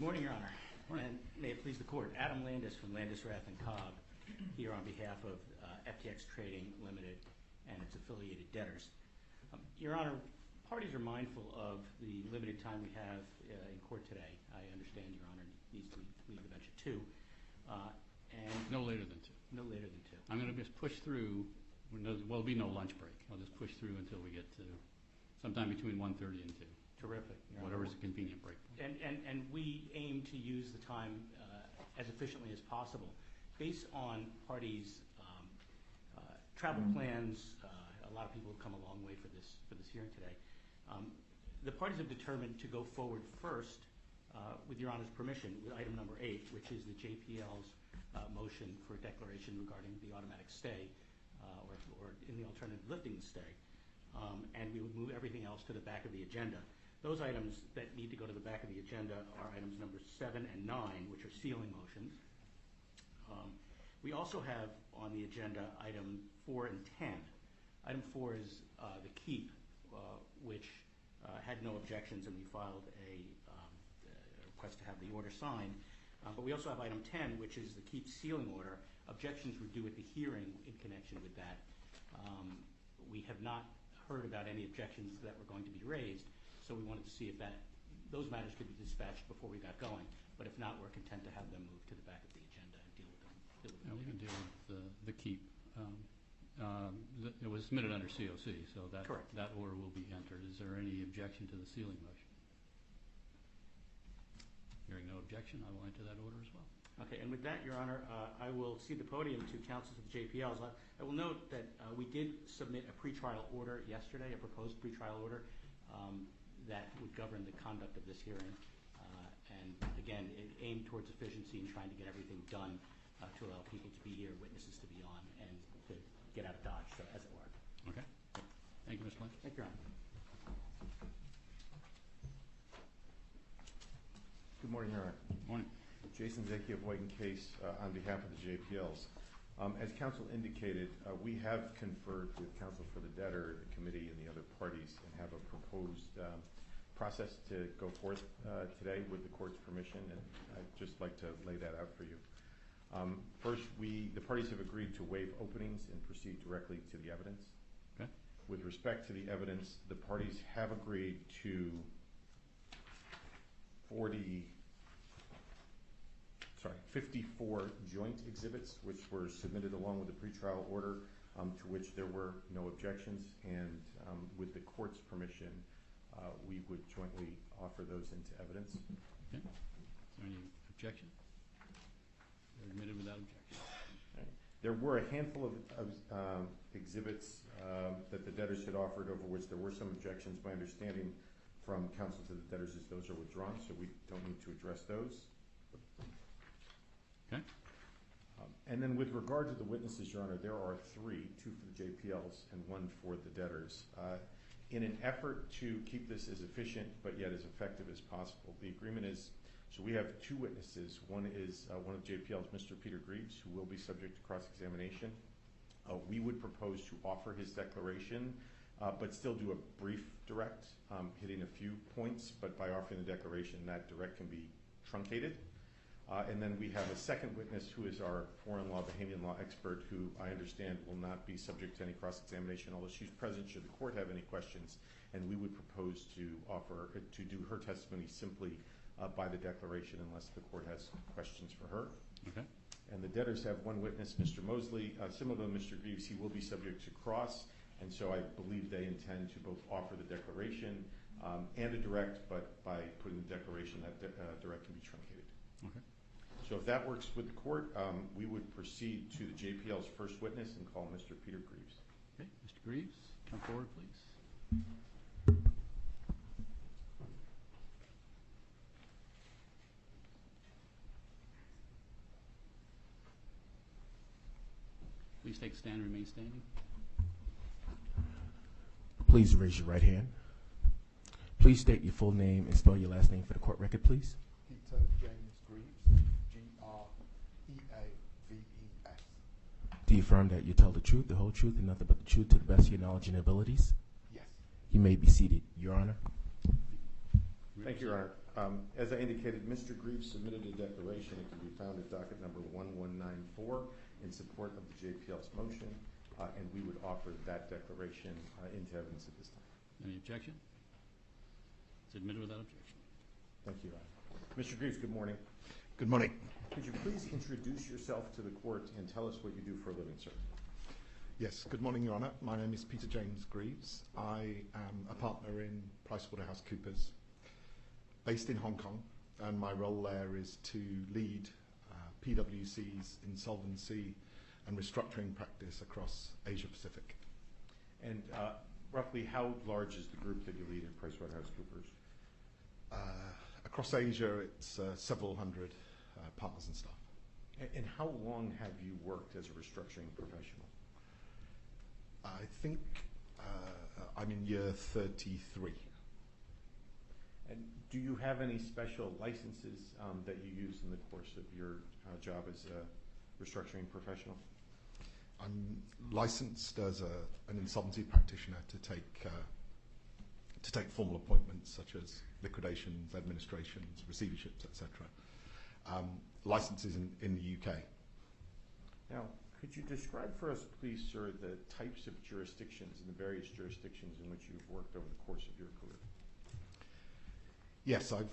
morning, Your Honor. Morning. And may it please the Court, Adam Landis from Landis, Rath & Cobb, here on behalf of FTX Trading Limited and its affiliated debtors. Your Honor, parties are mindful of the limited time we have in court today. I understand Your Honor needs to leave the bench at 2. And No later than 2. No later than 2. I'm going to just push through. There'll be no lunch break. I'll just push through until we get to sometime between 1:30 and 2. Terrific. Whatever's a convenient break. And we aim to use the time as efficiently as possible. Based on parties' travel plans, a lot of people have come a long way for this hearing today. The parties have determined to go forward first, with Your Honor's permission, with item number 8, which is the JPL's motion for declaration regarding the automatic stay, or in the alternative lifting the stay. And we would move everything else to the back of the agenda. Those items that need to go to the back of the agenda are items number 7 and 9, which are sealing motions. We also have on the agenda item 4 and 10. Item 4 is the keep, which had no objections, and we filed a request to have the order signed. But we also have item 10, which is the keep sealing order. Objections were due at the hearing in connection with that. We have not heard about any objections that were going to be raised, so we wanted to see if those matters could be dispatched before we got going. But if not, we're content to have them moved to the back of the agenda and deal with them. We can deal with the keep. It was submitted under COC, so that order will be entered. Is there any objection to the sealing motion? Hearing no objection, I will enter that order as well. Okay, and with that, Your Honor, I will cede the podium to counsel to the JPLs. I will note that we did submit a pretrial order yesterday, a proposed pretrial order that would govern the conduct of this hearing. And again, it aimed towards efficiency and trying to get everything done to allow people to be here, witnesses to be on, and to get out of Dodge, so as it were. Okay. Thank you, Mr. Lynch. Thank you, Your Honor. Good morning, Your Honor. Morning. Jason Zeki of White & Case on behalf of the JPLs. As counsel indicated, we have conferred with counsel for the debtor, the committee, and the other parties, and have a proposed process to go forth today with the court's permission, and I'd just like to lay that out for you. First, the parties have agreed to waive openings and proceed directly to the evidence. Okay. With respect to the evidence, the parties have agreed to 54 joint exhibits, which were submitted along with the pretrial order, to which there were no objections, and with the court's permission, we would jointly offer those into evidence. Okay. Is there any objection? They're admitted without objection. Right. There were a handful of exhibits that the debtors had offered, over which there were some objections. My understanding from counsel to the debtors is those are withdrawn, so we don't need to address those. Okay. And then with regard to the witnesses, Your Honor, there are 3, 2 for the JPLs and 1 for the debtors. In an effort to keep this as efficient but yet as effective as possible, the agreement is, so we have 2 witnesses. One is one of the JPLs, Mr. Peter Greaves, who will be subject to cross-examination. We would propose to offer his declaration, but still do a brief direct, hitting a few points, but by offering the declaration, that direct can be truncated. And then we have a second witness who is our foreign law, Bahamian law expert, who I understand will not be subject to any cross-examination, although she's present should the court have any questions. And we would propose to do her testimony simply by the declaration unless the court has questions for her. Okay. And the debtors have 1 witness, Mr. Mosley. Similar to Mr. Greaves, he will be subject to cross, and so I believe they intend to both offer the declaration and a direct, but by putting the declaration, that direct can be truncated. Okay. So if that works with the court, we would proceed to the JPL's first witness and call Mr. Peter Greaves. Okay, Mr. Greaves, come forward, please. Please take a stand and remain standing. Please raise your right hand. Please state your full name and spell your last name for the court record, please. Peter James Greaves, G-R-E-A-V-E-S. Do you affirm that you tell the truth, the whole truth, and nothing but the truth to the best of your knowledge and abilities? Yes. You may be seated, Your Honor. Thank you, Your Honor. As I indicated, Mr. Greaves submitted a declaration. It can be found at docket number 1194 in support of the JPL's motion, and we would offer that declaration into evidence at this time. Any objection? It's admitted without objection. Thank you. Mr. Greaves, good morning. Good morning. Could you please introduce yourself to the court and tell us what you do for a living, sir? Yes, good morning, Your Honour. My name is Peter James Greaves. I am a partner in PricewaterhouseCoopers, based in Hong Kong, and my role there is to lead PwC's insolvency and restructuring practice across Asia Pacific. And roughly how large is the group that you lead at PricewaterhouseCoopers? Across Asia, it's several hundred partners and staff. And how long have you worked as a restructuring professional? I think I'm in year 33. And do you have any special licenses that you use in the course of your job as a restructuring professional? I'm licensed as an insolvency practitioner to take formal appointments such as liquidations, administrations, receiverships, etc. Licenses in the UK. Now, could you describe for us, please, sir, the types of jurisdictions and the various jurisdictions in which you've worked over the course of your career? Yes, I've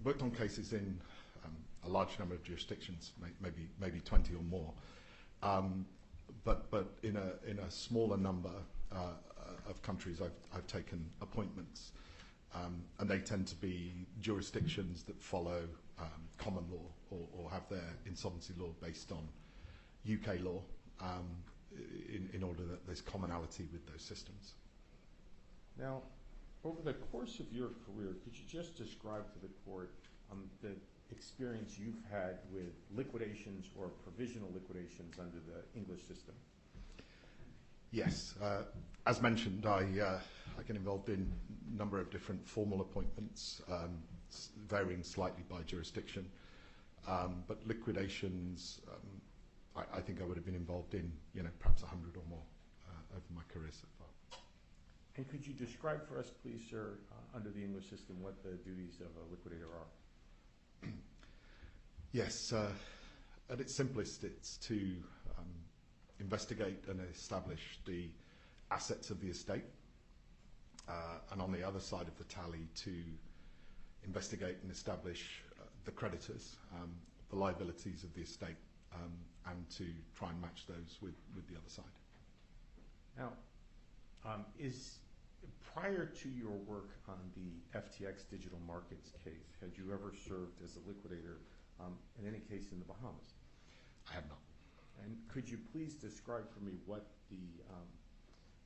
worked on cases in a large number of jurisdictions, maybe 20 or more, but in a smaller number of countries, I've taken appointments, and they tend to be jurisdictions that follow common law or have their insolvency law based on UK law, in order that there's commonality with those systems. Now, over the course of your career, could you just describe to the court the experience you've had with liquidations or provisional liquidations under the English system? Yes, as mentioned, I get involved in a number of different formal appointments, varying slightly by jurisdiction, but liquidations, I think I would have been involved in, perhaps 100 or more over my career so far. And could you describe for us, please, sir, under the English system, what the duties of a liquidator are? Yes, at its simplest, it's to investigate and establish the assets of the estate, and on the other side of the tally, to investigate and establish the creditors, the liabilities of the estate, and to try and match those with the other side. Now, prior to your work on the FTX digital markets case, had you ever served as a liquidator in any case in the Bahamas? I have not. And could you please describe for me what the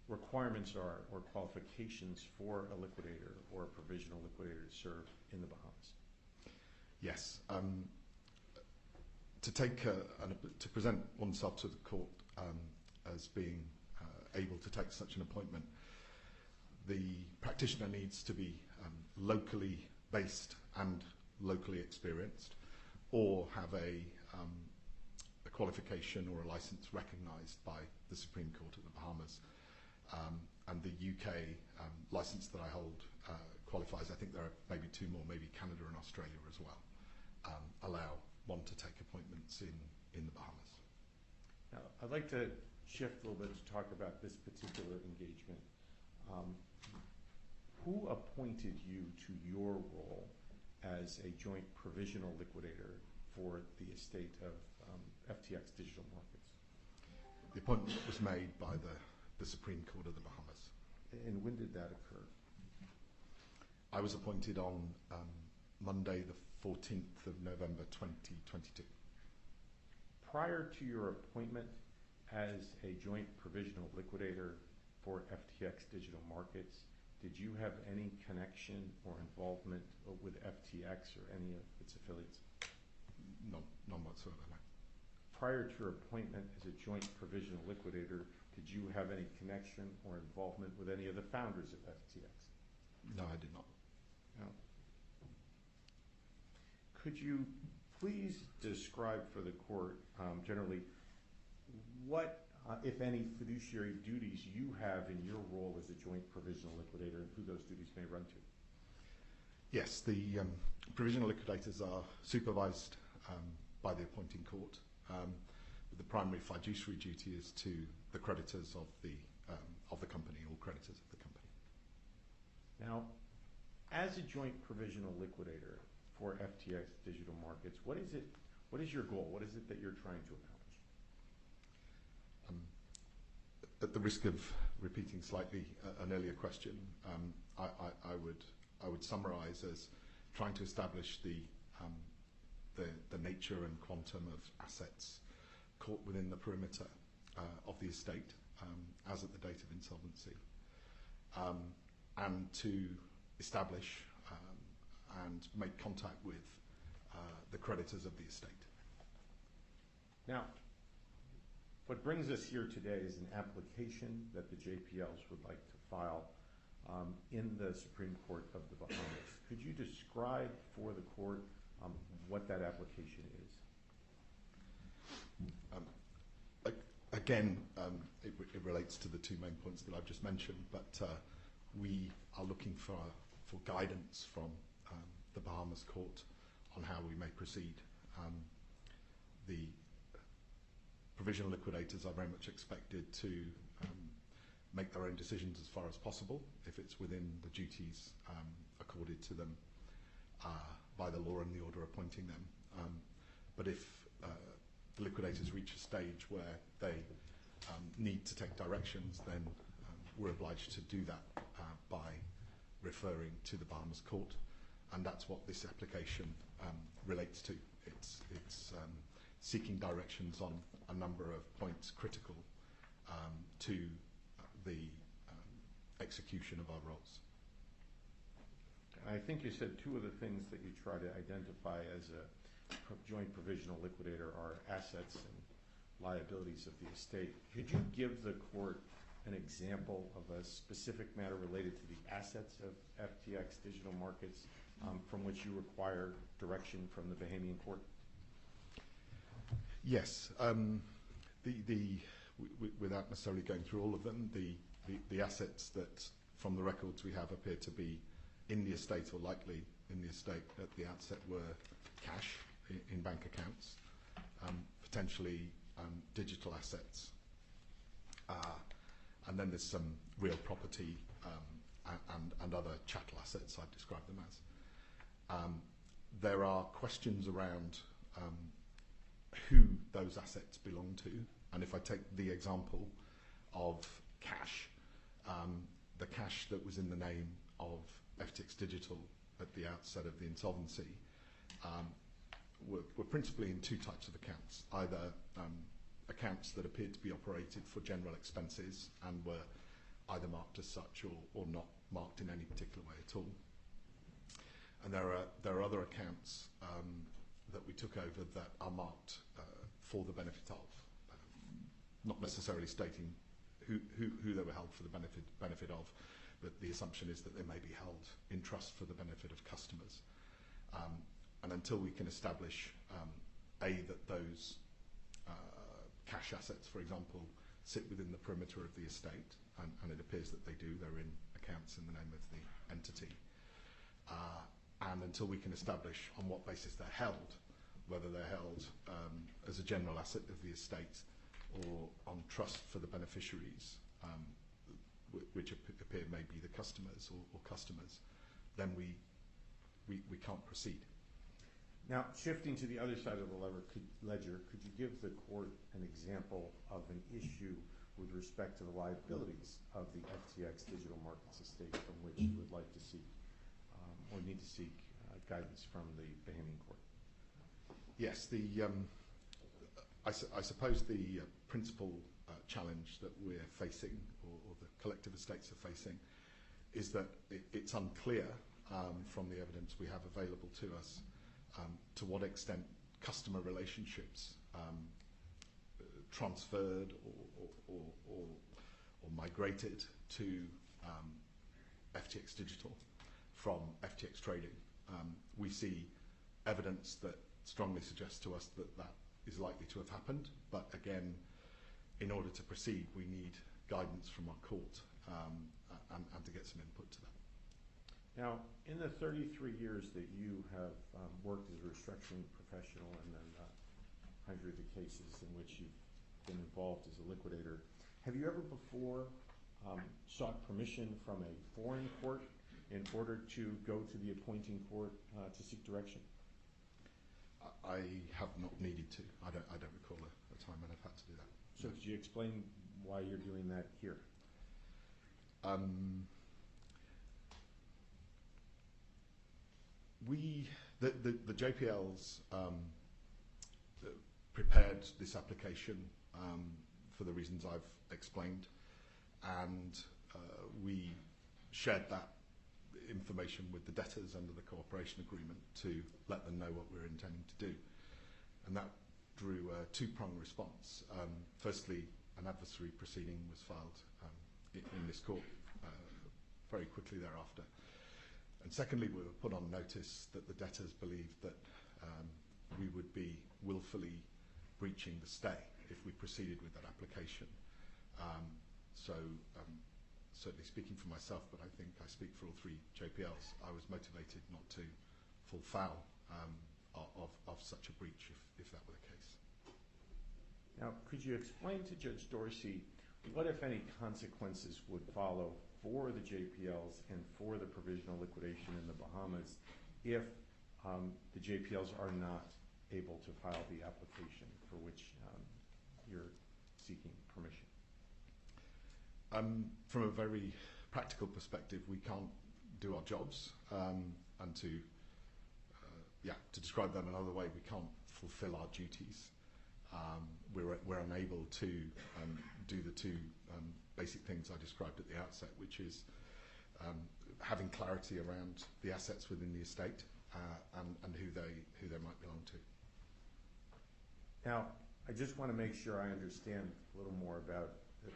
requirements are or qualifications for a liquidator or a provisional liquidator to serve in the Bahamas? Yes. To present oneself to the court as being able to take such an appointment, the practitioner needs to be locally based and locally experienced, or have a qualification or a license recognised by the Supreme Court of the Bahamas. And the UK license that I hold qualifies. I think there are maybe two more, maybe Canada and Australia as well, allow one to take appointments in the Bahamas. Now, I'd like to shift a little bit to talk about this particular engagement. Who appointed you to your role as a joint provisional liquidator for the estate of FTX Digital Markets? The appointment was made by the Supreme Court of the Bahamas. And when did that occur? I was appointed on Monday, the 14th of November 2022. Prior to your appointment as a joint provisional liquidator for FTX Digital Markets, did you have any connection or involvement with FTX or any of its affiliates? None whatsoever, no. Prior to your appointment as a joint provisional liquidator, did you have any connection or involvement with any of the founders of FTX? No, I did not. No. Could you please describe for the court, generally, what, if any, fiduciary duties you have in your role as a joint provisional liquidator, and who those duties may run to? Yes, the provisional liquidators are supervised by the appointing court. The primary fiduciary duty is to the creditors of the company, all creditors of the company. Now, as a joint provisional liquidator for FTX Digital Markets, what is your goal? What is it that you're trying to accomplish? At the risk of repeating slightly an earlier question, I would summarise as trying to establish the nature and quantum of assets caught within the perimeter of the estate as at the date of insolvency, and to establish and make contact with the creditors of the estate. Now, what brings us here today is an application that the JPLs would like to file in the Supreme Court of the Bahamas. Could you describe for the court what that application is? Again, it relates to the two main points that I've just mentioned, but we are looking for guidance from the Bahamas court on how we may proceed. The provisional liquidators are very much expected to make their own decisions as far as possible if it's within the duties accorded to them by the law and the order appointing them. But if the liquidators reach a stage where they need to take directions, then we're obliged to do that by referring to the Bahamas court, and that's what this application relates to. It's seeking directions on a number of points critical to the execution of our roles. I think you said two of the things that you try to identify as a joint provisional liquidator are assets and liabilities of the estate. Could you give the court an example of a specific matter related to the assets of FTX Digital Markets from which you require direction from the Bahamian court? Yes. Without necessarily going through all of them, the assets that, from the records we have, appear to be in the estate or likely in the estate at the outset were cash in bank accounts, potentially digital assets, and then there's some real property and other chattel assets, I'd describe them as. There are questions around who those assets belong to, and if I take the example of cash, the cash that was in the name of FTX Digital at the outset of the insolvency were principally in two types of accounts, either accounts that appeared to be operated for general expenses and were either marked as such or not marked in any particular way at all. And there are other accounts that we took over that are marked for the benefit of, not necessarily stating who they were held for the benefit of, but the assumption is that they may be held in trust for the benefit of customers. And until we can establish, that those cash assets, for example, sit within the perimeter of the estate, and it appears that they do, they're in accounts in the name of the entity, and until we can establish on what basis they're held, whether they're held as a general asset of the estate or on trust for the beneficiaries, which appear may be the customers or customers, then we can't proceed. Now, shifting to the other side of the ledger, could you give the court an example of an issue with respect to the liabilities of the FTX Digital Markets estate from which you would like to seek or need to seek guidance from the Bahamian court? Yes, I suppose the principal challenge that we're facing, or the collective estates are facing, is that it's unclear from the evidence we have available to us to what extent customer relationships transferred or migrated to FTX Digital from FTX Trading. We see evidence that strongly suggests to us that that is likely to have happened, but again, in order to proceed, we need guidance from our court and to get some input to that. Now, in the 33 years that you have worked as a restructuring professional and then hundreds of cases in which you've been involved as a liquidator, have you ever before sought permission from a foreign court in order to go to the appointing court to seek direction? I have not needed to. I don't recall a time when I've had to do that. So could you explain why you're doing that here? The JPLs prepared this application for the reasons I've explained, and we shared that information with the debtors under the cooperation agreement to let them know what we're intending to do. And that drew a two-pronged response. Firstly, an adversary proceeding was filed in this court very quickly thereafter. And secondly, we were put on notice that the debtors believed that we would be willfully breaching the stay if we proceeded with that application. Certainly speaking for myself, but I think I speak for all three JPLs, I was motivated not to fall foul of such a breach if that were the case. Now, could you explain to Judge Dorsey what, if any, consequences would follow for the JPLs and for the provisional liquidation in the Bahamas if the JPLs are not able to file the application for which you're seeking permission? From a very practical perspective, we can't do our jobs, and to describe that another way, we can't fulfill our duties. We're unable to do the two basic things I described at the outset, which is having clarity around the assets within the estate and who they might belong to. Now, I just want to make sure I understand a little more about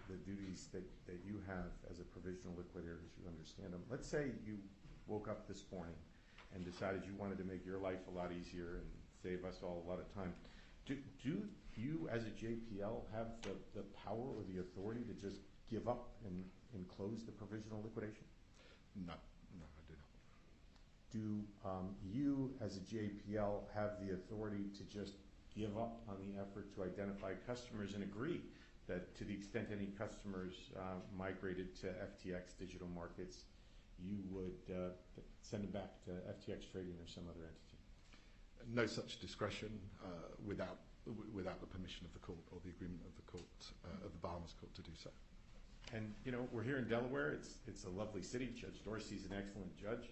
the duties that you have as a provisional liquidator, as you understand them. Let's say you woke up this morning and decided you wanted to make your life a lot easier and save us all a lot of time. Do you, as a JPL, have the power or the authority to just give up and close the provisional liquidation? No, I do not. Do you, as a JPL, have the authority to just give up on the effort to identify customers and agree that to the extent any customers migrated to FTX digital markets, you would send them back to FTX trading or some other entity? No such discretion without the permission of the court or the agreement of the court of the Bahamas court to do so. And we're here in Delaware. It's a lovely city. Judge Dorsey's an excellent judge.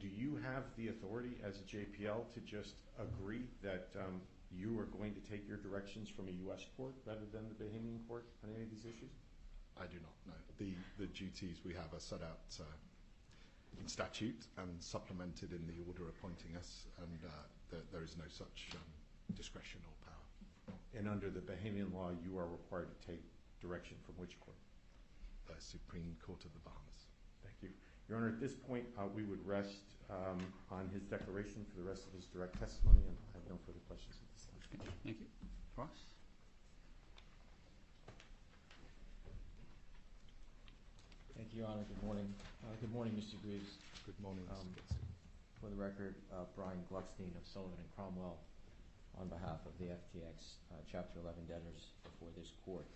Do you have the authority as a JPL to just agree that you are going to take your directions from a U.S. court rather than the Bahamian court on any of these issues? I do not, no. The duties we have are set out in statute and supplemented in the order appointing us, and there is no such discretion or power. And under the Bahamian law, you are required to take direction from which court? The Supreme Court of the Bahamas. Thank you. Your Honor, at this point, we would rest on his declaration for the rest of his direct testimony, and I have no further questions at this time. Okay, thank you. Ross? Thank you, Your Honor. Good morning. Good morning, Mr. Greaves. Good morning, Mr. Gutstein. For the record, Brian Gluckstein of Sullivan & Cromwell on behalf of the FTX Chapter 11 debtors before this court.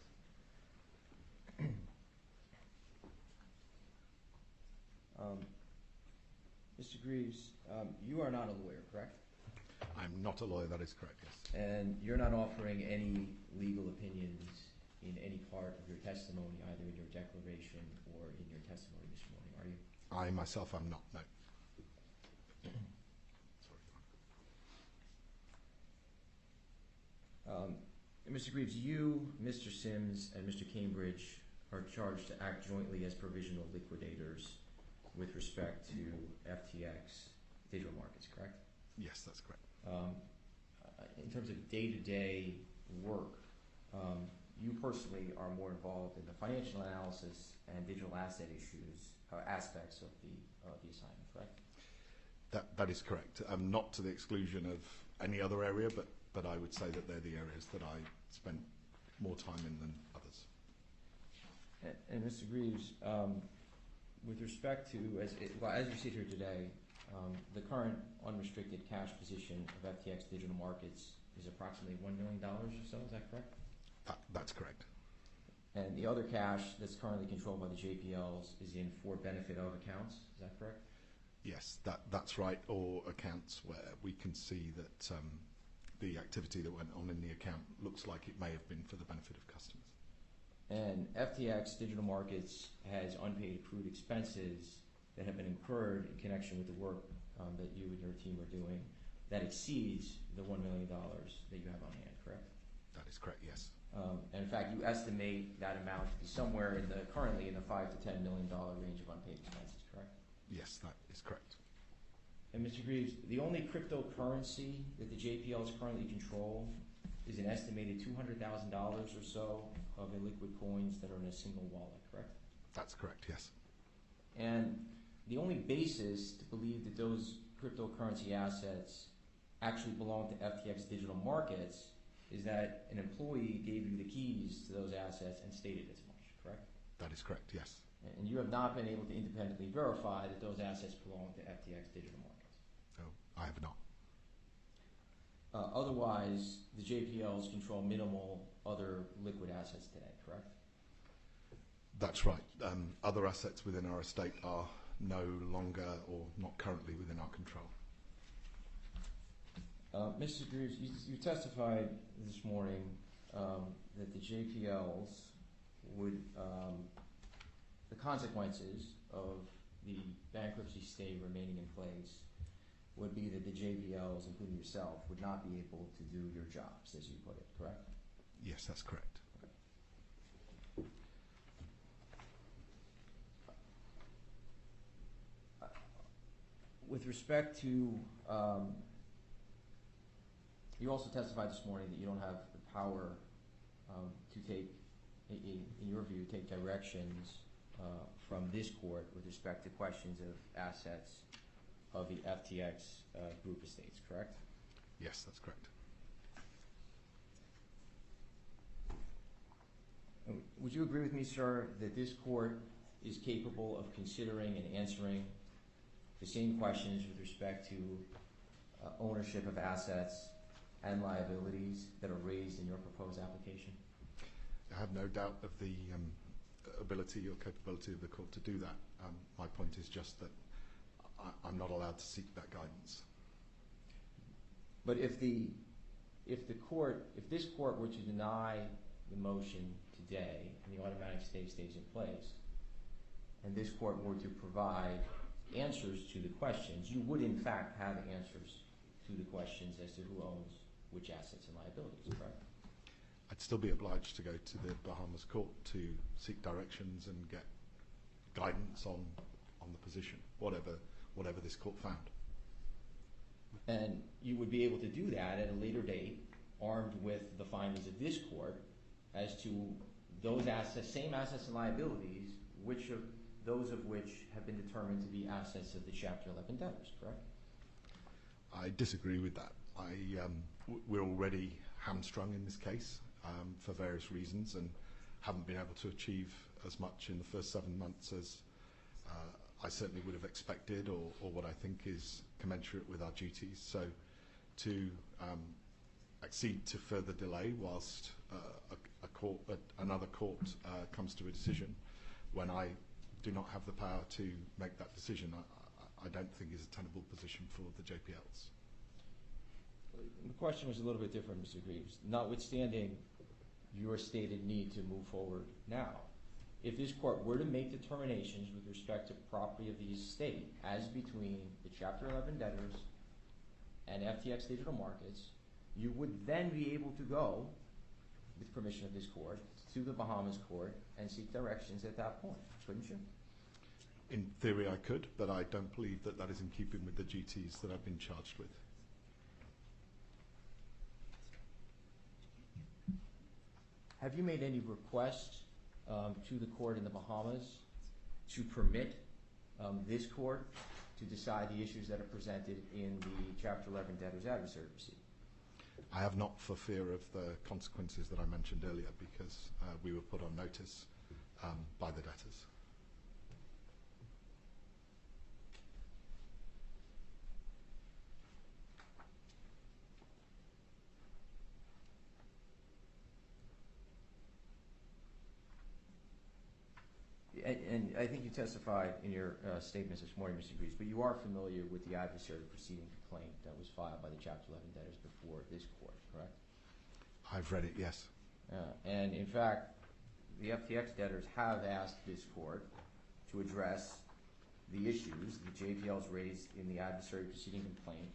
Mr. Greaves, you are not a lawyer, correct? I'm not a lawyer, that is correct, yes. And you're not offering any legal opinions in any part of your testimony, either in your declaration or in your testimony this morning, are you? I myself am not, no. Sorry. Mr. Greaves, you, Mr. Sims, and Mr. Cambridge are charged to act jointly as provisional liquidators with respect to FTX digital markets, correct? Yes, that's correct. In terms of day-to-day work, you personally are more involved in the financial analysis and digital asset issues, aspects of the assignment, correct? That is correct. Not to the exclusion of any other area, but I would say that they're the areas that I spent more time in than others. And Mr. Greaves, with respect to, as you sit here today, the current unrestricted cash position of FTX Digital Markets is approximately $1 million or so, is that correct? That's correct. And the other cash that's currently controlled by the JPLs is in for benefit of accounts, is that correct? Yes, that's right, or accounts where we can see that the activity that went on in the account looks like it may have been for the benefit of customers. And FTX Digital Markets has unpaid accrued expenses that have been incurred in connection with the work that you and your team are doing that exceeds the $1 million that you have on hand, correct? That is correct, yes. And in fact, you estimate that amount to be somewhere currently in the $5 to $10 million range of unpaid expenses, correct? Yes, that is correct. And Mr. Greaves, the only cryptocurrency that the JPLs currently control is an estimated $200,000 or so of illiquid coins that are in a single wallet, correct? That's correct, yes. And the only basis to believe that those cryptocurrency assets actually belong to FTX Digital Markets is that an employee gave you the keys to those assets and stated as much, correct? That is correct, yes. And you have not been able to independently verify that those assets belong to FTX Digital Markets? No, I have not. Otherwise, the JPLs control minimal other liquid assets today, correct? That's right. Other assets within our estate are no longer or not currently within our control. Mr. Greaves, you testified this morning that the JPLs would, the consequences of the bankruptcy stay remaining in place would be that the JPLs, including yourself, would not be able to do your jobs, as you put it, correct? Yes, that's correct. With respect to, you also testified this morning that you don't have the power to take, in your view, take directions from this court with respect to questions of assets of the FTX group estates, correct? Yes, that's correct. Would you agree with me, sir, that this court is capable of considering and answering the same questions with respect to ownership of assets and liabilities that are raised in your proposed application? I have no doubt of the ability or capability of the court to do that. My point is just that I'm not allowed to seek that guidance. But if this court were to deny the motion today and the automatic stay stays in place, and this court were to provide answers to the questions, you would in fact have answers to the questions as to who owns which assets and liabilities, correct? I'd still be obliged to go to the Bahamas court to seek directions and get guidance on the position, whatever this court found. And you would be able to do that at a later date, armed with the findings of this court, as to those assets, same assets and liabilities, those of which have been determined to be assets of the Chapter 11 debtors, correct? I disagree with that. We're already hamstrung in this case for various reasons and haven't been able to achieve as much in the first 7 months as I certainly would have expected or what I think is commensurate with our duties. So to accede to further delay whilst another court comes to a decision when I do not have the power to make that decision, I don't think is a tenable position for the JPLs. The question was a little bit different, Mr. Greaves. Notwithstanding your stated need to move forward now, if this court were to make determinations with respect to property of the estate as between the Chapter 11 debtors and FTX Digital Markets, you would then be able to go, with permission of this court, to the Bahamas court and seek directions at that point, couldn't you? In theory I could, but I don't believe that is in keeping with the duties that I've been charged with. Have you made any requests to the court in the Bahamas to permit this court to decide the issues that are presented in the Chapter 11 debtors adversary proceeding? I have not, for fear of the consequences that I mentioned earlier, because we were put on notice by the debtors. I think you testified in your statements this morning, Mr. Greaves, but you are familiar with the adversary proceeding complaint that was filed by the Chapter 11 debtors before this court, correct? I've read it, yes. And in fact, the FTX debtors have asked this court to address the issues the JPLs raised in the adversary proceeding complaint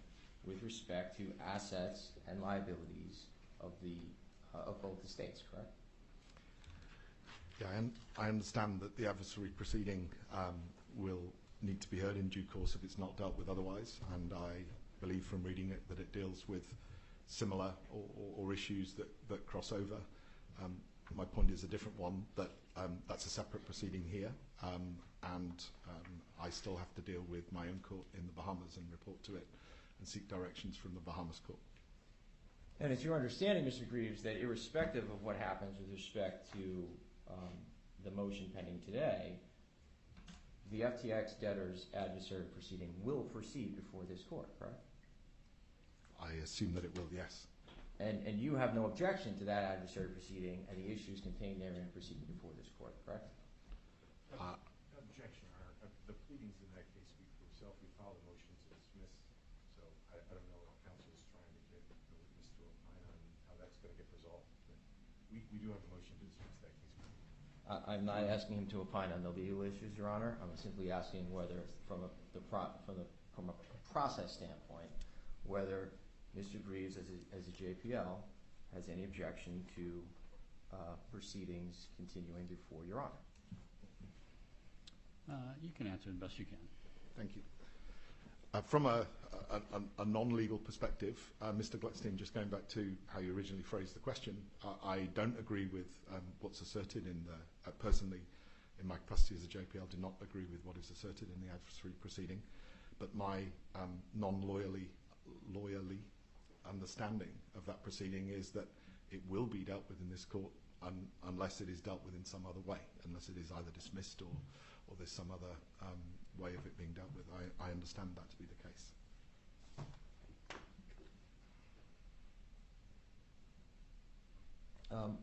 with respect to assets and liabilities of both the states, correct? Yeah, and I understand that the adversary proceeding will need to be heard in due course if it's not dealt with otherwise, and I believe from reading it that it deals with similar or issues that cross over. My point is a different one, that that's a separate proceeding here, and I still have to deal with my own court in the Bahamas and report to it and seek directions from the Bahamas court. And it's your understanding, Mr. Greaves, that irrespective of what happens with respect to the motion pending today, the FTX debtors adversary proceeding will proceed before this court, correct? I assume that it will, yes. And you have no objection to that adversary proceeding and the issues contained therein proceeding before this court, correct? Objection, Your Honor. The pleadings in that case speak for itself. We filed a motion to dismiss, so I don't know if counsel is trying to get the witness to opine on how that's going to get resolved. But we do have a motion to dismiss that case. I'm not asking him to opine on the legal issues, Your Honor. I'm simply asking whether, from a process standpoint, whether Mr. Greaves, as a JPL, has any objection to proceedings continuing before Your Honor. You can answer it best you can. Thank you. From a non-legal perspective, Mr. Gluckstein, just going back to how you originally phrased the question, I don't agree with what's asserted in the, personally, in my capacity as a JPL, do not agree with what is asserted in the adversary proceeding, but my non-lawyerly understanding of that proceeding is that it will be dealt with in this court unless it is dealt with in some other way, unless it is either dismissed or there's some other way of it being dealt with. I understand that to be the case.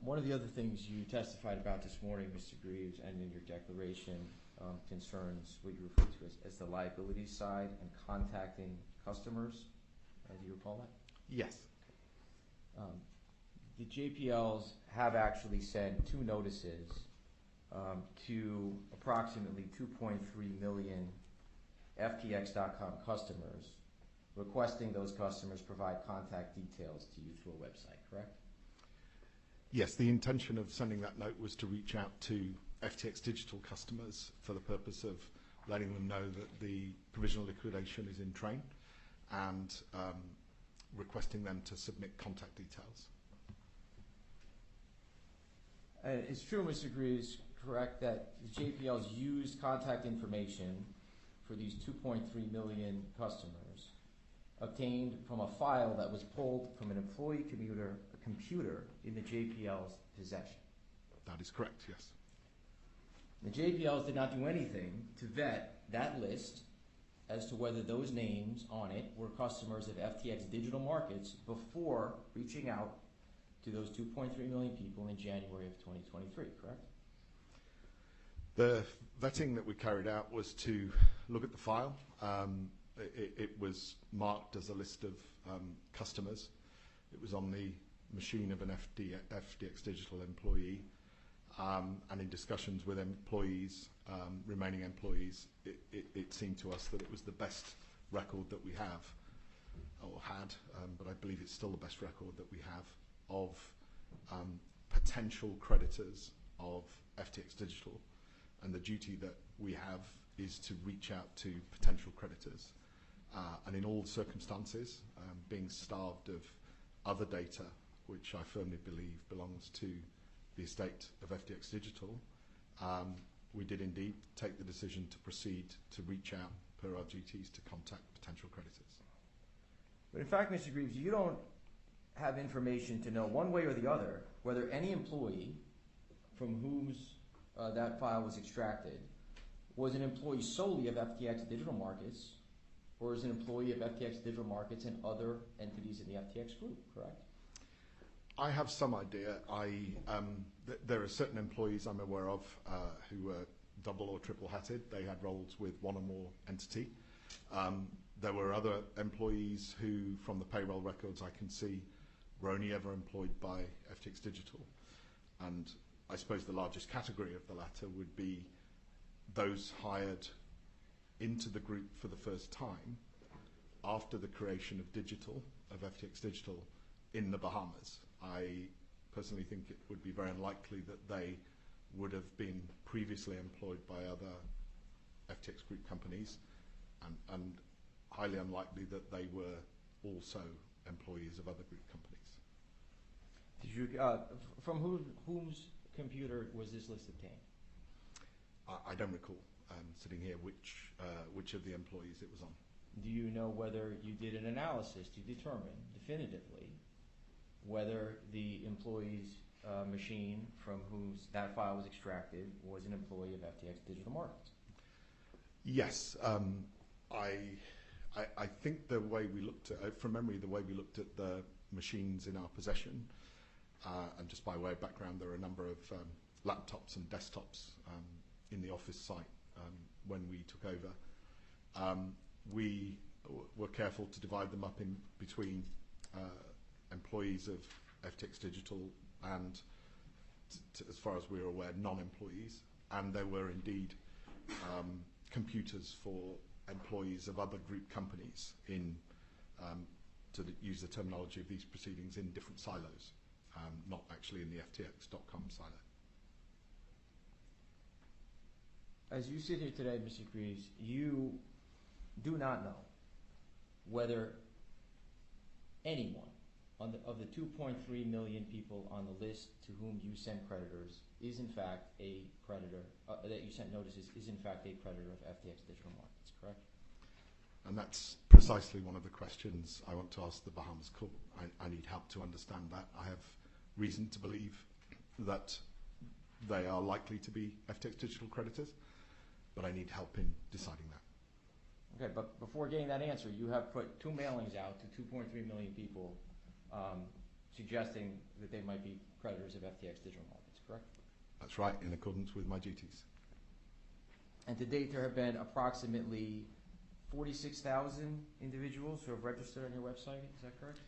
One of the other things you testified about this morning, Mr. Greaves, and in your declaration concerns what you refer to as the liability side and contacting customers. Do you recall that? Yes. The JPLs have actually sent 2 notices to approximately 2.3 million FTX.com customers, requesting those customers provide contact details to you through a website, correct? Yes, the intention of sending that note was to reach out to FTX Digital customers for the purpose of letting them know that the provisional liquidation is in train and requesting them to submit contact details. It's true, Mr. Greaves, correct, that the JPLs used contact information for these 2.3 million customers obtained from a file that was pulled from an employee computer in the JPL's possession. That is correct, yes. The JPLs did not do anything to vet that list as to whether those names on it were customers of FTX Digital Markets before reaching out to those 2.3 million people in January of 2023, correct? The vetting that we carried out was to look at the file. It was marked as a list of customers. It was on the machine of an FTX Digital employee. And in discussions with employees, remaining employees, it seemed to us that it was the best record that we have, or had, but I believe it's still the best record that we have of potential creditors of FTX Digital. And the duty that we have is to reach out to potential creditors. And in all circumstances, being starved of other data, which I firmly believe belongs to the estate of FTX Digital, we did indeed take the decision to proceed to reach out per our duties to contact potential creditors. But in fact, Mr. Greaves, you don't have information to know one way or the other whether any employee from whose that file was extracted was an employee solely of FTX Digital Markets or is an employee of FTX Digital Markets and other entities in the FTX group, correct? I have some idea. There are certain employees I'm aware of who were double or triple hatted. They had roles with one or more entity. There were other employees who, from the payroll records I can see, were only ever employed by FTX Digital. And I suppose the largest category of the latter would be those hired into the group for the first time after the creation of FTX Digital in the Bahamas. I personally think it would be very unlikely that they would have been previously employed by other FTX group companies, and highly unlikely that they were also employees of other group companies. Did you, from whose computer was this list obtained? I don't recall sitting here which of the employees it was on. Do you know whether you did an analysis to determine definitively whether the employee's machine from whose that file was extracted was an employee of FTX Digital Markets? Yes. I think the way we looked at, from memory, the way we looked at the machines in our possession, and just by way of background, there are a number of laptops and desktops in the office site when we took over. We were careful to divide them up in between employees of FTX Digital and, as far as we were aware, non-employees. And there were indeed computers for employees of other group companies in, to use the terminology of these proceedings, in different silos, not actually in the FTX.com silo. As you sit here today, Mr. Greaves, you do not know whether anyone of the 2.3 million people on the list to whom you sent creditors is in fact a creditor, that you sent notices is in fact a creditor of FTX Digital Markets, correct? And that's precisely one of the questions I want to ask the Bahamas Court. I need help to understand that. I have reason to believe that they are likely to be FTX Digital creditors, but I need help in deciding that. Okay, but before getting that answer, you have put 2 mailings out to 2.3 million people suggesting that they might be creditors of FTX Digital Markets, correct? That's right, in accordance with my duties. And to date, there have been approximately 46,000 individuals who have registered on your website, is that correct?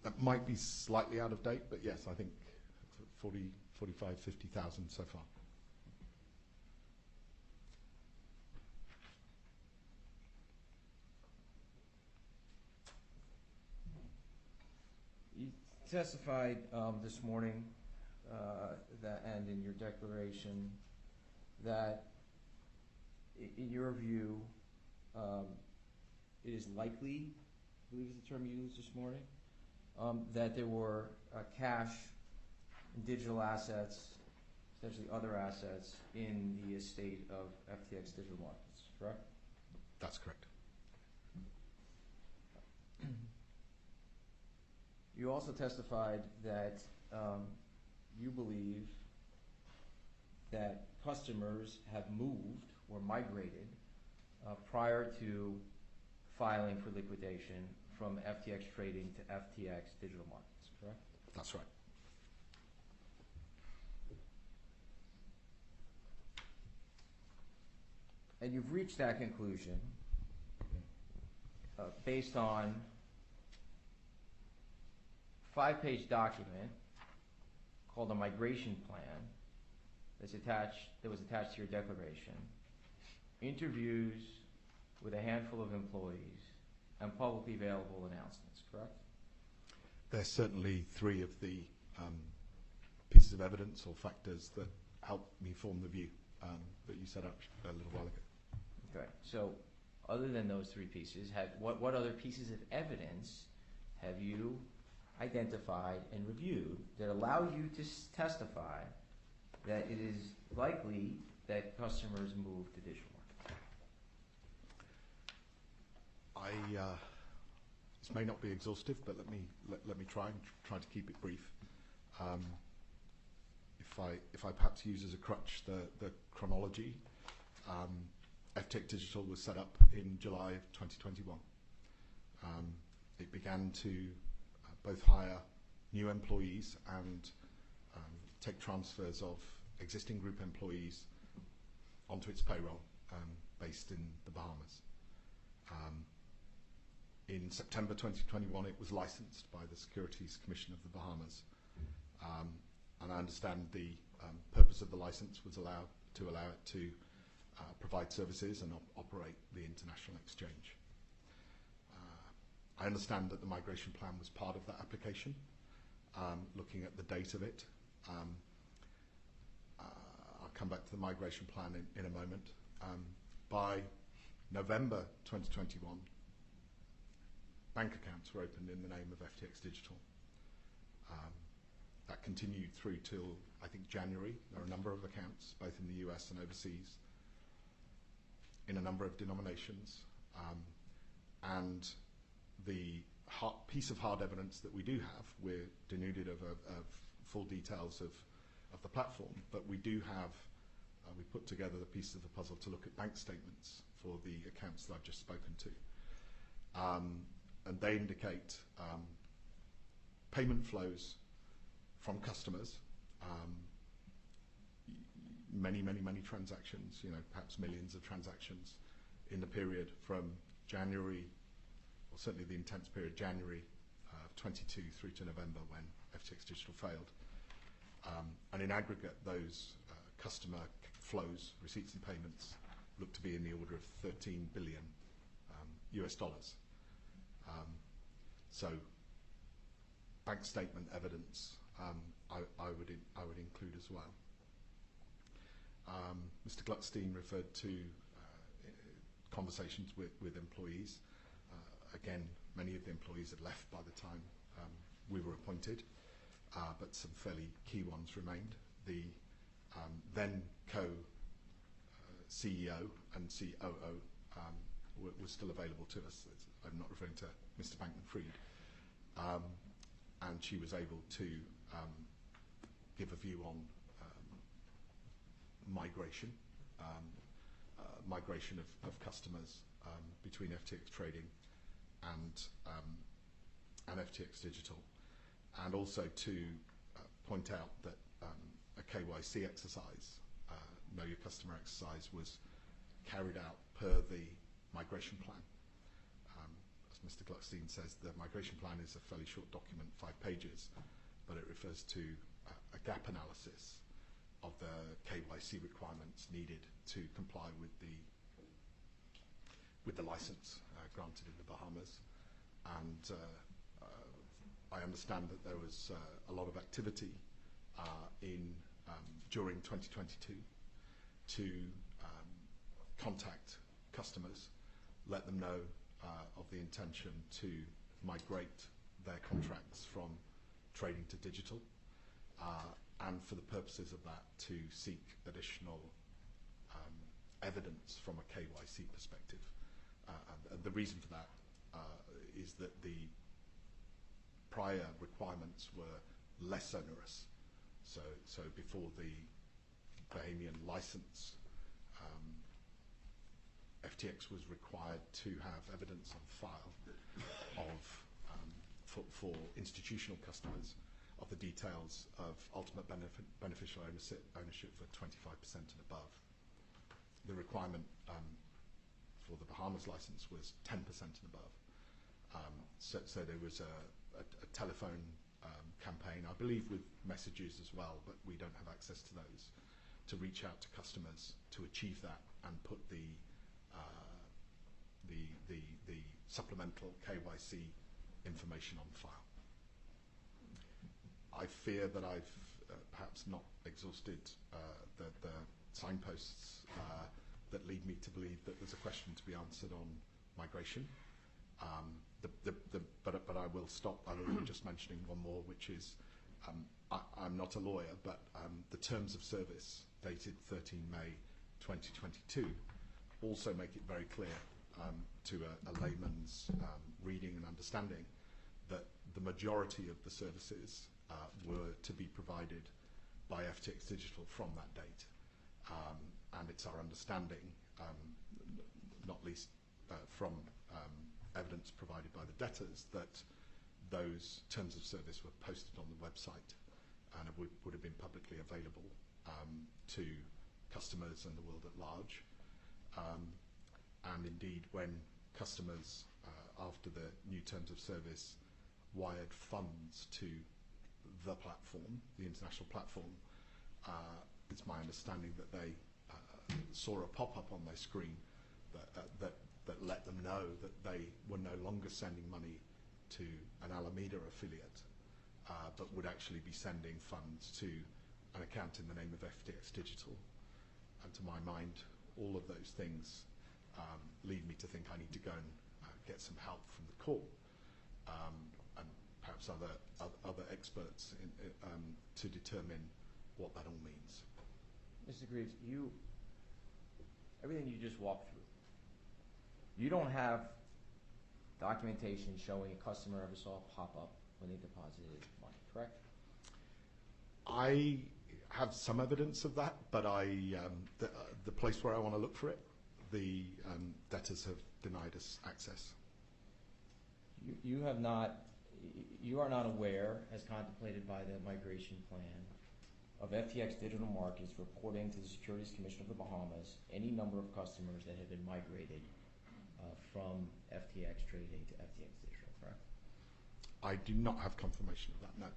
That might be slightly out of date, but yes, I think 40, 45, 50,000 so far. You testified this morning and in your declaration that, in your view, it is likely, I believe is the term you used this morning, that there were cash and digital assets, essentially other assets, in the estate of FTX Digital Markets, correct? That's correct. You also testified that you believe that customers have moved or migrated prior to filing for liquidation from FTX Trading to FTX Digital Markets, correct? That's right. And you've reached that conclusion based on a 5-page document called a migration plan that was attached to your declaration, interviews with a handful of employees, and publicly available announcements, correct? There's certainly 3 of the pieces of evidence or factors that help me form the view that you set up a little while ago. Okay, so other than those 3 pieces, what other pieces of evidence have you identified and reviewed that allow you to testify that it is likely that customers move to digital markets? This may not be exhaustive, but let me try to keep it brief. If I perhaps use as a crutch the chronology, FTX Digital was set up in July of 2021. It began to both hire new employees and take transfers of existing group employees onto its payroll based in the Bahamas. In September 2021, it was licensed by the Securities Commission of the Bahamas. And I understand the purpose of the license was allow it to provide services and operate the international exchange. I understand that the migration plan was part of that application, looking at the date of it. I'll come back to the migration plan in a moment. By November 2021, bank accounts were opened in the name of FTX Digital. That continued through till, I think, January. There are a number of accounts, both in the US and overseas, in a number of denominations. And the piece of hard evidence that we do have, we're denuded of full details of the platform, but we do have, we put together the pieces of the puzzle to look at bank statements for the accounts that I've just spoken to. And they indicate payment flows from customers, many transactions, perhaps millions of transactions in the period from January, or certainly the intense period, January of 22 through to November when FTX Digital failed. And in aggregate, those customer flows, receipts and payments, look to be in the order of $13 billion US. So bank statement evidence I would include as well. Mr. Gluckstein referred to conversations with employees. Again, many of the employees had left by the time we were appointed, but some fairly key ones remained. The then co-CEO and COO were still available to us. I'm not referring to Mr. Bankman-Fried. And she was able to give a view on migration of customers between FTX Trading and FTX Digital, and also to point out that a KYC exercise, Know Your Customer exercise, was carried out per the migration plan. As Mr. Gluckstein says, the migration plan is a fairly short document, 5 pages, but it refers to a gap analysis of the KYC requirements needed to comply with the license granted in the Bahamas. And I understand that there was a lot of activity during 2022 to contact customers, let them know of the intention to migrate their contracts from trading to digital, and for the purposes of that to seek additional evidence from a KYC perspective. And the reason for that is that the prior requirements were less onerous. So before the Bahamian license, FTX was required to have evidence on file for institutional customers of the details of ultimate beneficial ownership for 25% and above. The requirement for the Bahamas license was 10% and above. So there was a telephone campaign, I believe with messages as well, but we don't have access to those, to reach out to customers to achieve that and put the supplemental KYC information on file. I fear that I've perhaps not exhausted the signposts that lead me to believe that there's a question to be answered on migration. But I will stop by just mentioning one more, which is I'm not a lawyer, but the terms of service dated 13 May 2022 also make it very clear to a layman's reading and understanding that the majority of the services were to be provided by FTX Digital from that date. And it's our understanding, not least from evidence provided by the debtors, that those terms of service were posted on the website and would have been publicly available to customers and the world at large. And indeed, when customers, after the new terms of service, wired funds to the platform, the international platform, it's my understanding that they saw a pop-up on their screen that let them know that they were no longer sending money to an Alameda affiliate, but would actually be sending funds to an account in the name of FTX Digital. And to my mind, all of those things lead me to think I need to go and get some help from the court, and perhaps other experts to determine what that all means. Mr. Greaves, everything you just walked through, you don't have documentation showing a customer ever saw a pop-up when they deposited money, correct? I have some evidence of that, but the place where I want to look for it, the debtors have denied us access. You are not aware, as contemplated by the migration plan, of FTX Digital Markets reporting to the Securities Commission of the Bahamas any number of customers that had been migrated from FTX trading to FTX Digital, correct? I do not have confirmation of that, no.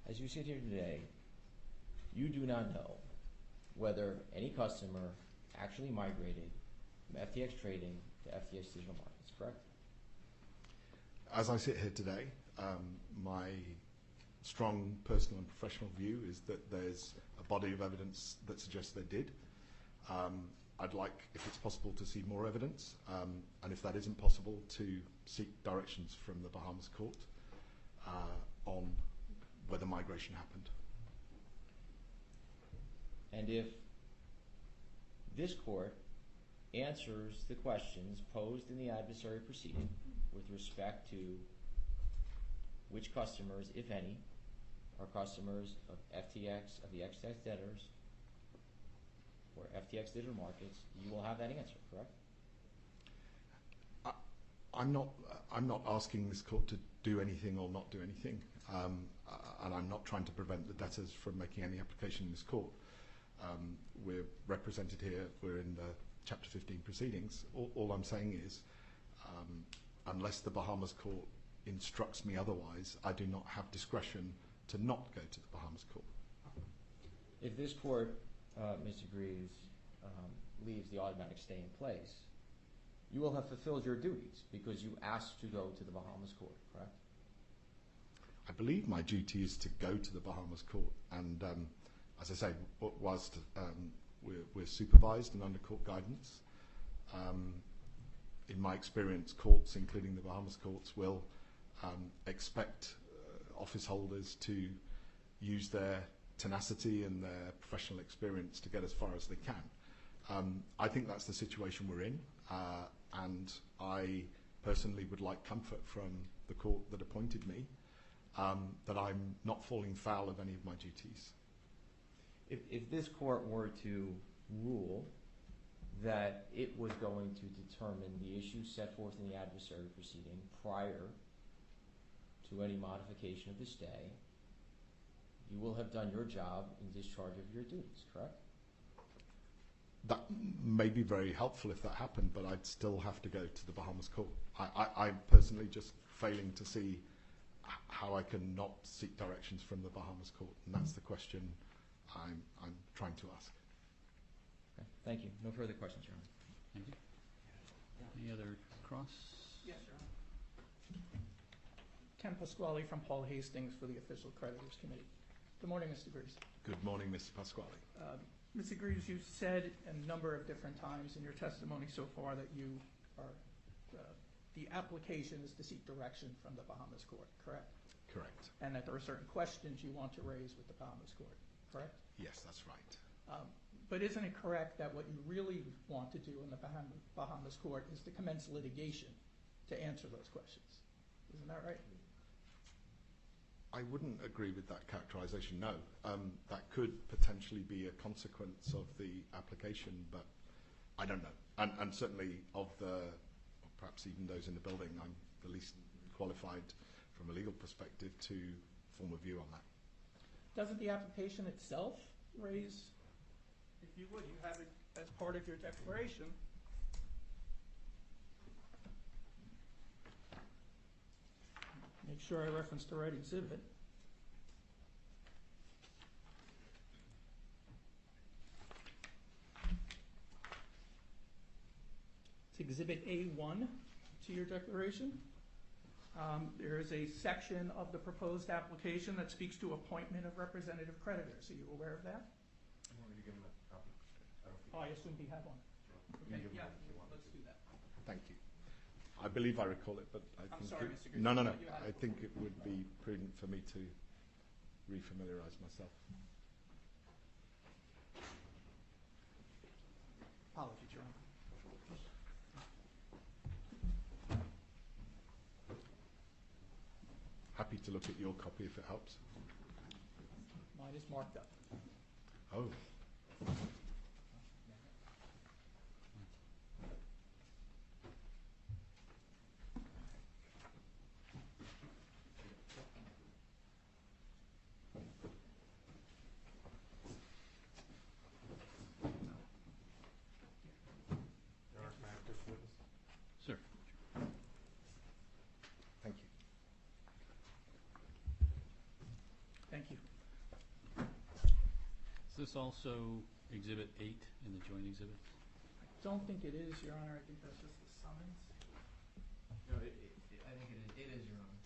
As you sit here today, you do not know whether any customer actually migrated from FTX trading to FTX Digital Markets, correct? As I sit here today, my strong personal and professional view is that there's a body of evidence that suggests they did. I'd like, if it's possible, to see more evidence, and if that isn't possible, to seek directions from the Bahamas court on whether migration happened. And if this court answers the questions posed in the adversary proceeding with respect to which customers, if any, are customers of FTX, of the FTX debtors, or FTX Digital Markets, you will have that answer, correct? I'm not asking this court to do anything or not do anything, and I'm not trying to prevent the debtors from making any application in this court. We're represented here, we're in the Chapter 15 proceedings. All I'm saying is, unless the Bahamas court instructs me otherwise, I do not have discretion to not go to the Bahamas court. If this court, Mr. Greaves, leaves the automatic stay in place, you will have fulfilled your duties because you asked to go to the Bahamas court, correct? I believe my duty is to go to the Bahamas court, and as I say, whilst we're supervised and under court guidance, in my experience, courts, including the Bahamas courts, will expect office holders to use their tenacity and their professional experience to get as far as they can. I think that's the situation we're in, and I personally would like comfort from the court that appointed me that I'm not falling foul of any of my duties. If this court were to rule that it was going to determine the issues set forth in the adversary proceeding prior to any modification of the stay, you will have done your job in discharge of your duties, correct? That may be very helpful if that happened, but I'd still have to go to the Bahamas court. I'm personally just failing to see how I can not seek directions from the Bahamas court, and that's the question I'm trying to ask. Okay. Thank you. No further questions, Your Honor. Thank you. Any other cross? Yes, Your Honor. Ken Pasquale from Paul Hastings for the Official Creditors Committee. Good morning, Mr. Greaves. Good morning, Mr. Pasquale. Mr. Greaves, you've said a number of different times in your testimony so far that you are the application is to seek direction from the Bahamas court, correct? Correct. And that there are certain questions you want to raise with the Bahamas court, correct? Yes, that's right. But isn't it correct that what you really want to do in the Bahamas court is to commence litigation to answer those questions? Isn't that right? I wouldn't agree with that characterization, no. That could potentially be a consequence of the application, but I don't know. And certainly of the, or perhaps even those in the building, I'm the least qualified from a legal perspective to form a view on that. Doesn't the application itself raise, if you would, you have it as part of your declaration. Make sure I reference the right exhibit. It's Exhibit A1 to your declaration. There is a section of the proposed application that speaks to appointment of representative creditors. Are you aware of that? You want me to give him a copy? Oh, I assume he had one. Okay, give him yeah, one if you want. let's do that. Thank you. I believe I recall it, but I I'm think sorry, it, Mr. Green. no. You had I it. think it would be prudent for me to refamiliarize myself. Apologies, Your Honor. Happy to look at your copy if it helps. Mine is marked up. Oh. Sir. Thank you. Thank you. Is this also Exhibit 8 in the joint exhibits? I don't think it is, Your Honor. I think that's just the summons. No, I think it is, Your Honor.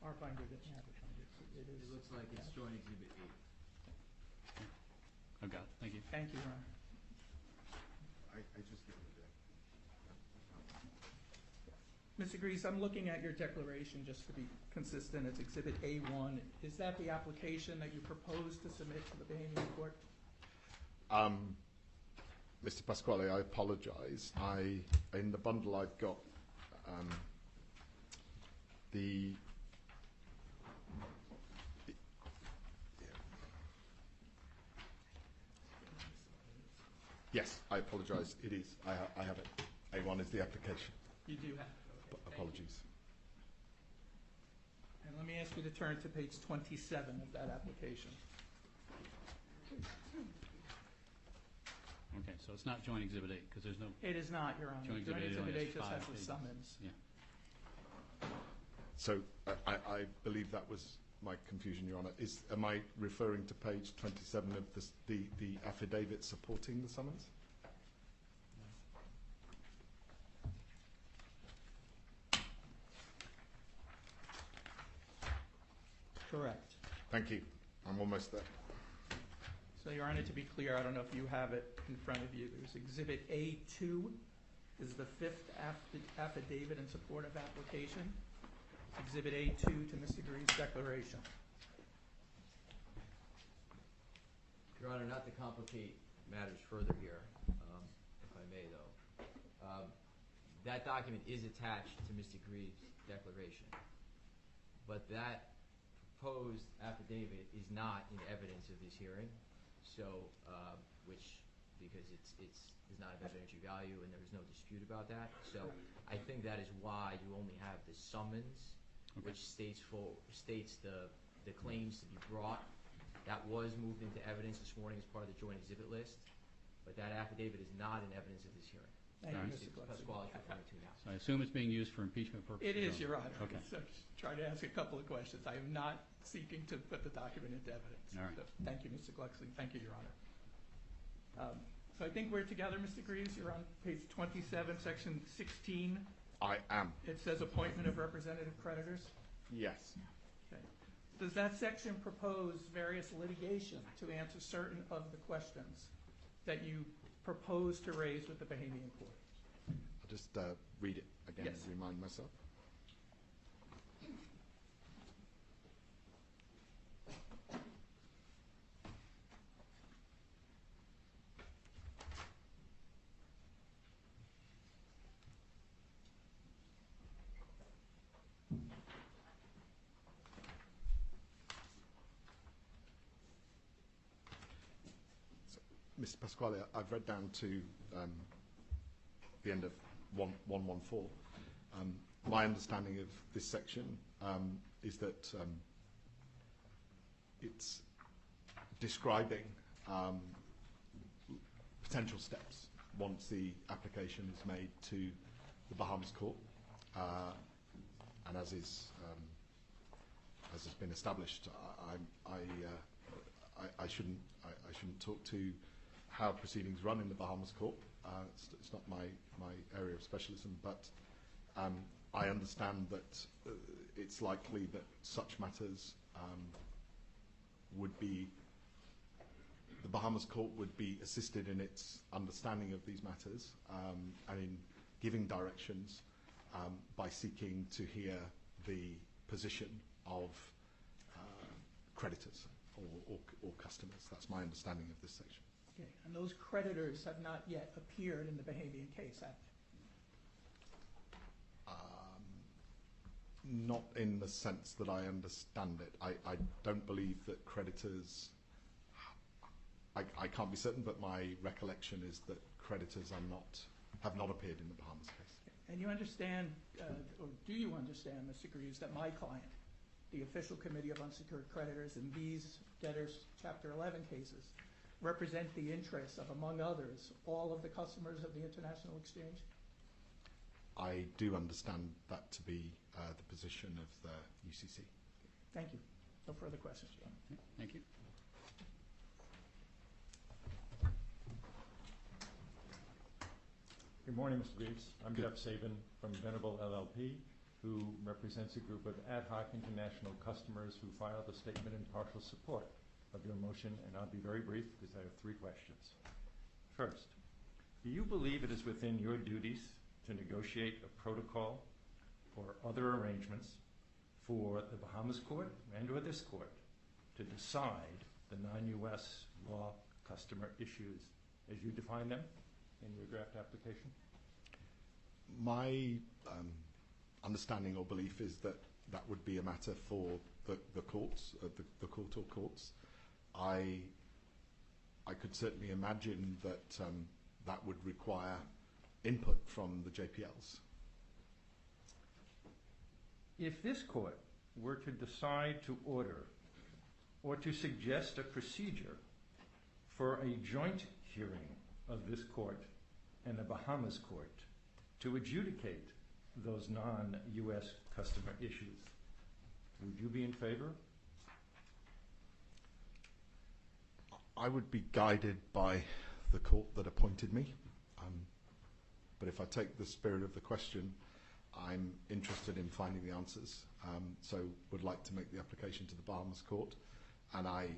Our binder didn't have it. It is. It looks like it's joint exhibit 8. I've got it. Thank you. Thank you, Your Honor. I just give it Mr. Grease, I'm looking at your declaration just to be consistent. It's Exhibit A1. Is that the application that you propose to submit to the Bahamian Court? Mr. Pasquale, I apologize. In the bundle I've got the yes, I apologize. It is. I have it. A1 is the application. You do have it. Okay, Apologies. and let me ask you to turn to page 27 of that application. Okay, so it's not Joint Exhibit 8 because there's no. It is not, Your Honor. Joint Exhibit 8 only has just 5 has the pages. summons. Yeah. So I believe that was my confusion, Your Honor. Am I referring to page 27 of the affidavit supporting the summons? Correct. Thank you. I'm almost there. So, Your Honor, to be clear, I don't know if you have it in front of you. There's Exhibit A2 is the fifth affidavit in support of application. Exhibit A2 to Mr. Grease's declaration. Your Honor, not to complicate matters further here, if I may, though. That document is attached to Mr. Greaves' declaration, but that proposed affidavit is not in evidence of this hearing, so because it's not of evidentiary value and there is no dispute about that. So I think that is why you only have the summons, which states the claims to be brought. That was moved into evidence this morning as part of the joint exhibit list, but that affidavit is not in evidence of this hearing. Thank you, Mr. Mr. Glucksy. Pasquale is referring to now. So I assume it's being used for impeachment purposes. It is, Your Honor. Okay. So trying to ask a couple of questions. I am not seeking to put the document into evidence. All right. So, thank you, Mr. Glucksy. Thank you, Your Honor. So I think we're together, Mr. Greaves. You're on page 27, section 16. I am. It says appointment of representative creditors. Yes. Okay. Does that section propose various litigation to answer certain of the questions that you propose to raise with the Bahamian Court? I'll just read it again Yes. to remind myself. Mr. Pasquale, I've read down to the end of 114. My understanding of this section is that it's describing potential steps once the application is made to the Bahamas court, and as has been established, I shouldn't talk to how proceedings run in the Bahamas court. It's not my area of specialism, but I understand that it's likely that such matters the Bahamas court would be assisted in its understanding of these matters and in giving directions by seeking to hear the position of creditors or customers. That's my understanding of this section. Okay, and those creditors have not yet appeared in the Bahamian case, have they? Not in the sense that I understand it. I don't believe that creditors, I can't be certain, but my recollection is that creditors have not appeared in the Bahamas case. And you understand, or do you understand, Mr. Greaves, that my client, the Official Committee of Unsecured Creditors in these debtors Chapter 11 cases, represent the interests of, among others, all of the customers of the International Exchange? I do understand that to be the position of the UCC. Thank you. No further questions, John. Thank you. Good morning, Mr. Greaves. I'm Jeff Sabin from Venable LLP, who represents a group of ad hoc international customers who filed a statement in partial support of your motion, and I'll be very brief because I have 3 questions. First, do you believe it is within your duties to negotiate a protocol or other arrangements for the Bahamas court and or this court to decide the non-U.S. law customer issues as you define them in your draft application? My understanding or belief is that that would be a matter for the courts, the court or courts. I could certainly imagine that that would require input from the JPLs. If this court were to decide to order or to suggest a procedure for a joint hearing of this court and the Bahamas court to adjudicate those non-U.S. customer issues, would you be in favor? I would be guided by the court that appointed me. But if I take the spirit of the question, I'm interested in finding the answers. So would like to make the application to the Bahamas court, and I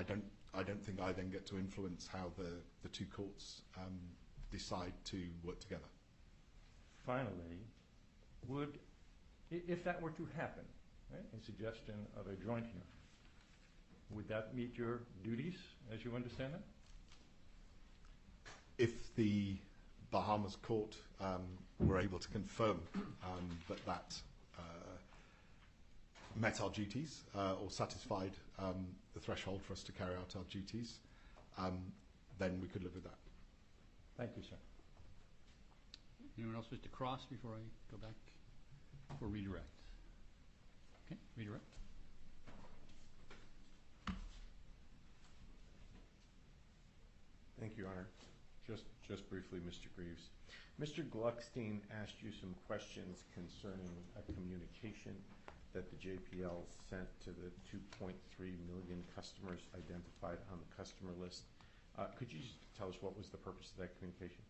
don't think I then get to influence how the 2 courts decide to work together. Finally, if that were to happen, right, a suggestion of a joint hearing, would that meet your duties as you understand it? If the Bahamas court were able to confirm that met our duties or satisfied the threshold for us to carry out our duties, then we could live with that. Thank you, sir. Anyone else wish to cross before I go back or redirect? Okay, redirect. Thank you, Your Honor. Just briefly, Mr. Greaves. Mr. Gluckstein asked you some questions concerning a communication that the JPL sent to the 2.3 million customers identified on the customer list. Could you just tell us what was the purpose of that communication?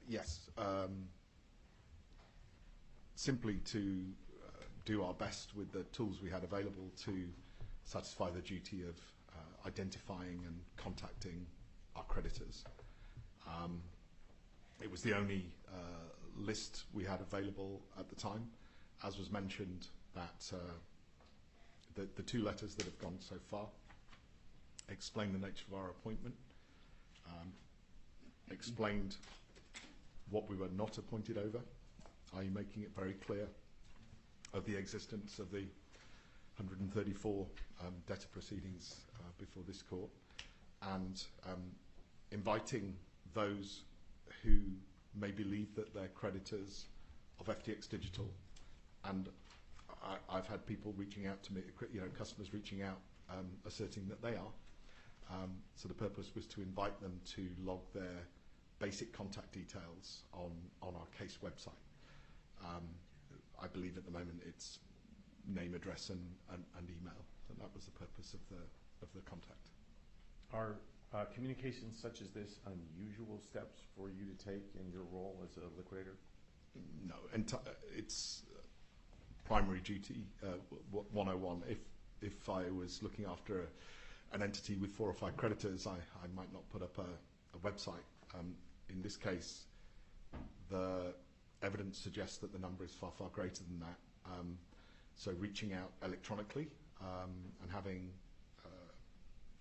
Yes. Simply to do our best with the tools we had available to satisfy the duty of identifying and contacting our creditors. It was the only list we had available at the time. As was mentioned, that the 2 letters that have gone so far explain the nature of our appointment, explained what we were not appointed over, i.e. making it very clear of the existence of the 134 debtor proceedings before this court, and inviting those who may believe that they're creditors of FTX Digital, and I've had people reaching out to me, customers reaching out asserting that they are. So the purpose was to invite them to log their basic contact details on our case website. I believe at the moment it's name, address, and email, and that was the purpose of the contact. Are communications such as this unusual steps for you to take in your role as a liquidator? No, it's primary duty 101. If I was looking after an entity with 4 or 5 creditors, I might not put up a website. In this case, the evidence suggests that the number is far, far greater than that. So reaching out electronically and having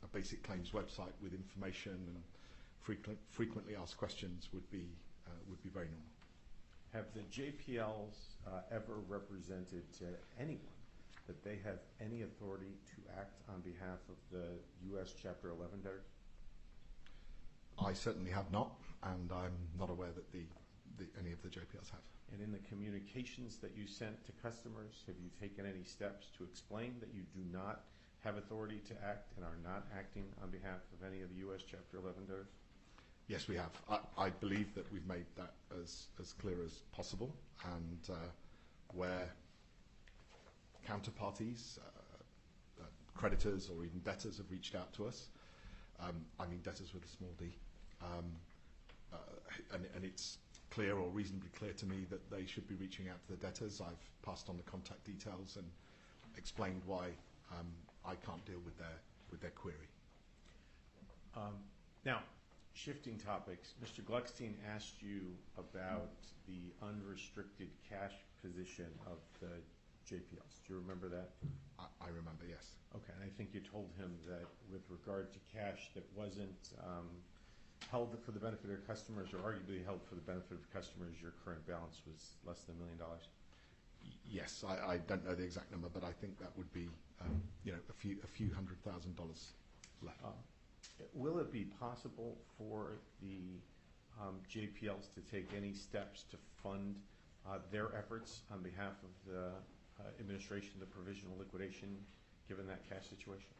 a basic claims website with information and frequently asked questions would be very normal. Have the JPLs ever represented to anyone that they have any authority to act on behalf of the U.S. Chapter 11 debtors? I certainly have not, and I'm not aware that any of the JPLs have. And in the communications that you sent to customers, have you taken any steps to explain that you do not have authority to act and are not acting on behalf of any of the U.S. Chapter 11 debtors? Yes, we have. I believe that we've made that as clear as possible, and where counterparties, creditors or even debtors have reached out to us, I mean debtors with a small d, and it's clear or reasonably clear to me that they should be reaching out to the debtors. I've passed on the contact details and explained why I can't deal with their query. Now, shifting topics, Mr. Gluckstein asked you about the unrestricted cash position of the JPLs. Do you remember that? I remember, yes. Okay, and I think you told him that with regard to cash that wasn't held for the benefit of customers or arguably held for the benefit of customers, your current balance was less than $1 million? Yes, I don't know the exact number, but I think that would be a few $100,000 left. Will it be possible for the JPLs to take any steps to fund their efforts on behalf of the administration of the provisional liquidation, given that cash situation?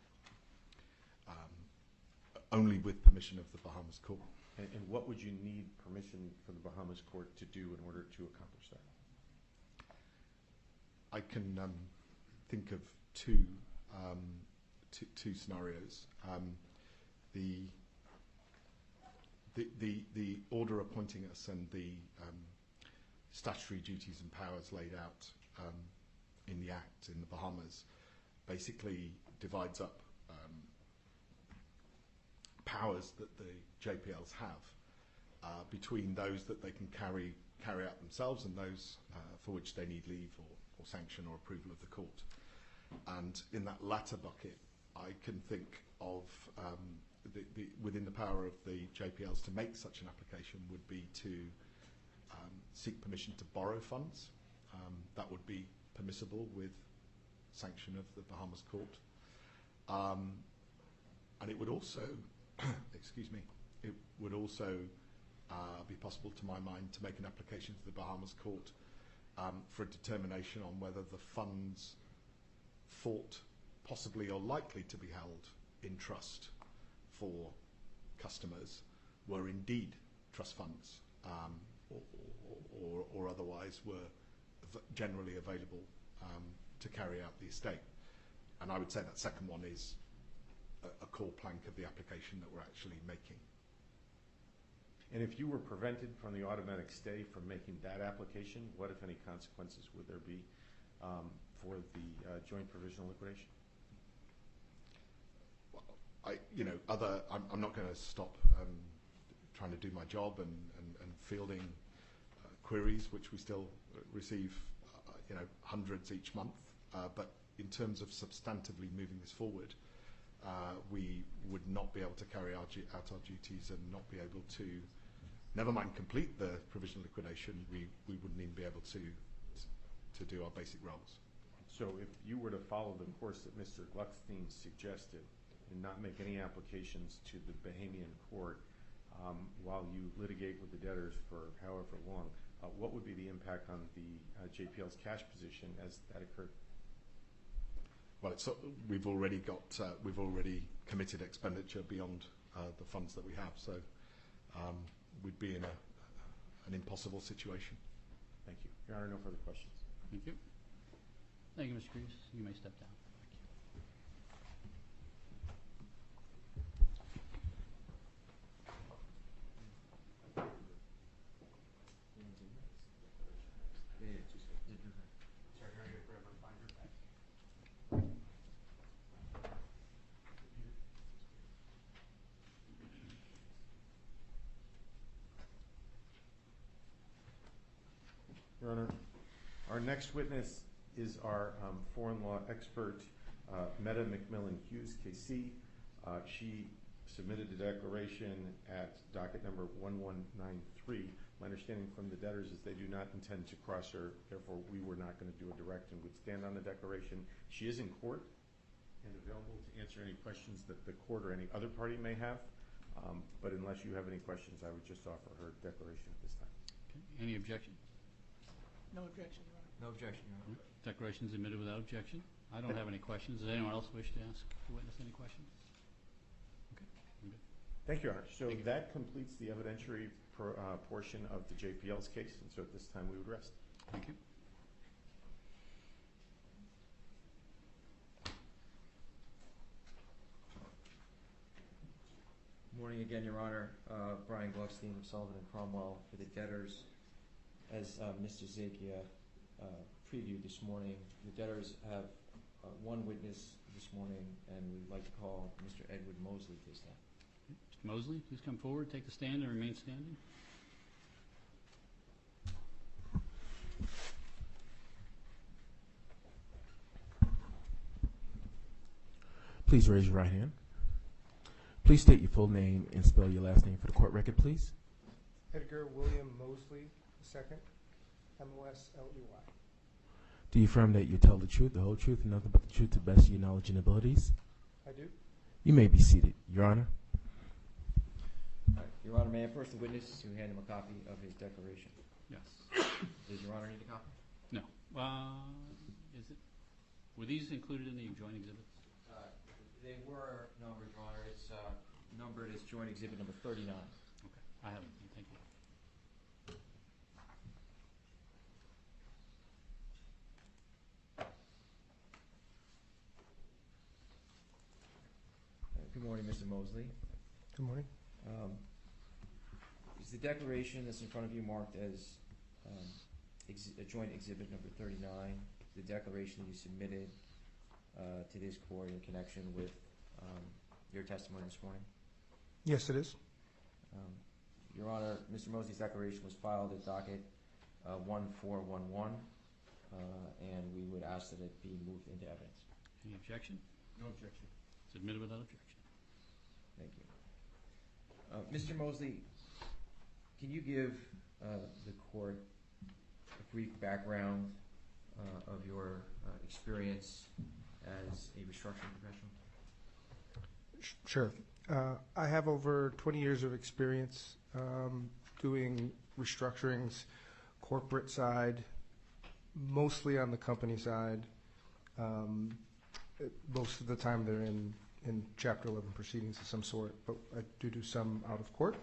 Only with permission of the Bahamas court. And what would you need permission for the Bahamas court to do in order to accomplish that? I can think of two scenarios. The order appointing us and the statutory duties and powers laid out in the Act in the Bahamas basically divides up powers that the JPLs have between those that they can carry out themselves and those for which they need leave or sanction or approval of the court. And in that latter bucket, I can think of within the power of the JPLs to make such an application would be to seek permission to borrow funds. That would be permissible with sanction of the Bahamas court. And it would also, excuse me, it would also be possible to my mind to make an application to the Bahamas court for a determination on whether the funds thought possibly or likely to be held in trust for customers were indeed trust funds or otherwise were generally available to carry out the estate. And I would say that second one is a core plank of the application that we're actually making. And if you were prevented from the automatic stay from making that application, what, if any, consequences would there be for the joint provisional liquidation? Well, I'm not going to stop trying to do my job and fielding queries, which we still receive, hundreds each month. But in terms of substantively moving this forward, we would not be able to carry out our duties and not be able to, never mind complete the provisional liquidation, we wouldn't even be able to do our basic roles. So if you were to follow the course that Mr. Gluckstein suggested, and not make any applications to the Bahamian court while you litigate with the debtors for however long, what would be the impact on the JPL's cash position as that occurred? Well, we've already committed expenditure beyond the funds that we have, so we'd be in an impossible situation. Thank you. Your Honor, no further questions. Thank you. Thank you, Mr. Greaves. You may step down. Your Honor, our next witness is our foreign law expert, Meta McMillan Hughes, KC. She submitted a declaration at docket number 1193. My understanding from the debtors is they do not intend to cross her, therefore we were not going to do a direct and would stand on the declaration. She is in court and available to answer any questions that the court or any other party may have, but unless you have any questions, I would just offer her declaration at this time. Okay. Any objection? No objection, Your Honor. No objection, Your Honor. Declaration is admitted without objection. I don't have any questions. Does anyone else wish to ask the witness any questions? Okay. I'm good. Thank you, Your Honor. So that completes the evidentiary portion of the JPL's case, and so at this time we would rest. Thank you. Morning again, Your Honor. Brian Gluckstein of Sullivan and Cromwell for the debtors. As Mr. Zakia previewed this morning, the debtors have one witness this morning, and we'd like to call Mr. Edward Mosley to stand. Mr. Mosley, please come forward, take the stand, and remain standing. Please raise your right hand. Please state your full name and spell your last name for the court record, please. Edgar William Mosley II, M-O-S-L-E-Y. Do you affirm that you tell the truth, the whole truth, and nothing but the truth to the best of your knowledge and abilities? I do. You may be seated, Your Honor. All right. Your Honor, may I first the witness to hand him a copy of his declaration? Yes. Does Your Honor need a copy? No. Were these included in the joint exhibits? They were numbered, Your Honor. It's numbered as joint exhibit number 39. Okay. I have them. Thank you. Good morning, Mr. Mosley. Good morning. Is the declaration that's in front of you marked as a joint exhibit number 39? The declaration you submitted to this court in connection with your testimony this morning? Yes, it is. Your Honor, Mr. Mosley's declaration was filed at docket 1411, and we would ask that it be moved into evidence. Any objection? No objection. It's admitted without objection. Thank you. Mr. Mosley, can you give the court a brief background of your experience as a restructuring professional? Sure. I have over 20 years of experience doing restructurings, corporate side, mostly on the company side. Most of the time they're in Chapter 11 proceedings of some sort, but I do some out of court.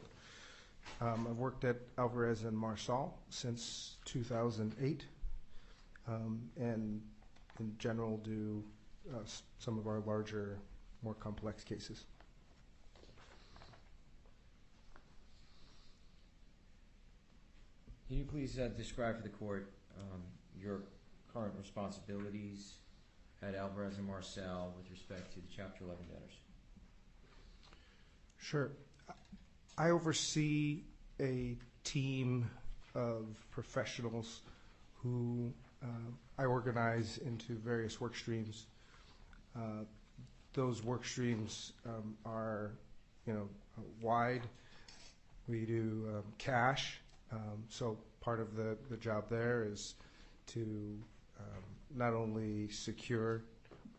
I've worked at Alvarez and Marsal since 2008, and in general do some of our larger, more complex cases. Can you please describe for the court your current responsibilities at Alvarez and Marsal with respect to the Chapter 11 debtors? Sure. I oversee a team of professionals who I organize into various work streams. Those work streams are, wide. We do cash. So part of the job there is to not only secure,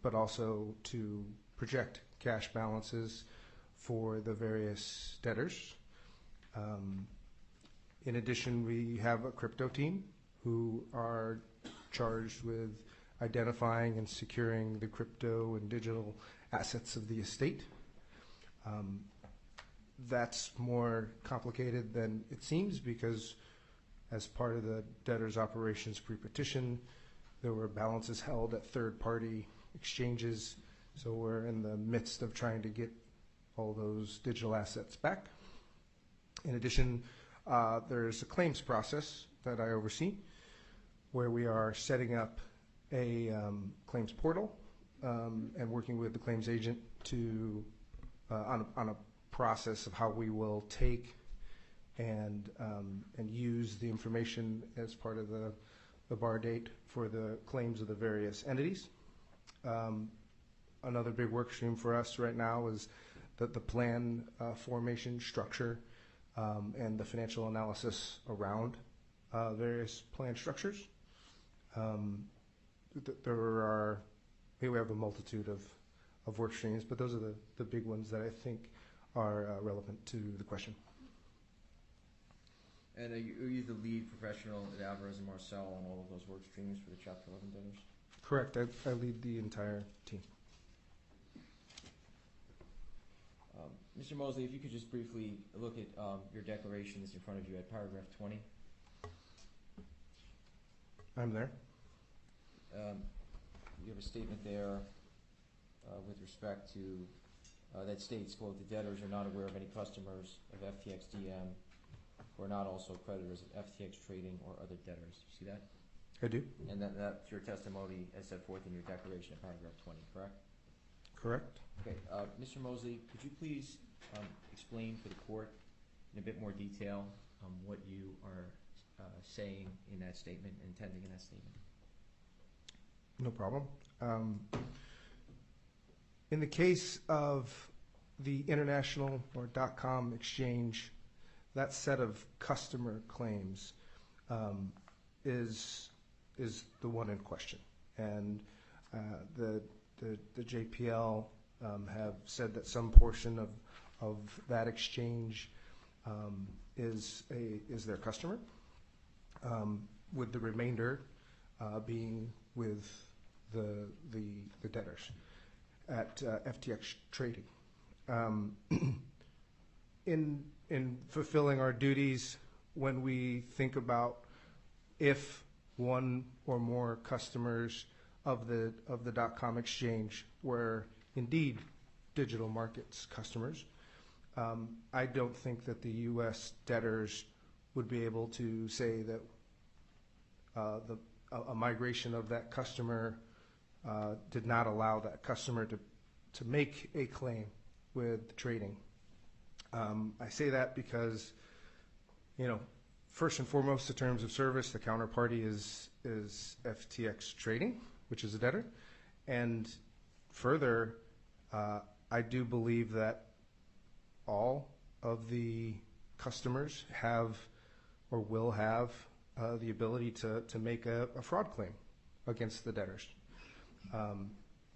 but also to project cash balances for the various debtors. In addition, we have a crypto team who are charged with identifying and securing the crypto and digital assets of the estate. That's more complicated than it seems because as part of the debtor's operations pre-petition, there were balances held at third-party exchanges, so we're in the midst of trying to get all those digital assets back. In addition, there's a claims process that I oversee where we are setting up a claims portal and working with the claims agent to on a process of how we will take and use the information as part of the bar date for the claims of the various entities. Another big work stream for us right now is the plan formation structure and the financial analysis around various plan structures. We have a multitude of work streams, but those are the big ones that I think are relevant to the question. And are you the lead professional at Alvarez and Marcel on all of those work streams for the Chapter 11 debtors? Correct. I lead the entire team. Mr. Mosley, if you could just briefly look at your declaration that's in front of you at paragraph 20. I'm there. You have a statement there with respect to that states, quote, the debtors are not aware of any customers of FTX DM who are not also creditors of FTX Trading or other debtors. You see that? I do. And that's your testimony as set forth in your declaration in paragraph 20, correct? Correct. Okay. Mr. Mosley, could you please explain for the court in a bit more detail what you are saying in that statement, intending in that statement? No problem. In the case of the international or .com exchange, that set of customer claims is the one in question, and the JPL have said that some portion of that exchange is their customer, with the remainder being with the debtors at FTX Trading. In fulfilling our duties, when we think about if one or more customers of the .com exchange were indeed digital markets customers, I don't think that the U.S. debtors would be able to say that a migration of that customer did not allow that customer to make a claim with trading. I say that because, first and foremost, the terms of service, the counterparty is FTX Trading, which is a debtor, and further, I do believe that all of the customers have or will have the ability to make a fraud claim against the debtors,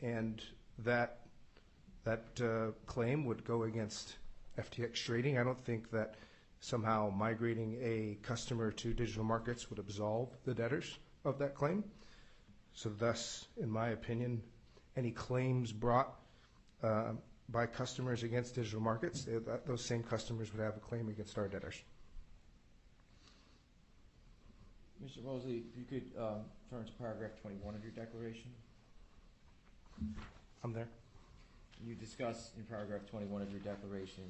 and that claim would go against FTX Trading. I don't think that somehow migrating a customer to digital markets would absolve the debtors of that claim. So thus, in my opinion, any claims brought by customers against digital markets, those same customers would have a claim against our debtors. Mr. Mosley, if you could turn to paragraph 21 of your declaration. I'm there. You discuss in paragraph 21 of your declaration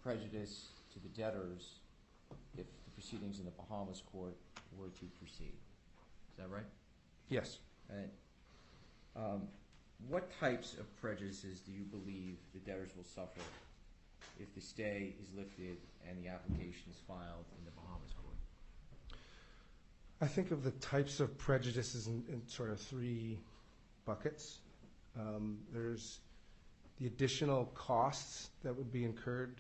prejudice to the debtors if the proceedings in the Bahamas court were to proceed. Is that right? Yes. What types of prejudices do you believe the debtors will suffer if the stay is lifted and the application is filed in the Bahamas court? I think of the types of prejudices in sort of three buckets. There's the additional costs that would be incurred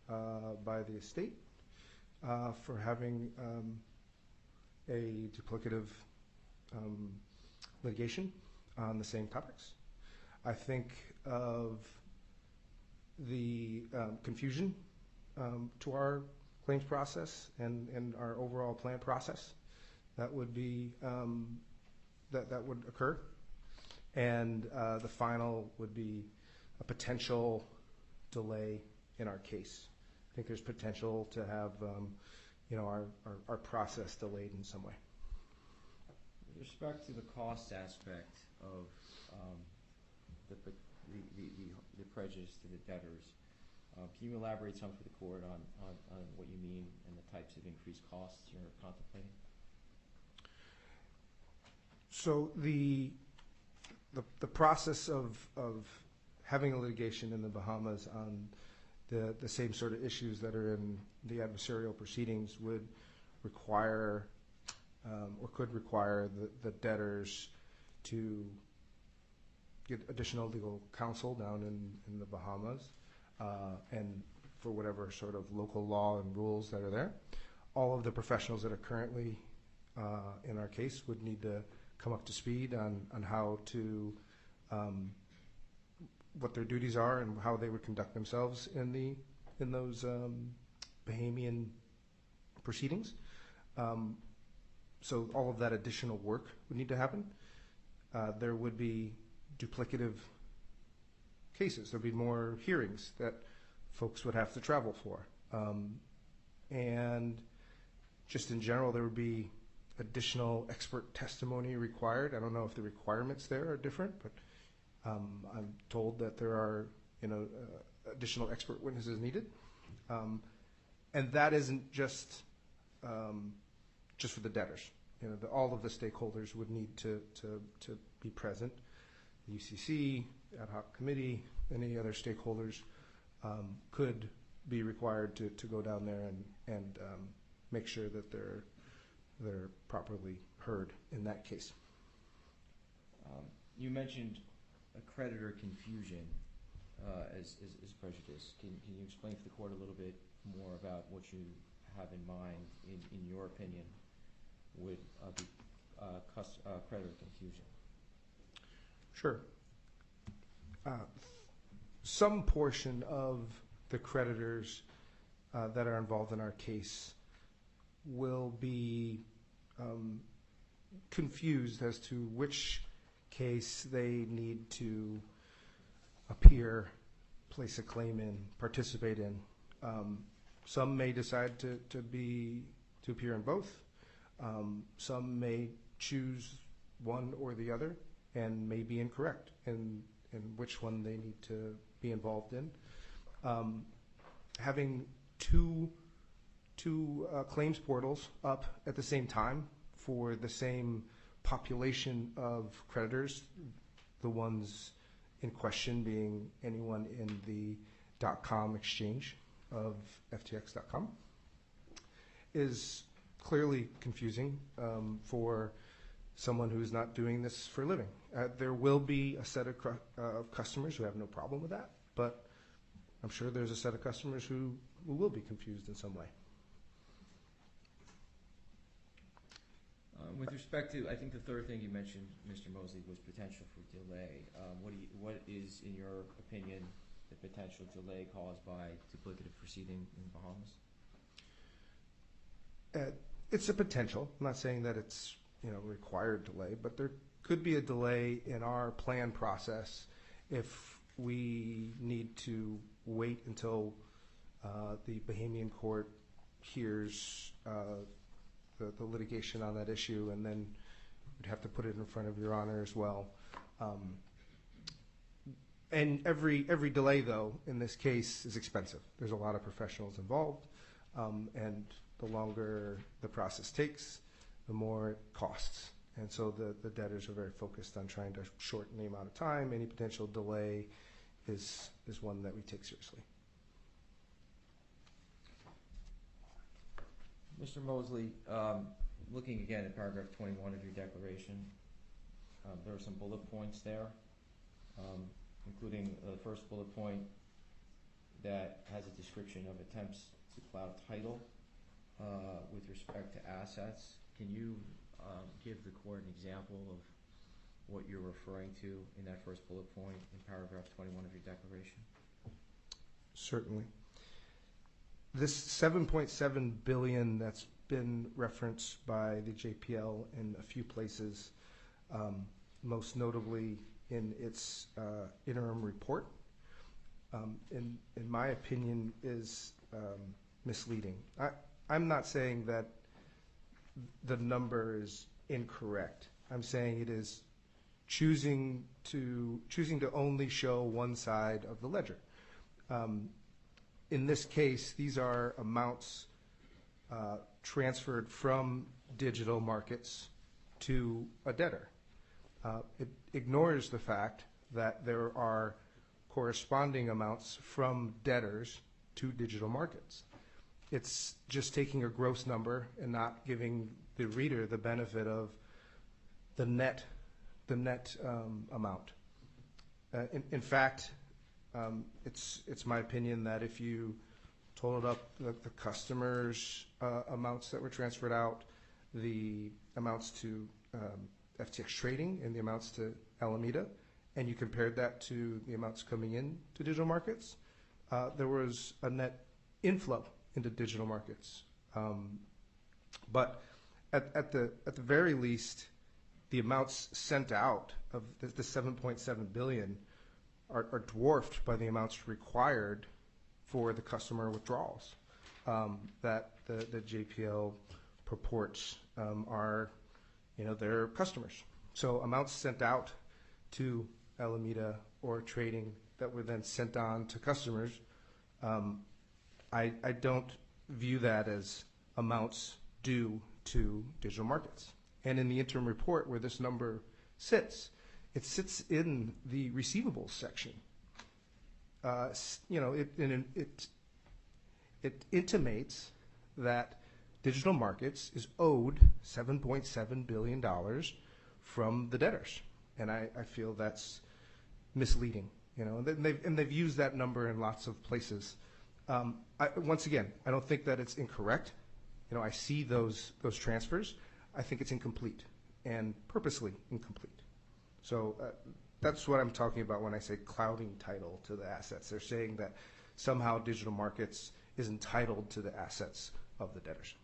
by the estate for having a duplicative litigation on the same topics. I think of the confusion to our claims process and our overall plan process that would be that would occur, and the final would be a potential delay in our case. I think there's potential to have our process delayed in some way. With respect to the cost aspect of the prejudice to the debtors, can you elaborate some for the court on what you mean and the types of increased costs you're contemplating? So the process of having a litigation in the Bahamas on the same sort of issues that are in the adversarial proceedings would require or could require the debtors to get additional legal counsel down in the Bahamas, and for whatever sort of local law and rules that are there. All of the professionals that are currently in our case would need to come up to speed on how to what their duties are and how they would conduct themselves in those Bahamian proceedings. So all of that additional work would need to happen. There would be duplicative cases. There would be more hearings that folks would have to travel for. And just in general, there would be additional expert testimony required. I don't know if the requirements there are different, but I'm told that there are additional expert witnesses needed. And that isn't just for the debtors. All of the stakeholders would need to be present. The UCC, ad hoc committee, any other stakeholders could be required to go down there and make sure that they're properly heard in that case. You mentioned a creditor confusion as prejudice. Can you explain to the court a little bit more about what you have in mind, in your opinion, with creditor confusion? Sure. Some portion of the creditors that are involved in our case will be confused as to which case they need to appear, place a claim in, participate in. Some may decide to appear in both. Some may choose one or the other and may be incorrect in which one they need to be involved in. Having two claims portals up at the same time for the same population of creditors, the ones in question being anyone in the .com exchange of FTX.com, is clearly confusing for someone who's not doing this for a living. There will be a set of customers who have no problem with that, but I'm sure there's a set of customers who will be confused in some way. With respect to, I think the third thing you mentioned, Mr. Mosley, was potential for delay. What is, in your opinion, the potential delay caused by duplicative proceeding in the Bahamas? It's a potential. I'm not saying that it's required delay, but there could be a delay in our plan process if we need to wait until the Bahamian court hears the litigation on that issue, and then we'd have to put it in front of Your Honor as well. And every delay, though, in this case is expensive. There's a lot of professionals involved, and the longer the process takes, the more it costs. And so the debtors are very focused on trying to shorten the amount of time. Any potential delay is one that we take seriously. Mr. Mosley, looking again at paragraph 21 of your declaration, there are some bullet points there, including the first bullet point that has a description of attempts to cloud title with respect to assets. Can you give the court an example what you're referring to in that first bullet point in paragraph 21 of your declaration? Certainly. This $7.7 billion that's been referenced by the JPL in a few places, most notably in its interim report, in my opinion, is misleading. I'm not saying that the number is incorrect. I'm saying it is choosing to only show one side of the ledger. In this case, these are amounts transferred from digital markets to a debtor. It ignores the fact that there are corresponding amounts from debtors to digital markets. It's just taking a gross number and not giving the reader the benefit of the net amount. In fact, it's my opinion that if you totaled up the customers' amounts that were transferred out, the amounts to FTX trading and the amounts to Alameda, and you compared that to the amounts coming in to digital markets, there was a net inflow into digital markets. But at the very least, the amounts sent out of the $7.7 billion are dwarfed by the amounts required for the customer withdrawals that the JPL purports are, their customers. So amounts sent out to Alameda or trading that were then sent on to customers, I don't view that as amounts due to digital markets. And in the interim report where this number sits, it sits in the receivables section. It intimates that digital markets is owed $7.7 billion from the debtors, and I feel that's misleading. And they've used that number in lots of places. Once again, I don't think that it's incorrect. I see those transfers. I think it's incomplete and purposely incomplete. So that's what I'm talking about when I say clouding title to the assets. They're saying that somehow digital markets is entitled to the assets of the debtors.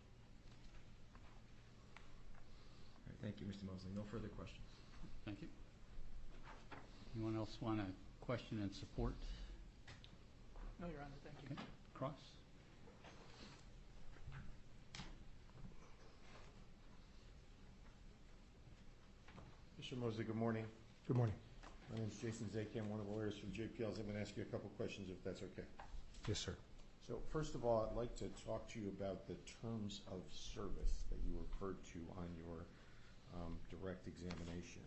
All right, thank you, Mr. Mosley. No further questions. Thank you. Anyone else want to question and support? No, Your Honor, thank you. Okay. Cross? Mr. Mosley, good morning. Good morning. My name is Jason Zake. I'm one of the lawyers from JPLs. I'm going to ask you a couple questions if that's okay. Yes, sir. So first of all, I'd like to talk to you about the terms of service that you referred to on your direct examination.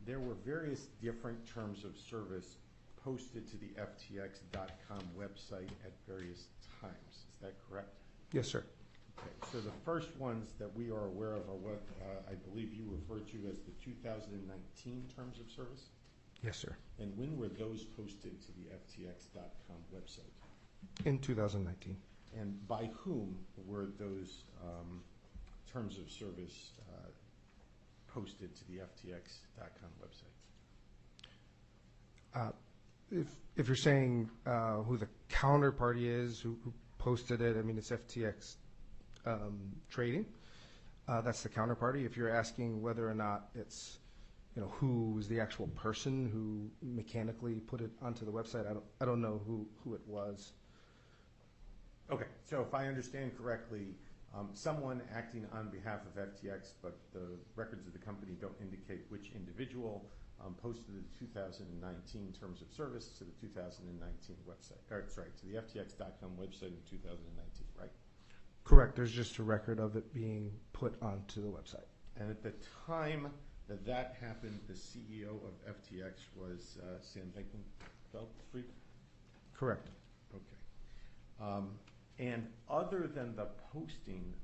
There were various different terms of service posted to the FTX.com website at various times. Is that correct? Yes, sir. Okay. So the first ones that we are aware of are what I believe you referred to as the 2019 terms of service? Yes, sir. And when were those posted to the FTX.com website? In 2019. And by whom were those terms of service posted to the FTX.com website? If you're saying who the counterparty is, who posted it, I mean, it's FTX trading. That's the counterparty. If you're asking whether or not it's, who is the actual person who mechanically put it onto the website, I don't know who it was. Okay, so if I understand correctly, someone acting on behalf of FTX, but the records of the company don't indicate which individual posted the 2019 terms of service to the 2019 website, to the FTX.com website in 2019, right? Correct. There's just a record of it being put onto the website. And at the time that happened, the CEO of FTX was Sam Bankman-Fried? Correct. Okay. And other than the posting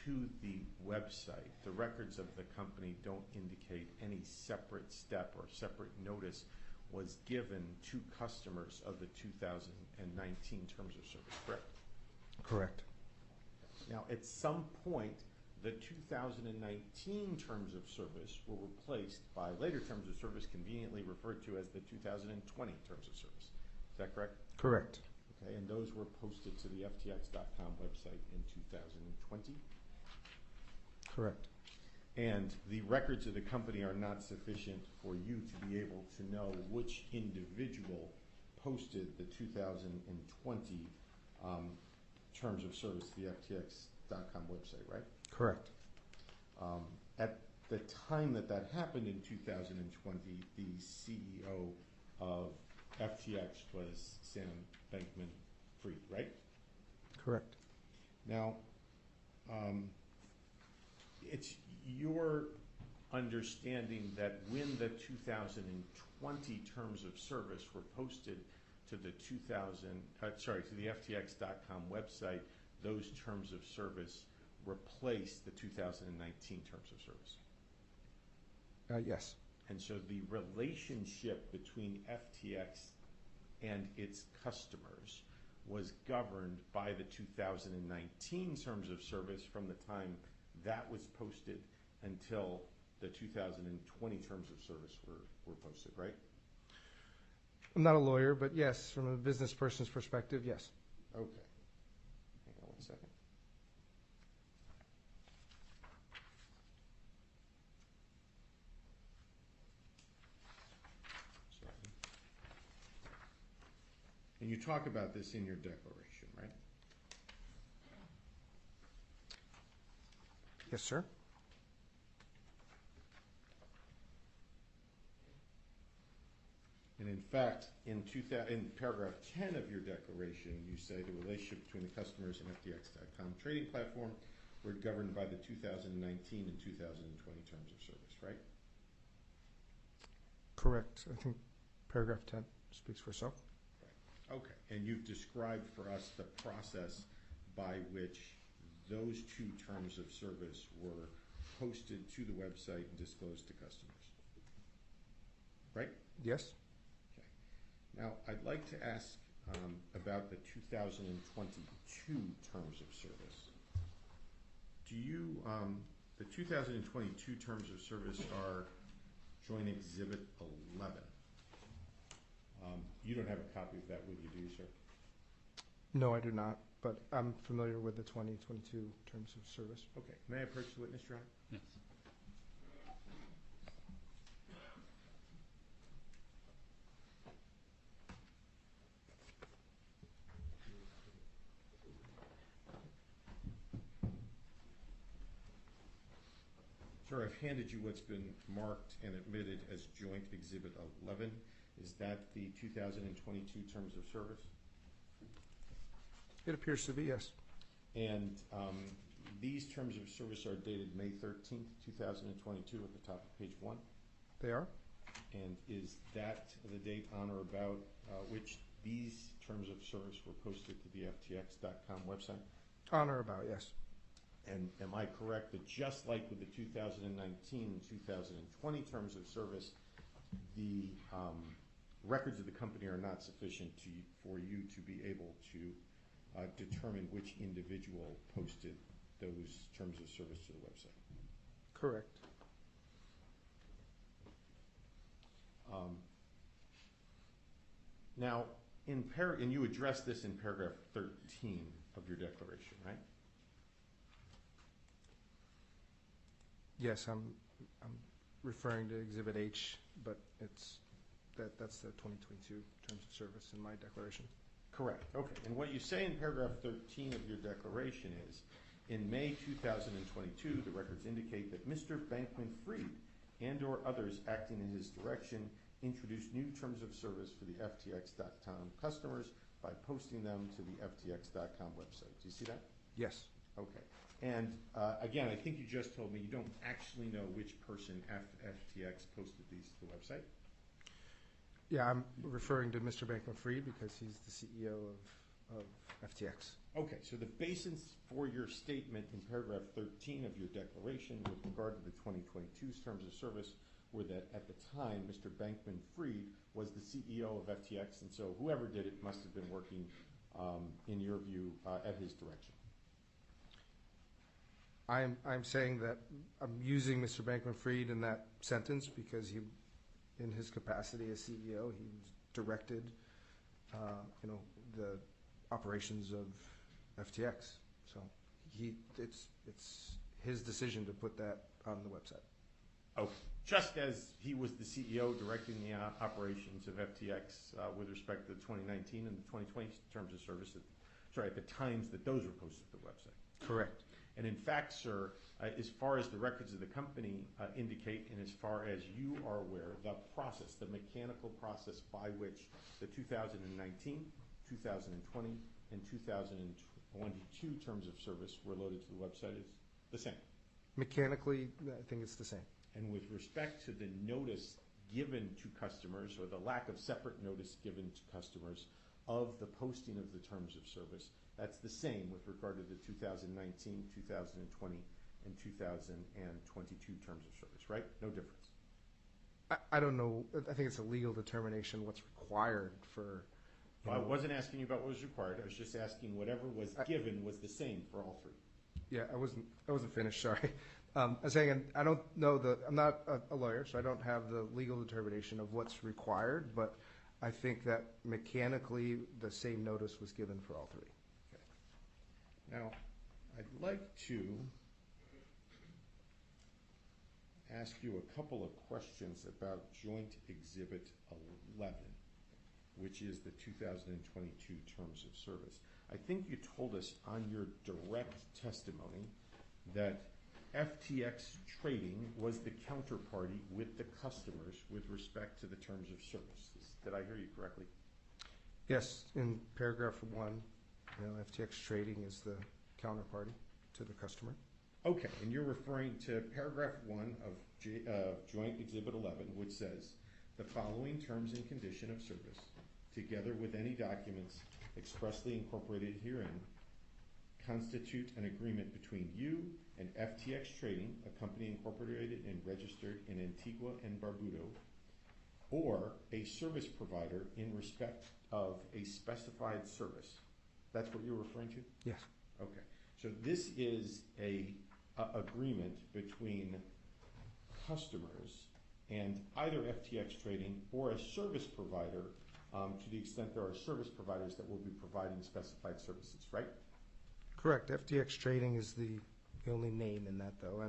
to the website, the records of the company don't indicate any separate step or separate notice was given to customers of the 2019 terms of service, correct? Correct. Now, at some point, the 2019 terms of service were replaced by later terms of service conveniently referred to as the 2020 terms of service. Is that correct? Correct. Okay, and those were posted to the FTX.com website in 2020? Correct. And the records of the company are not sufficient for you to be able to know which individual posted the 2020 terms of service to the FTX.com website, right? Correct. At the time that happened in 2020, the CEO of FTX was Sam Bankman-Fried, right? Correct. Now, it's your understanding that when the 2020 terms of service were posted to the to the FTX.com website, those terms of service replaced the 2019 terms of service. Yes. And so the relationship between FTX and its customers was governed by the 2019 terms of service from the time that was posted until the 2020 terms of service were posted, right? I'm not a lawyer, but yes, from a business person's perspective, yes. Okay. Hang on one second. Sorry. And you talk about this in your declaration, right? Yes, sir. And in fact, in paragraph 10 of your declaration, you say the relationship between the customers and FTX.com trading platform were governed by the 2019 and 2020 terms of service, right? Correct. I think paragraph 10 speaks for itself. Right. Okay. And you've described for us the process by which those two terms of service were posted to the website and disclosed to customers, right? Yes. Now, I'd like to ask about the 2022 terms of service. Do you, the 2022 terms of service are Joint Exhibit 11. You don't have a copy of that with you, do you, sir? No, I do not, but I'm familiar with the 2022 terms of service. Okay. May I approach the witness, Your Honor? Yes. Sir, I've handed you what's been marked and admitted as Joint Exhibit 11. Is that the 2022 terms of service? It appears to be, yes. And these terms of service are dated May 13th, 2022 at the top of page 1? They are? And is that the date on or about which these terms of service were posted to the FTX.com website? On or about, yes. And am I correct that just like with the 2019 and 2020 terms of service, the records of the company are not sufficient for you to be able to determine which individual posted those terms of service to the website? Correct. Now, and you address this in paragraph 13 of your declaration, right? Yes, I'm referring to Exhibit H, but that's the 2022 terms of service in my declaration. Correct. Okay. And what you say in paragraph 13 of your declaration is, in May 2022, the records indicate that Mr. Bankman-Fried and or others acting in his direction introduced new terms of service for the FTX.com customers by posting them to the FTX.com website. Do you see that? Yes. Okay. And again, I think you just told me you don't actually know which person FTX posted these to the website. Yeah, I'm referring to Mr. Bankman-Fried because he's the CEO of FTX. Okay, so the basis for your statement in paragraph 13 of your declaration with regard to the 2022 terms of service were that at the time Mr. Bankman-Fried was the CEO of FTX, and so whoever did it must have been working, in your view, at his direction. I'm saying that I'm using Mr. Bankman-Fried in that sentence because he, in his capacity as CEO, he directed, the operations of FTX. So it's his decision to put that on the website. Oh, just as he was the CEO directing the operations of FTX with respect to the 2019 and the 2020 terms of service, at the times that those were posted to the website. Correct. And in fact, sir, as far as the records of the company indicate, and as far as you are aware, the process, the mechanical process by which the 2019, 2020, and 2022 terms of service were loaded to the website is the same. Mechanically, I think it's the same. And with respect to the notice given to customers, or the lack of separate notice given to customers of the posting of the terms of service, that's the same with regard to the 2019, 2020, and 2022 terms of service, right? No difference. I don't know. I think it's a legal determination what's required for. Well, I wasn't asking you about what was required. I was just asking whatever was given was the same for all three. Yeah, I wasn't finished. Sorry. I'm saying I don't know I'm not a lawyer, so I don't have the legal determination of what's required. But I think that mechanically the same notice was given for all three. Okay. Now, I'd like to ask you a couple of questions about Joint Exhibit 11, which is the 2022 terms of service. I think you told us on your direct testimony that FTX Trading was the counterparty with the customers with respect to the terms of service. Did I hear you correctly? Yes, in paragraph 1, FTX Trading is the counterparty to the customer. Okay, and you're referring to paragraph 1 of Joint Exhibit 11, which says, the following terms and condition of service, together with any documents expressly incorporated herein, constitute an agreement between you and FTX Trading, a company incorporated and registered in Antigua and Barbuda, or a service provider in respect of a specified service. That's what you're referring to? Yes. Okay. So this is a agreement between customers and either FTX Trading or a service provider, to the extent there are service providers that will be providing specified services, right? Correct. FTX Trading is the only name in that, though,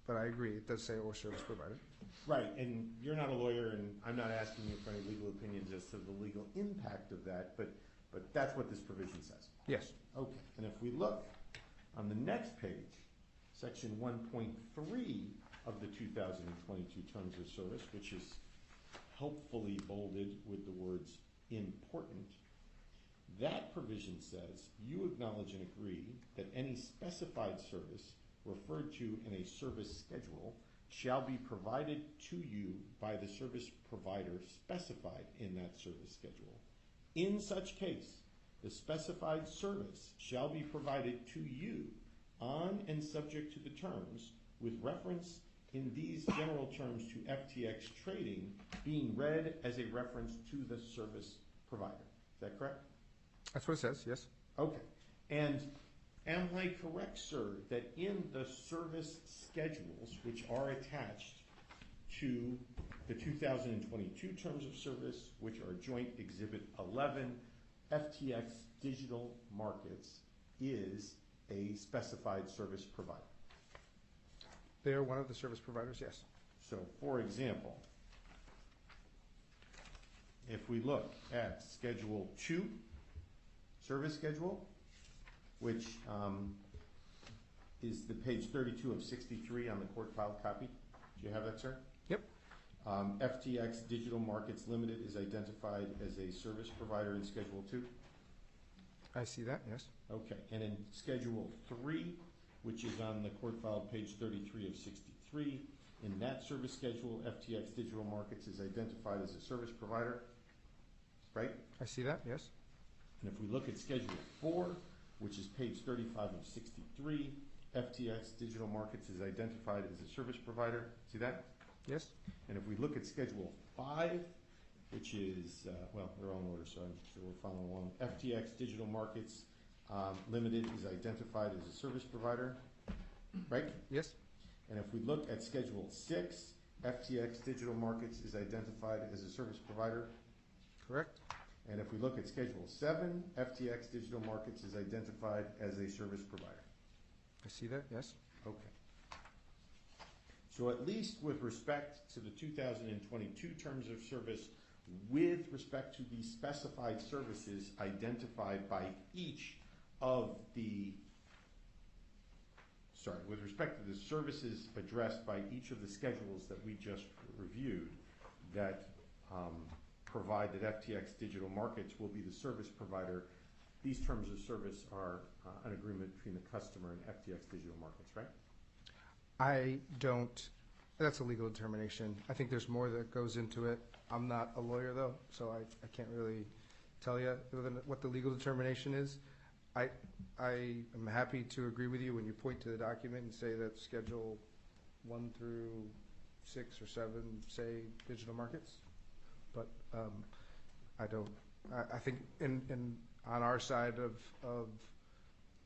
but I agree. It does say or service provider. Right, and you're not a lawyer, and I'm not asking you for any legal opinions as to the legal impact of that, but that's what this provision says. Yes. Okay, and if we look on the next page, section 1.3 of the 2022 terms of service, which is helpfully bolded with the words important, that provision says you acknowledge and agree that any specified service referred to in a service schedule shall be provided to you by the service provider specified in that service schedule. In such case, the specified service shall be provided to you on and subject to the terms with reference in these general terms to FTX Trading being read as a reference to the service provider. Is that correct? That's what it says, yes. Okay. And am I correct, sir, that in the service schedules which are attached to the 2022 terms of service, which are Joint Exhibit 11, FTX Digital Markets is a specified service provider? They are one of the service providers, yes. So, for example, if we look at Schedule 2, service schedule, which is the page 32 of 63 on the court file copy. Do you have that, sir? Yep. FTX Digital Markets Limited is identified as a service provider in Schedule 2. I see that, yes. Okay, and in Schedule 3, which is on the court file page 33 of 63, in that service schedule, FTX Digital Markets is identified as a service provider, right? I see that, yes. And if we look at Schedule 4, which is page 35 of 63, FTX Digital Markets is identified as a service provider. See that? Yes. And if we look at Schedule 5, which is, they're all in order, so I'm sure we're following along. FTX Digital Markets Limited is identified as a service provider. right? Yes? And if we look at Schedule 6, FTX Digital Markets is identified as a service provider. Correct? And if we look at Schedule 7, FTX Digital Markets is identified as a service provider. I see that, yes. Okay. So at least with respect to the 2022 terms of service, with respect to the specified services identified by each of the, with respect to the services addressed by each of the schedules that we just reviewed that provide that FTX Digital Markets will be the service provider, these terms of service are an agreement between the customer and FTX Digital Markets, right? I don't, that's a legal determination. I think there's more that goes into it. I'm not a lawyer, though, so I can't really tell you what the legal determination is. I am happy to agree with you when you point to the document and say that Schedule 1 through 6 or 7 say digital markets, but I don't. I think on our side of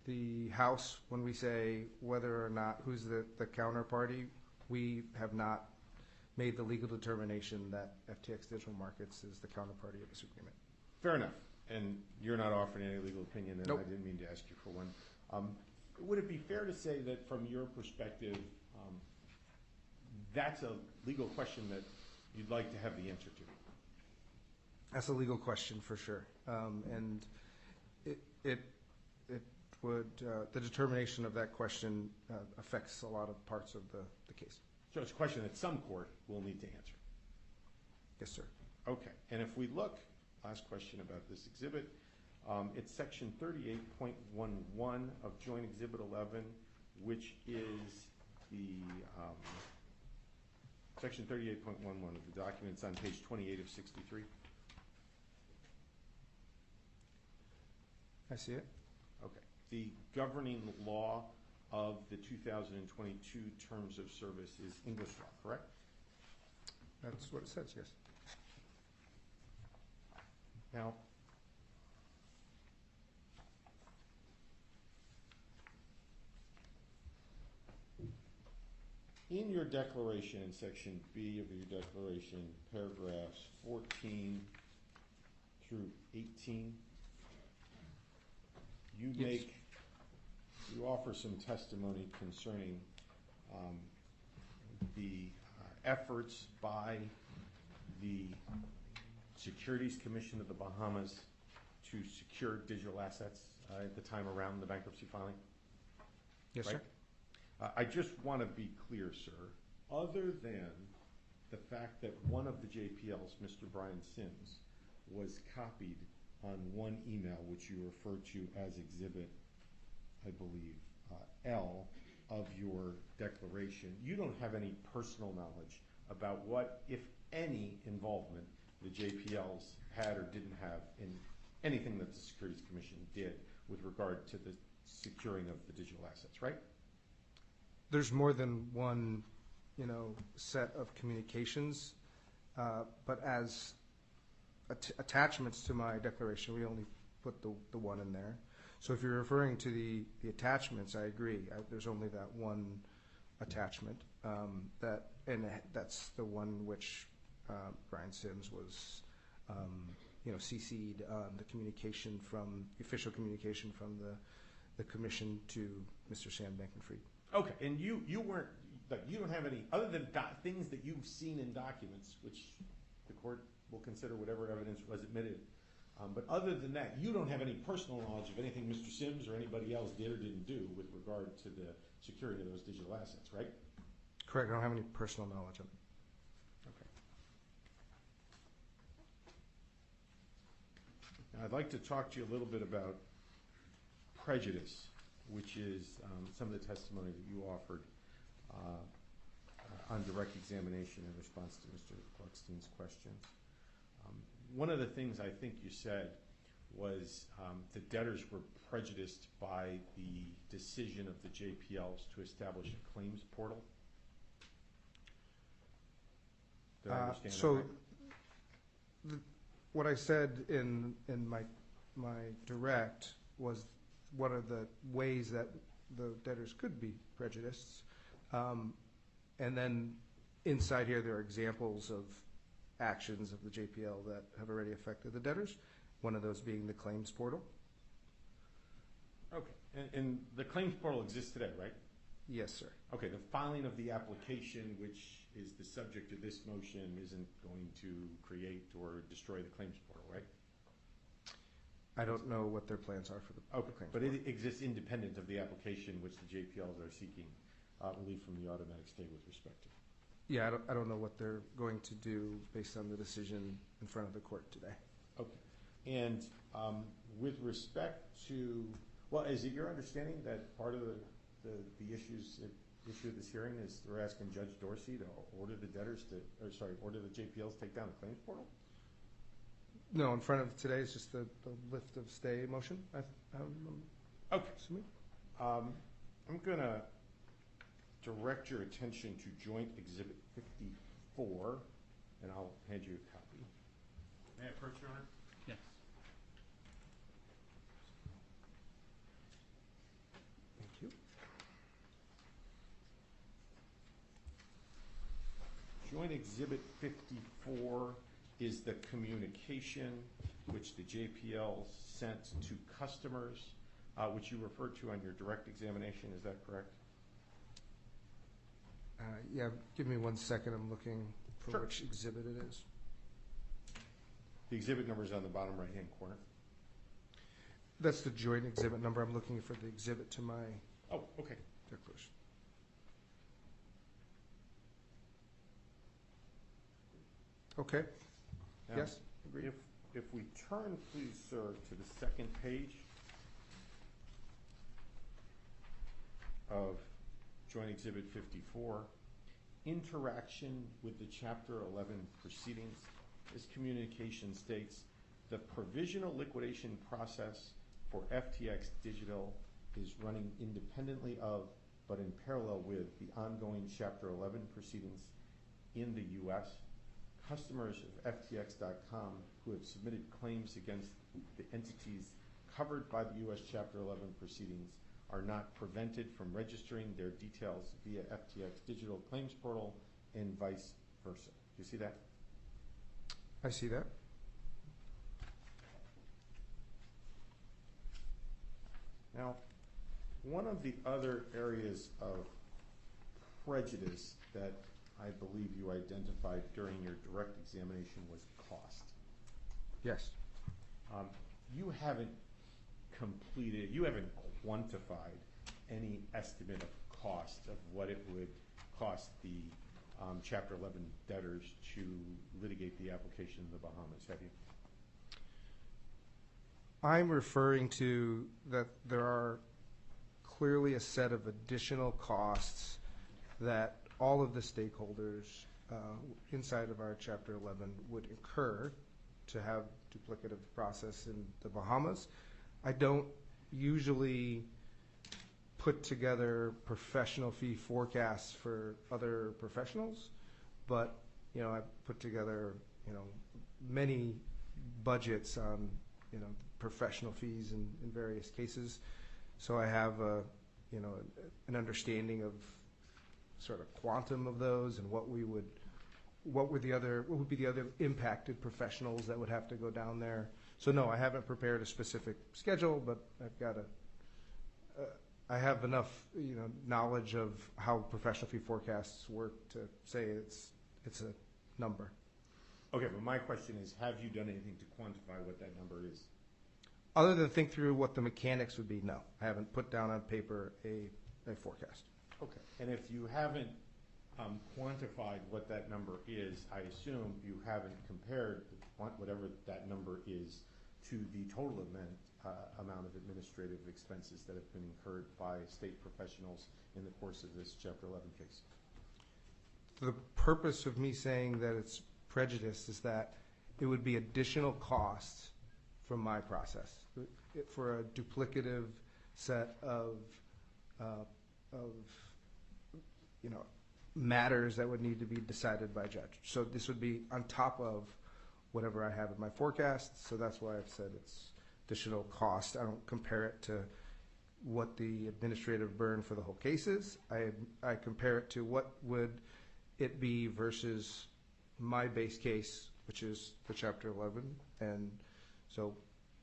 the house, when we say whether or not who's the counterparty, we have not made the legal determination that FTX Digital Markets is the counterparty of this agreement. Fair enough. And you're not offering any legal opinion, and Nope. I didn't mean to ask you for one. Would it be fair to say that from your perspective, that's a legal question that you'd like to have the answer to? That's a legal question for sure, and it would the determination of that question affects a lot of parts of the case. So it's a question that some court will need to answer. Yes, sir. Okay. And if we look, last question about this exhibit, it's Section 38.11 of Joint Exhibit 11, which is the Section 38.11 of the documents on page 28 of 63. I see it. Okay. The governing law of the 2022 terms of service is English law, correct? That's what it says, yes. Now, in your declaration, in Section B of your declaration, paragraphs 14 through 18, you offer some testimony concerning the efforts by the Securities Commission of the Bahamas to secure digital assets at the time around the bankruptcy filing? Yes, right? Sir. I just want to be clear, sir, other than the fact that one of the JPLs, Mr. Brian Sims, was copied on one email, which you refer to as Exhibit, I believe, L of your declaration, you don't have any personal knowledge about what, if any, involvement the JPLs had or didn't have in anything that the Securities Commission did with regard to the securing of the digital assets, right? There's more than one, set of communications, but as attachments to my declaration, we only put the one in there. So if you're referring to the attachments, I agree. There's only that one attachment, that's the one which Brian Sims was, CC'd the communication from the official communication from the commission to Mr. Sam Bankman-Fried. Okay, and you weren't, you don't have any, other than things that you've seen in documents, which the court will consider whatever evidence was admitted, but other than that, you don't have any personal knowledge of anything Mr. Sims or anybody else did or didn't do with regard to the security of those digital assets, right? Correct, I don't have any personal knowledge of it. Okay. Now, I'd like to talk to you a little bit about prejudice, which is some of the testimony that you offered on direct examination in response to Mr. Gluckstein's questions. One of the things I think you said was the debtors were prejudiced by the decision of the JPLs to establish a claims portal. Did I understand that right? What I said in my direct was one of the ways that the debtors could be prejudiced. And then inside here, there are examples of actions of the JPL that have already affected the debtors, one of those being the claims portal. Okay, and the claims portal exists today, right? Yes, sir. Okay, the filing of the application, which is the subject of this motion, isn't going to create or destroy the claims portal, right? I don't know what their plans are for the Okay, claims but portal. it exists independent of the application which the JPLs are seeking relief from the automatic stay with respect to. Yeah, I don't know what they're going to do based on the decision in front of the court today. Okay, and with respect to, well, is it your understanding that part of the issue of this hearing is we're asking Judge Dorsey to order the debtors order the JPLs to take down the claims portal? No, in front of today is just the lift of stay motion. Okay. Assuming. I'm going to direct your attention to Joint Exhibit 54, and I'll hand you a copy. May I approach, Your Honor? Yes. Thank you. Joint Exhibit 54 is the communication which the JPL sent to customers, which you referred to on your direct examination. Is that correct? Yeah, give me 1 second. I'm looking for Sure. which exhibit it is. The exhibit number is on the bottom right-hand corner. That's the joint exhibit number. I'm looking for the exhibit to my Oh, okay. declaration. Okay. Now, Yes, agreed. If we turn, please, sir, to the second page of Joint Exhibit 54, interaction with the Chapter 11 proceedings. This communication states, the provisional liquidation process for FTX Digital is running independently of, but in parallel with, the ongoing Chapter 11 proceedings in the U.S. Customers of FTX.com who have submitted claims against the entities covered by the U.S. Chapter 11 proceedings are not prevented from registering their details via FTX Digital Claims Portal and vice versa. Do you see that? I see that. Now, one of the other areas of prejudice that I believe you identified during your direct examination was cost. Yes. You haven't quantified any estimate of cost of what it would cost the Chapter 11 debtors to litigate the application in the Bahamas, have you? I'm referring to that there are clearly a set of additional costs that all of the stakeholders inside of our Chapter 11 would incur to have duplicative process in the Bahamas. I don't usually put together professional fee forecasts for other professionals, but I put together many budgets on professional fees in various cases, so I have an understanding of sort of quantum of those and what would be the other impacted professionals that would have to go down there. So no, I haven't prepared a specific schedule, but I have enough knowledge of how professional fee forecasts work to say it's a number. Okay, but my question is, have you done anything to quantify what that number is? Other than think through what the mechanics would be, no. I haven't put down on paper a forecast. Okay, and if you haven't quantified what that number is, I assume you haven't compared whatever that number is to the total amount of administrative expenses that have been incurred by state professionals in the course of this Chapter 11 case. The purpose of me saying that it's prejudice is that it would be additional costs from my process for a duplicative set of matters that would need to be decided by a judge. So this would be on top of whatever I have in my forecast. So that's why I've said it's additional cost. I don't compare it to what the administrative burn for the whole case is. I compare it to what would it be versus my base case, which is the Chapter 11, and so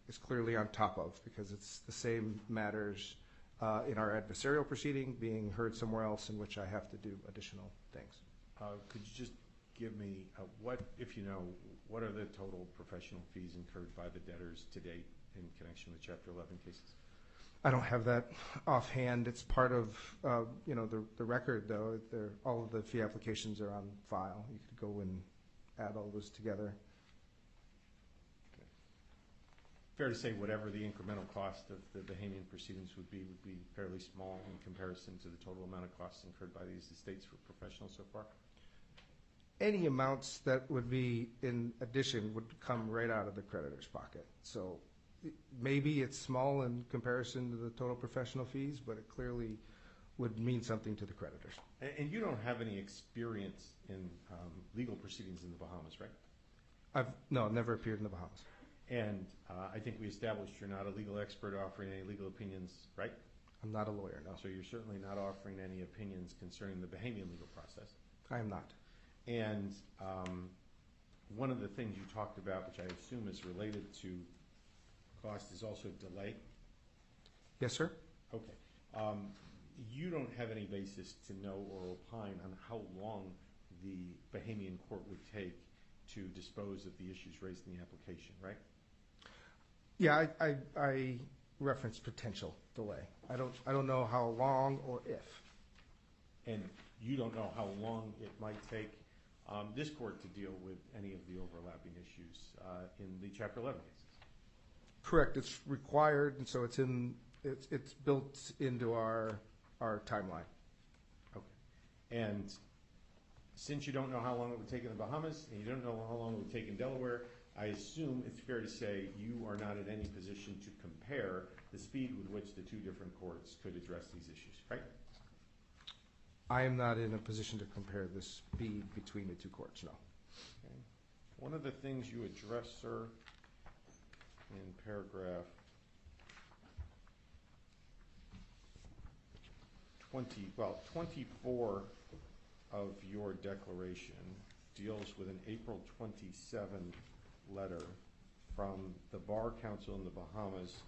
it's clearly on top of, because it's the same matters in our adversarial proceeding being heard somewhere else in which I have to do additional things. Could you just give me what, if you know, what are the total professional fees incurred by the debtors to date in connection with Chapter 11 cases? I don't have that offhand. It's part of the record, though. All of the fee applications are on file. You could go and add all those together. Okay. Fair to say whatever the incremental cost of the Bahamian proceedings would be fairly small in comparison to the total amount of costs incurred by these estates for professionals so far? Any amounts that would be in addition would come right out of the creditor's pocket. So maybe it's small in comparison to the total professional fees, but it clearly would mean something to the creditors. And you don't have any experience in legal proceedings in the Bahamas, right? I've never appeared in the Bahamas. And I think we established you're not a legal expert offering any legal opinions, right? I'm not a lawyer, no. So you're certainly not offering any opinions concerning the Bahamian legal process. I am not. And one of the things you talked about, which I assume is related to cost, is also delay. Yes, sir. Okay. You don't have any basis to know or opine on how long the Bahamian court would take to dispose of the issues raised in the application, right? Yeah, I referenced potential delay. I don't know how long or if. And you don't know how long it might take this court to deal with any of the overlapping issues in the Chapter 11 cases. Correct. It's required, and so it's built into our timeline. Okay. And since you don't know how long it would take in the Bahamas, and you don't know how long it would take in Delaware, I assume it's fair to say you are not in any position to compare the speed with which the two different courts could address these issues, right? I am not in a position to compare the speed between the two courts, no. Okay. One of the things you address, sir, in paragraph 24 of your declaration deals with an April 27 letter from the Bar Council in the Bahamas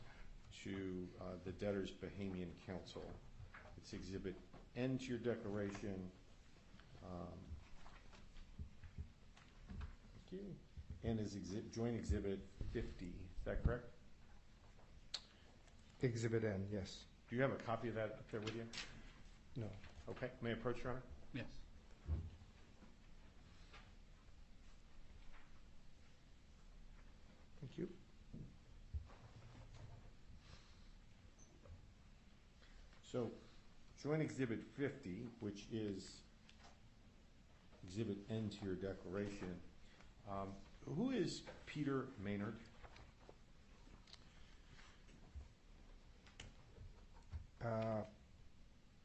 to the debtor's Bahamian counsel. It's Exhibit N to your declaration. Thank you. And is Joint Exhibit 50. Is that correct? Exhibit N, yes. Do you have a copy of that up there with you? No. Okay. May I approach, Your Honor? Yes. Thank you. So, Joint Exhibit 50, which is Exhibit N to your declaration, who is Peter Maynard?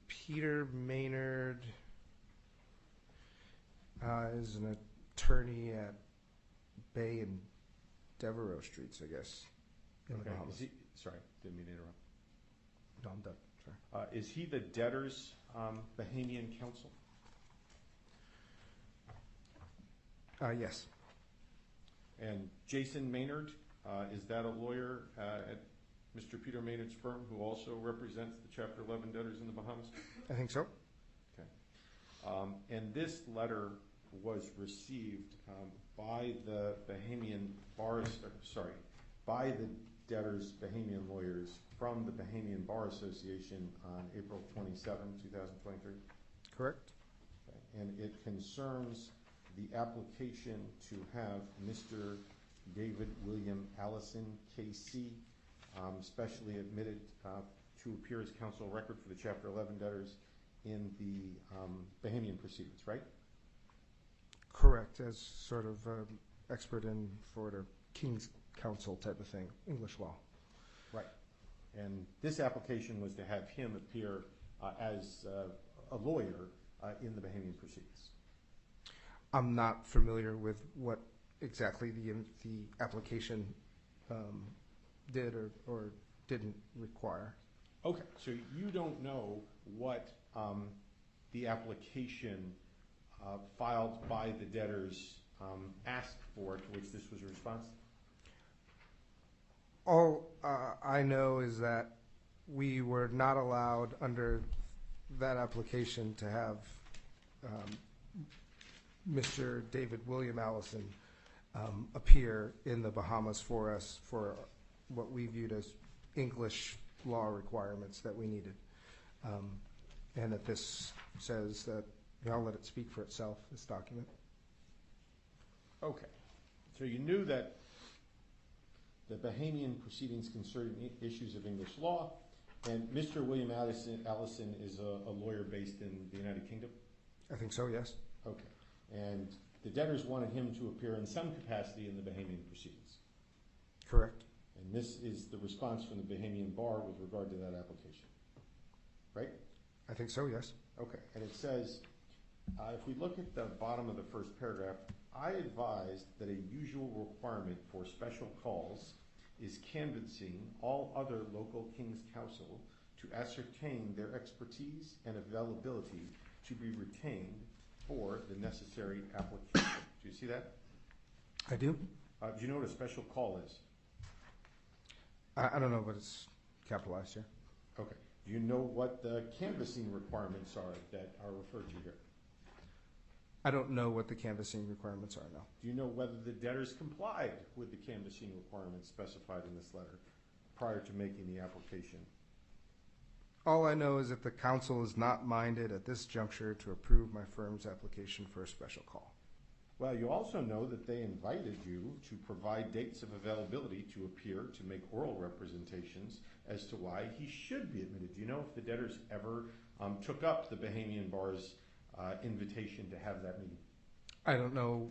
Peter Maynard is an attorney at Bay and Devereaux Streets, I guess, in the Bahamas. Sorry, didn't mean to interrupt. No, I'm done. Sorry. Is he the debtor's Bahamian counsel? Yes. And Jason Maynard, is that a lawyer at Mr. Peter Maynard's firm who also represents the Chapter 11 debtors in the Bahamas? I think so. Okay. And this letter was received by the Bahamian by the debtors' Bahamian lawyers from the Bahamian Bar Association on April 27, 2023? Correct. Okay. And it concerns the application to have Mr. David William Allison, KC, specially admitted to appear as counsel of record for the Chapter 11 debtors in the Bahamian proceedings, right? Correct, as sort of expert in for the King's Counsel type of thing, English law. Right. And this application was to have him appear as a lawyer in the Bahamian proceedings. I'm not familiar with what exactly the application did or didn't require. Okay, so you don't know what the application filed by the debtors asked for, to which this was a response? All I know is that we were not allowed under that application to have Mr. David William Allison appear in the Bahamas for us for what we viewed as English law requirements that we needed. And that this says that, I'll let it speak for itself, this document. Okay, so you knew that the Bahamian proceedings concerned issues of English law, and Mr. William Allison is a lawyer based in the United Kingdom? I think so, yes. Okay, and the debtors wanted him to appear in some capacity in the Bahamian proceedings? Correct. And this is the response from the Bahamian bar with regard to that application, right? I think so, yes. Okay, and it says, if we look at the bottom of the first paragraph, I advised that a usual requirement for special calls is canvassing all other local King's Counsel to ascertain their expertise and availability to be retained for the necessary application. Do you see that? I do. Do you know what a special call is? I don't know, but it's capitalized here. Okay. Do you know what the canvassing requirements are that are referred to here? I don't know what the canvassing requirements are now. Do you know whether the debtors complied with the canvassing requirements specified in this letter prior to making the application? All I know is that the council is not minded at this juncture to approve my firm's application for a special call. Well, you also know that they invited you to provide dates of availability to appear to make oral representations as to why he should be admitted. Do you know if the debtors ever took up the Bahamian Bar's invitation to have that meeting? I don't know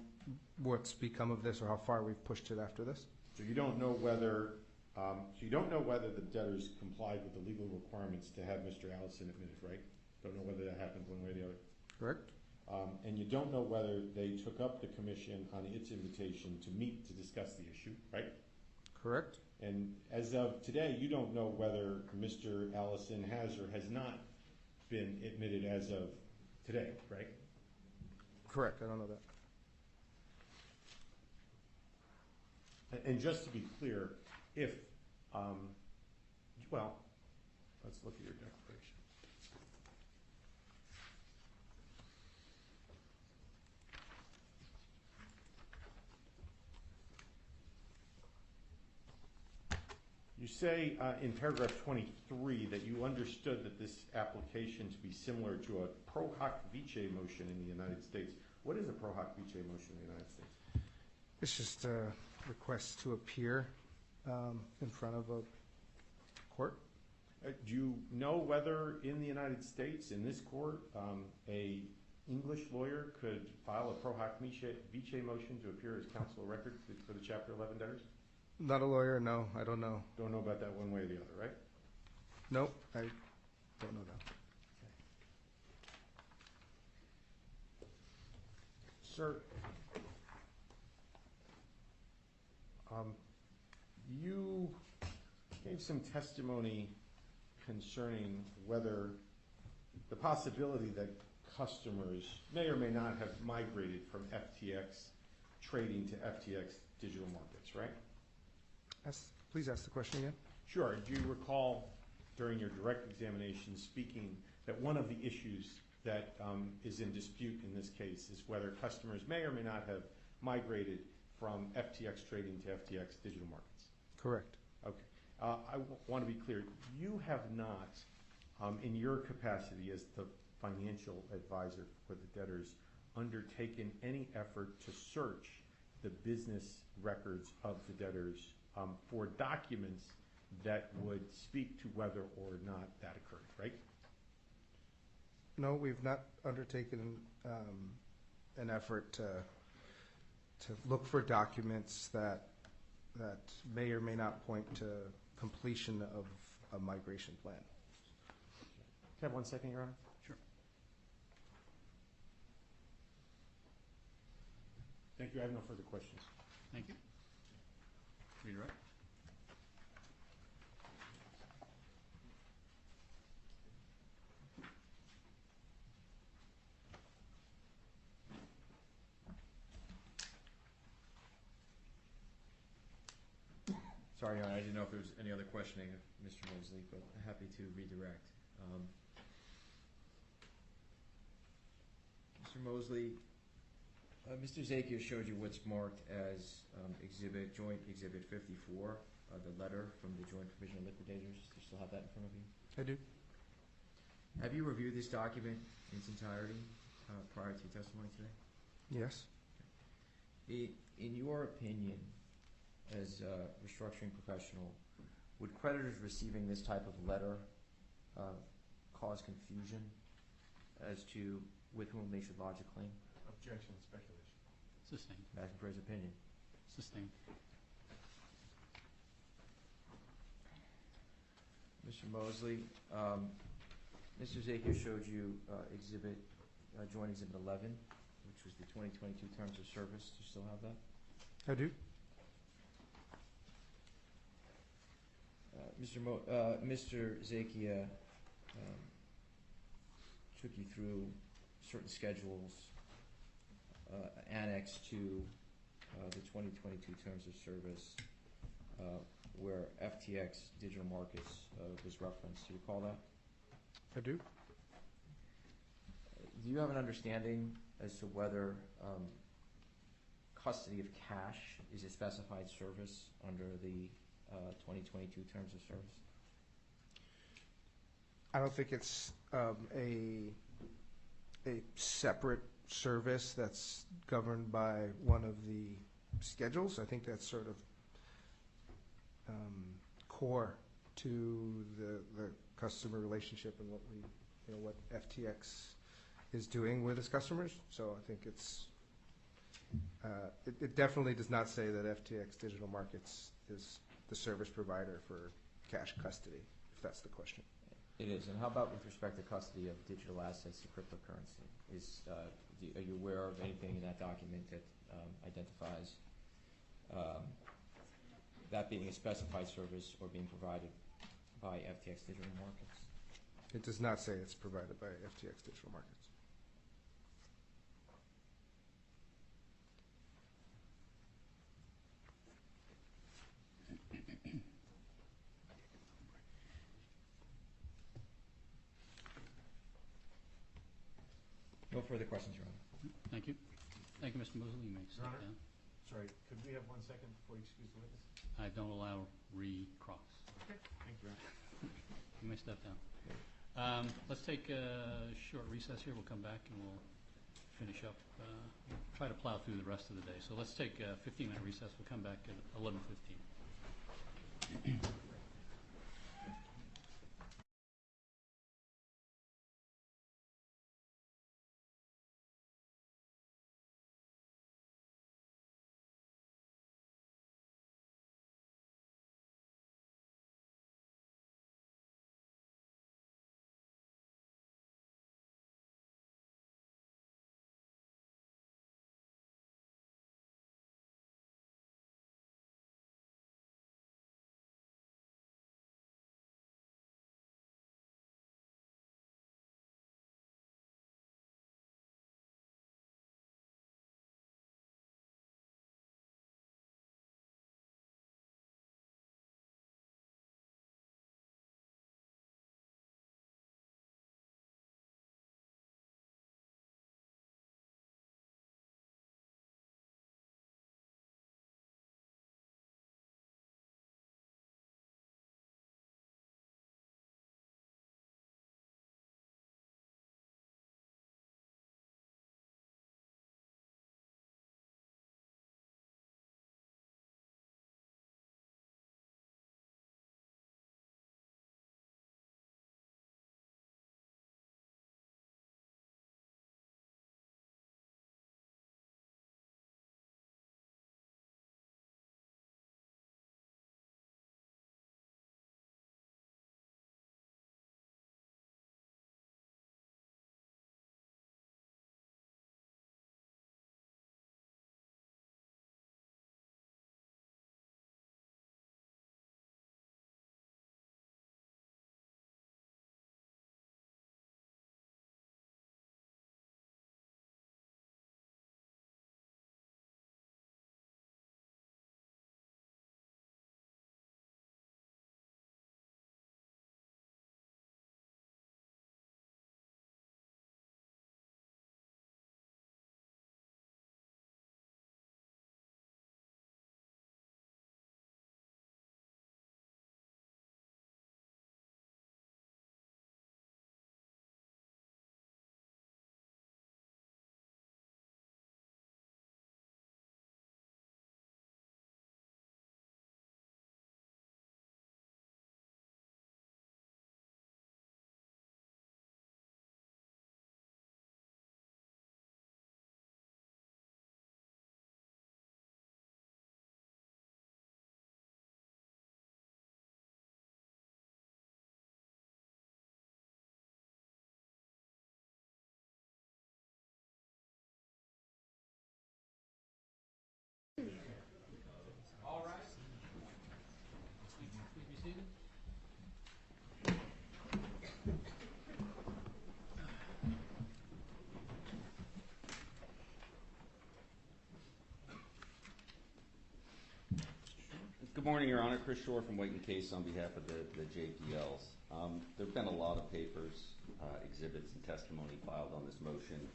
what's become of this or how far we've pushed it after this. So you don't know whether the debtors complied with the legal requirements to have Mr. Allison admitted, right? Don't know whether that happened one way or the other. Correct. And you don't know whether they took up the commission on its invitation to meet to discuss the issue, right? Correct. And as of today, you don't know whether Mr. Allison has or has not been admitted as of today, right? Correct. I don't know that. And just to be clear, if, well, let's look at your declaration. You say in paragraph 23 that you understood that this application to be similar to a pro hoc vice motion in the United States. What is a pro hoc vice motion in the United States? It's just a request to appear in front of a court. Do you know whether in the United States, in this court, a English lawyer could file a pro hoc vice motion to appear as counsel of record for the Chapter 11 debtors? Not a lawyer, no, I don't know. Don't know about that one way or the other, right? Nope, I don't know that. Sir, you gave some testimony concerning whether the possibility that customers may or may not have migrated from FTX trading to FTX digital markets, right? Please ask the question again. Sure. Do you recall during your direct examination speaking that one of the issues that is in dispute in this case is whether customers may or may not have migrated from FTX trading to FTX digital markets? Correct. Okay. I want to be clear. You have not, in your capacity as the financial advisor for the debtors, undertaken any effort to search the business records of the debtors for documents that would speak to whether or not that occurred, right? No, we've not undertaken an effort to look for documents that may or may not point to completion of a migration plan. Can I have 1 second, Your Honor? Sure. Thank you. I have no further questions. Thank you. Redirect. Sorry, Your Honor, I didn't know if there was any other questioning of Mr. Mosley, but happy to redirect. Mr. Mosley, Mr. Zakia showed you what's marked as Joint Exhibit 54, the letter from the Joint Provisional Liquidators. Do you still have that in front of you? I do. Have you reviewed this document in its entirety prior to your testimony today? Yes. In your opinion, as a restructuring professional, would creditors receiving this type of letter cause confusion as to with whom they should lodge a claim? Objection, speculation. Sustained. Asking for his opinion. Sustained. Mr. Mosley, Mr. Zakia showed you Joint Exhibit 11, which was the 2022 Terms of Service. Do you still have that? I do. Mr. Zakia took you through certain schedules annexed to the 2022 Terms of Service where FTX Digital Markets was referenced. Do you recall that? I do. Do you have an understanding as to whether custody of cash is a specified service under the 2022 Terms of Service? I don't think it's a separate service that's governed by one of the schedules. I think that's sort of core to the customer relationship and what FTX is doing with its customers. So I think it definitely does not say that FTX Digital Markets is the service provider for cash custody, if that's the question. It is. And how about with respect to custody of digital assets and cryptocurrency? Are you aware of anything in that document that identifies that being a specified service or being provided by FTX Digital Markets? It does not say it's provided by FTX Digital Markets. No further questions, Your Honor. Thank you. Thank you, Mr. Mosley. You may step down. Sorry, could we have 1 second before you excuse the witness? I don't allow recross. Okay, thank you. You may step down. Let's take a short recess here. We'll come back and we'll finish up. Try to plow through the rest of the day. So let's take a 15-minute recess. We'll come back at 11:15. Good morning, Your Honor. Chris Shore from White & Case on behalf of the JPLs. There have been a lot of papers, exhibits, and testimony filed on this motion,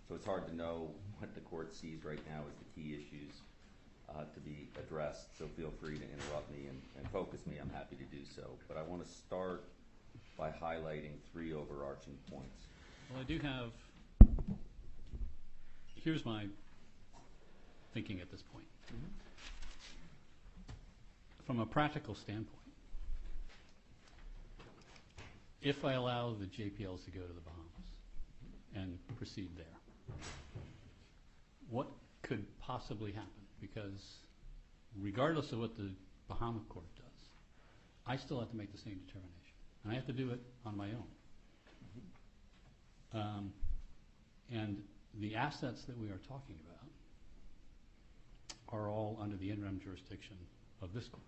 so it's hard to know what the court sees right now as the key issues to be addressed. So feel free to interrupt me and focus me. I'm happy to do so. But I want to start by highlighting three overarching points. Well, I do have, here's my thinking at this point. From a practical standpoint, if I allow the JPLs to go to the Bahamas and proceed there, what could possibly happen? Because regardless of what the Bahama court does, I still have to make the same determination. And I have to do it on my own. And the assets that we are talking about are all under the interim jurisdiction of this court.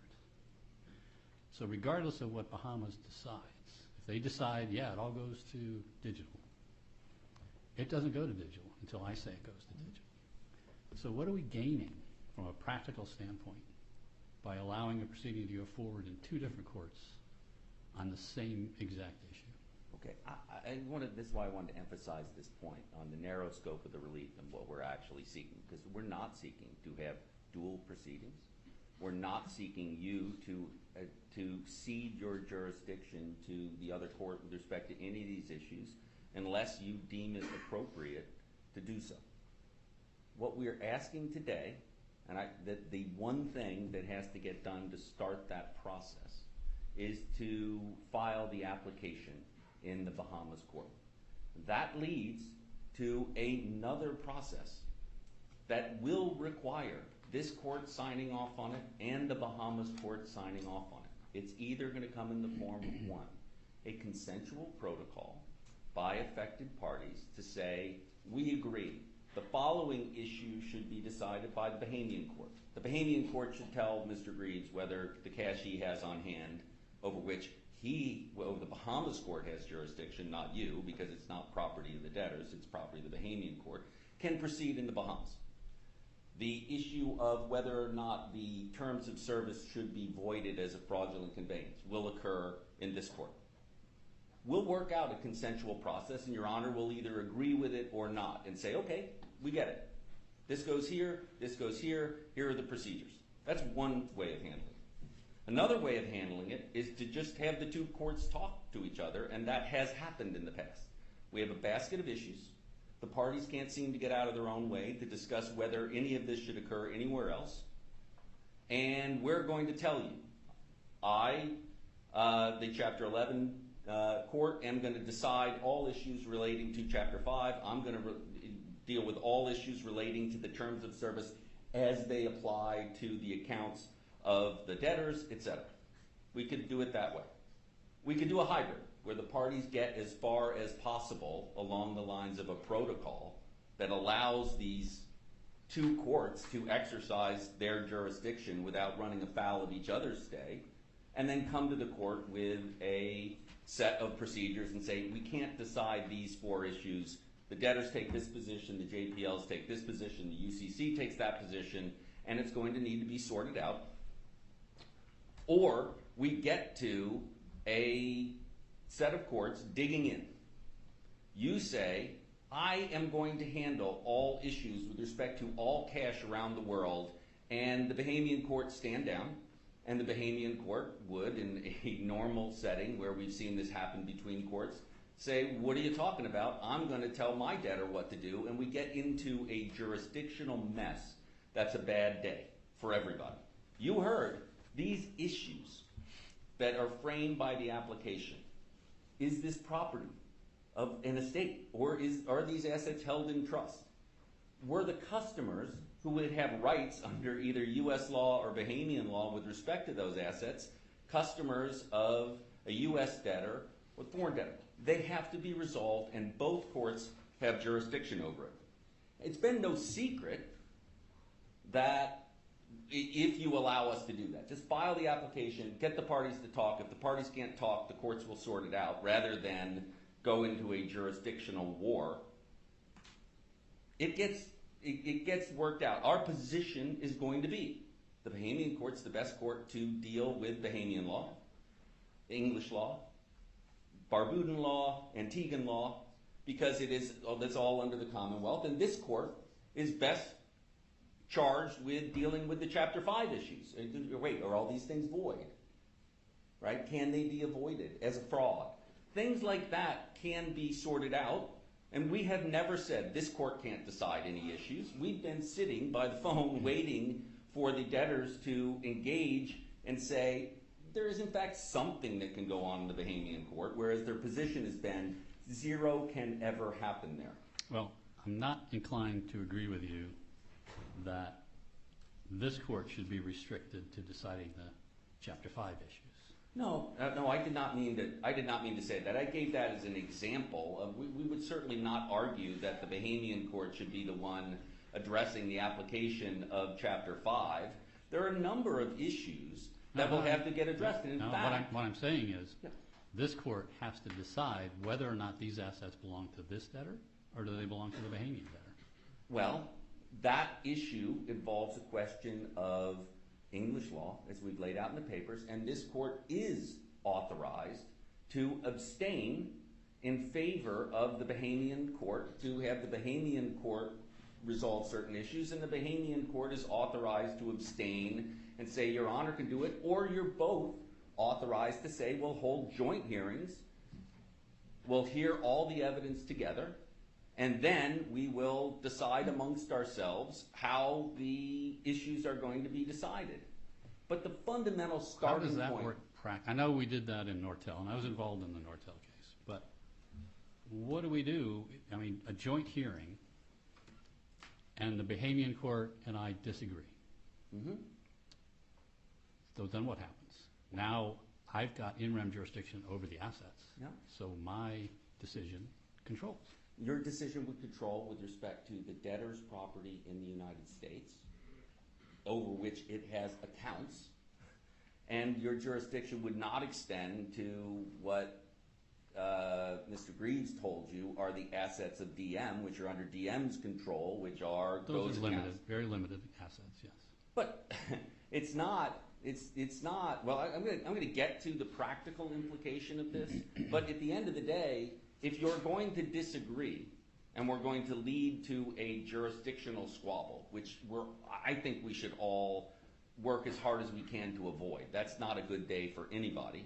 So regardless of what Bahamas decides, if they decide, yeah, it all goes to digital, it doesn't go to digital until I say it goes to digital. So what are we gaining from a practical standpoint by allowing a proceeding to go forward in two different courts on the same exact issue? Okay, this is why I wanted to emphasize this point on the narrow scope of the relief and what we're actually seeking, because we're not seeking to have dual proceedings. We're not seeking you to cede your jurisdiction to the other court with respect to any of these issues unless you deem it appropriate to do so. What we're asking today, and the one thing that has to get done to start that process, is to file the application in the Bahamas court. That leads to another process that will require this court signing off on it and the Bahamas court signing off on it. It's either going to come in the form of one, a consensual protocol by affected parties to say, we agree, the following issue should be decided by the Bahamian court. The Bahamian court should tell Mr. Greaves whether the cash he has on hand, over which the Bahamas court has jurisdiction, not you, because it's not property of the debtors, it's property of the Bahamian court, can proceed in the Bahamas. The issue of whether or not the terms of service should be voided as a fraudulent conveyance will occur in this court. We'll work out a consensual process, and Your Honor will either agree with it or not and say, okay, we get it. This goes here, here are the procedures. That's one way of handling it. Another way of handling it is to just have the two courts talk to each other, and that has happened in the past. We have a basket of issues. The parties can't seem to get out of their own way to discuss whether any of this should occur anywhere else. And we're going to tell you, the Chapter 11 court, am going to decide all issues relating to Chapter 5. I'm going to deal with all issues relating to the terms of service as they apply to the accounts of the debtors, etc. We could do it that way. We could do a hybrid, where the parties get as far as possible along the lines of a protocol that allows these two courts to exercise their jurisdiction without running afoul of each other's stay, and then come to the court with a set of procedures and say, we can't decide these four issues. The debtors take this position, the JPLs take this position, the UCC takes that position, and it's going to need to be sorted out. Or we get to a set of courts digging in. You say, I am going to handle all issues with respect to all cash around the world, and the Bahamian courts stand down, and the Bahamian court would, in a normal setting where we've seen this happen between courts, say, what are you talking about? I'm going to tell my debtor what to do, and we get into a jurisdictional mess that's a bad day for everybody. You heard these issues that are framed by the application. Is this property of an estate, or are these assets held in trust? Were the customers who would have rights under either U.S. law or Bahamian law with respect to those assets customers of a U.S. debtor or foreign debtor? They have to be resolved, and both courts have jurisdiction over it. It's been no secret that if you allow us to do that, just file the application, get the parties to talk. If the parties can't talk, the courts will sort it out, rather than go into a jurisdictional war. It gets worked out. Our position is going to be, The Bahamian court's the best court to deal with Bahamian law, English law, Barbudan law, Antiguan law, because that's all under the Commonwealth, and this court is best charged with dealing with the Chapter 5 issues. Wait, are all these things void? Right? Can they be avoided as a fraud? Things like that can be sorted out, and we have never said this court can't decide any issues. We've been sitting by the phone waiting for the debtors to engage and say there is in fact something that can go on in the Bahamian court, whereas their position has been zero can ever happen there. Well, I'm not inclined to agree with you that this court should be restricted to deciding the Chapter 5 issues. No, I did not mean to say that. I gave that as an example. We would certainly not argue that the Bahamian court should be the one addressing the application of Chapter 5. There are a number of issues that will have to get addressed. And in fact, what I'm saying is this court has to decide whether or not these assets belong to this debtor or do they belong to the Bahamian debtor. Well, that issue involves a question of English law, as we've laid out in the papers, and this court is authorized to abstain in favor of the Bahamian court, to have the Bahamian court resolve certain issues, and the Bahamian court is authorized to abstain and say, Your Honor can do it, or you're both authorized to say, we'll hold joint hearings, we'll hear all the evidence together, and then we will decide amongst ourselves how the issues are going to be decided. But the fundamental starting point... How does that work? I know we did that in Nortel, and I was involved in the Nortel case, but what do we do? I mean, a joint hearing, and the Bahamian court and I disagree. Mm-hmm. So then what happens? Now I've got in rem jurisdiction over the assets, so my decision controls. Your decision would control with respect to the debtor's property in the United States, over which it has accounts, and your jurisdiction would not extend to what Mr. Greaves told you are the assets of DM, which are under DM's control, which are those accounts. Limited, very limited assets, yes. But it's not. It's not. Well, I'm going to get to the practical implication of this. But at the end of the day, if you're going to disagree, and we're going to lead to a jurisdictional squabble, which I think we should all work as hard as we can to avoid. That's not a good day for anybody.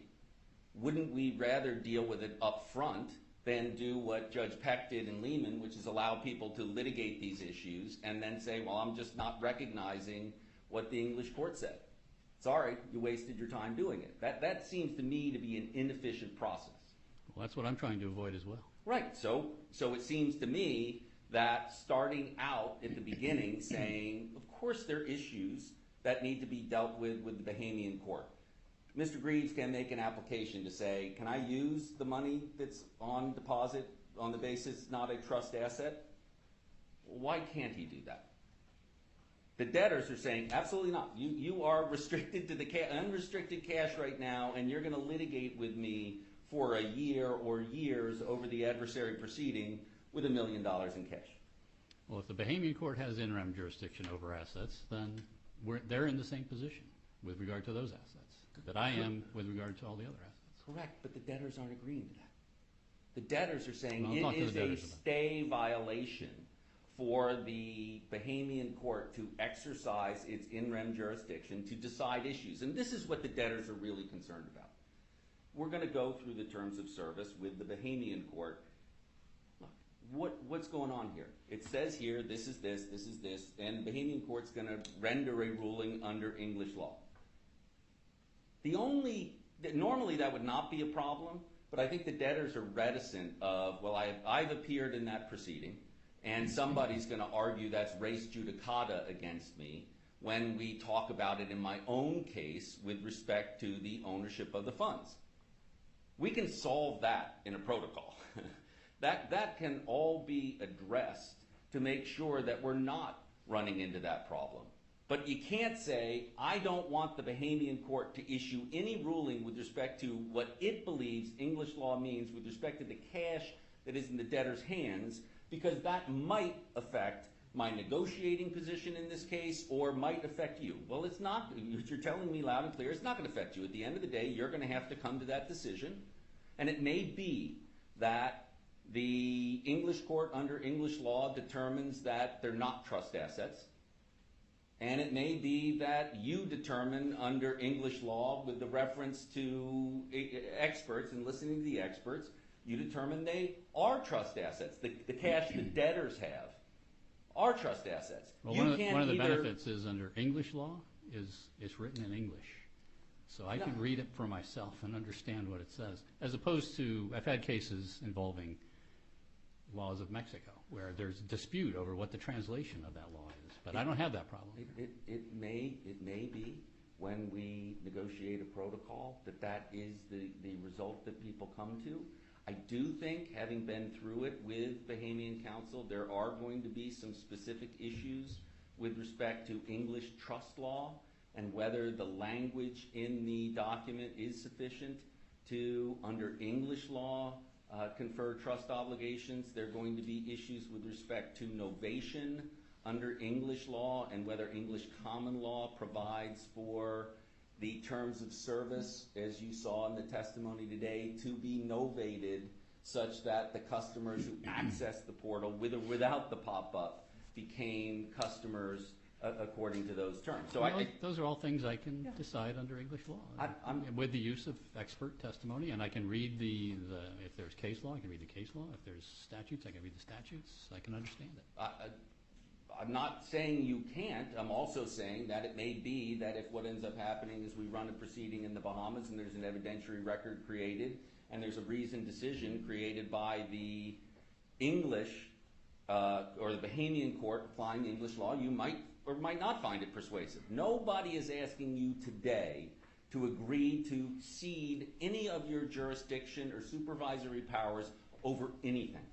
Wouldn't we rather deal with it up front than do what Judge Peck did in Lehman, which is allow people to litigate these issues and then say, well, I'm just not recognizing what the English court said. Sorry, you wasted your time doing it. That seems to me to be an inefficient process. Well, that's what I'm trying to avoid as well. Right. So it seems to me that starting out at the beginning saying, of course there are issues that need to be dealt with the Bahamian court. Mr. Greaves can make an application to say, can I use the money that's on deposit on the basis it's not a trust asset? Why can't he do that? The debtors are saying, absolutely not. You are restricted to the unrestricted cash right now, and you're going to litigate with me for a year or years over the adversary proceeding with $1 million in cash. Well, if the Bahamian court has in rem jurisdiction over assets, then they're in the same position with regard to those assets that I am with regard to all the other assets. Correct, but the debtors aren't agreeing to that. The debtors are saying Well, it is a stay violation for the Bahamian court to exercise its in rem jurisdiction to decide issues. And this is what the debtors are really concerned about. We're going to go through the terms of service with the Bahamian court. Look, what's going on here? It says here, this is this, and the Bahamian court's going to render a ruling under English law. Normally that would not be a problem, but I think the debtors are reticent of, well, I've appeared in that proceeding, and somebody's going to argue that's res judicata against me when we talk about it in my own case with respect to the ownership of the funds. We can solve that in a protocol. That can all be addressed to make sure that we're not running into that problem. But you can't say, I don't want the Bahamian court to issue any ruling with respect to what it believes English law means with respect to the cash that is in the debtor's hands, because that might affect my negotiating position in this case or might affect you. Well, it's not. You're telling me loud and clear it's not going to affect you. At the end of the day, you're going to have to come to that decision. And it may be that the English court under English law determines that they're not trust assets. And it may be that you determine under English law with the reference to experts and listening to the experts, you determine they are trust assets. The cash the debtors have are trust assets. Well, one of the benefits is under English law is it's written in English. So I can read it for myself and understand what it says. As opposed to, I've had cases involving laws of Mexico where there's dispute over what the translation of that law is. But I don't have that problem. It may be when we negotiate a protocol that is the result that people come to. I do think, having been through it with Bahamian Council, there are going to be some specific issues with respect to English trust law and whether the language in the document is sufficient to, under English law, confer trust obligations. There are going to be issues with respect to novation under English law and whether English common law provides for the terms of service, as you saw in the testimony today, to be novated such that the customers who access the portal with or without the pop-up became customers according to those terms. So those are all things I can decide under English law with the use of expert testimony, and I can read if there's case law, I can read the case law. If there's statutes, I can read the statutes. I can understand it. I'm not saying you can't. I'm also saying that it may be that if what ends up happening is we run a proceeding in the Bahamas and there's an evidentiary record created and there's a reasoned decision created by the English or the Bahamian court applying English law, you might or might not find it persuasive. Nobody is asking you today to agree to cede any of your jurisdiction or supervisory powers over anything.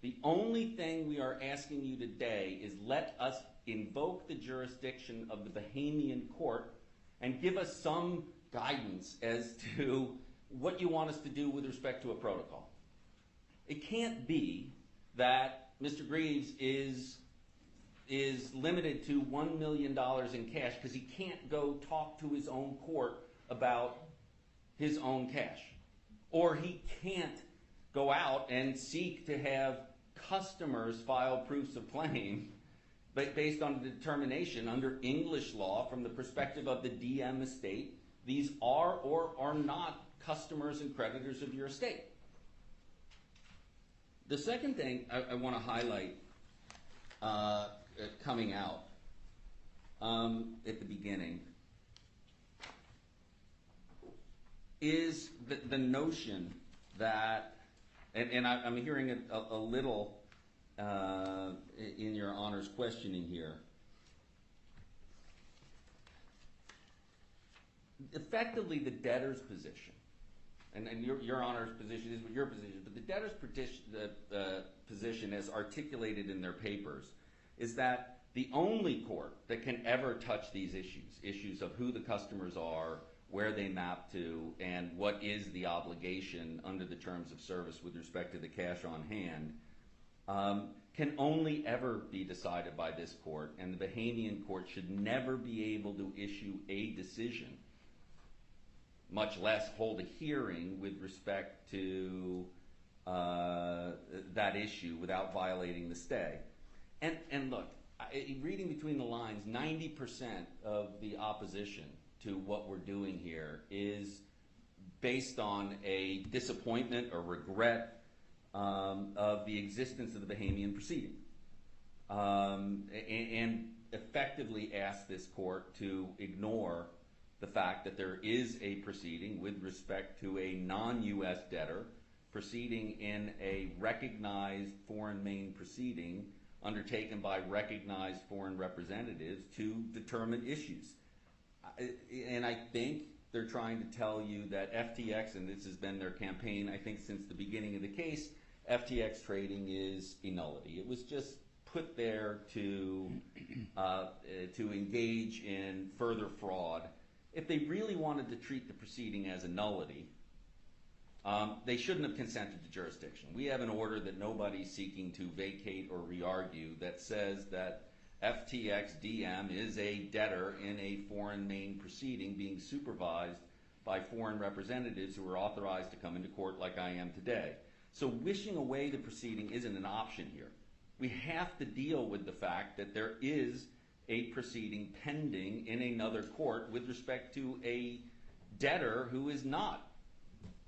The only thing we are asking you today is let us invoke the jurisdiction of the Bahamian court and give us some guidance as to what you want us to do with respect to a protocol. It can't be that Mr. Greaves is limited to $1 million in cash because he can't go talk to his own court about his own cash. Or he can't go out and seek to have customers file proofs of claim based on the determination under English law from the perspective of the DM estate. These are or are not customers and creditors of your estate. The second thing I want to highlight coming out at the beginning is the notion that, and I'm hearing it a little in your Honor's questioning here. Effectively, the debtor's position, and your Honor's position is what your position is, but the debtor's position as articulated in their papers is that the only court that can ever touch these issues of who the customers are, where they map to, and what is the obligation under the terms of service with respect to the cash on hand, can only ever be decided by this court, and the Bahamian court should never be able to issue a decision, much less hold a hearing with respect to that issue without violating the stay. And look, reading between the lines, 90% of the opposition to what we're doing here is based on a disappointment or regret of the existence of the Bahamian proceeding, and effectively ask this court to ignore the fact that there is a proceeding with respect to a non-U.S. debtor proceeding in a recognized foreign main proceeding undertaken by recognized foreign representatives to determine issues. And I think they're trying to tell you that FTX, and this has been their campaign, I think, since the beginning of the case, FTX trading is a nullity. It was just put there to engage in further fraud. If they really wanted to treat the proceeding as a nullity, they shouldn't have consented to jurisdiction. We have an order that nobody's seeking to vacate or re-argue that says that FTX DM is a debtor in a foreign main proceeding being supervised by foreign representatives who are authorized to come into court like I am today. So wishing away the proceeding isn't an option here. We have to deal with the fact that there is a proceeding pending in another court with respect to a debtor who is not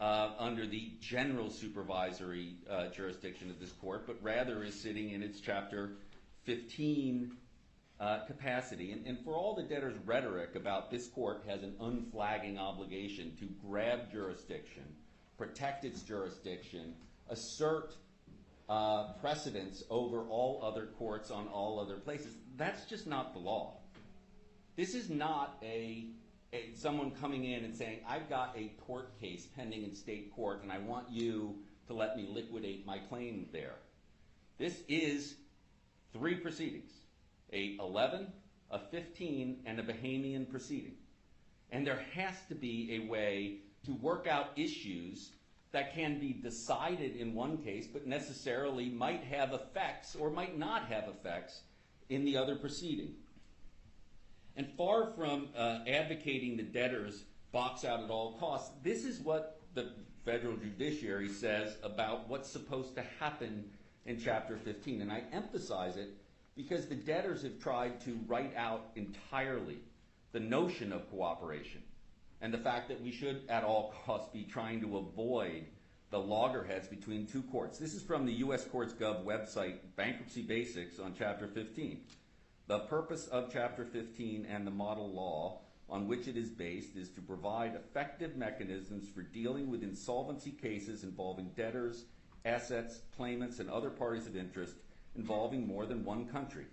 under the general supervisory jurisdiction of this court, but rather is sitting in its Chapter 15 capacity. And for all the debtor's rhetoric about this court has an unflagging obligation to grab jurisdiction, protect its jurisdiction, assert precedence over all other courts on all other places, that's just not the law. This is not someone coming in and saying, I've got a tort case pending in state court and I want you to let me liquidate my claim there. This is 3 proceedings, a 11, a 15, and a Bahamian proceeding. And there has to be a way to work out issues that can be decided in one case, but necessarily might have effects or might not have effects in the other proceeding. And far from advocating the debtors box out at all costs, this is what the federal judiciary says about what's supposed to happen in Chapter 15. And I emphasize it because the debtors have tried to write out entirely the notion of cooperation and the fact that we should at all costs be trying to avoid the loggerheads between 2 courts. This is from the U.S. Courts Gov website, Bankruptcy Basics on Chapter 15. The purpose of Chapter 15 and the model law on which it is based is to provide effective mechanisms for dealing with insolvency cases involving debtors, assets, claimants, and other parties of interest involving more than one country.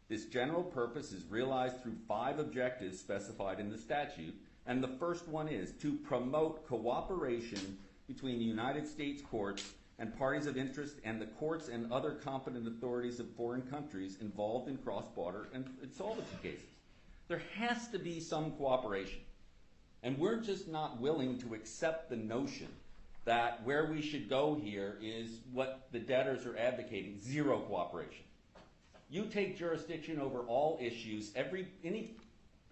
This general purpose is realized through 5 objectives specified in the statute, and the first one is to promote cooperation between the United States courts and parties of interest and the courts and other competent authorities of foreign countries involved in cross-border and insolvency cases. There has to be some cooperation. And we're just not willing to accept the notion that where we should go here is what the debtors are advocating, 0 cooperation. You take jurisdiction over all issues.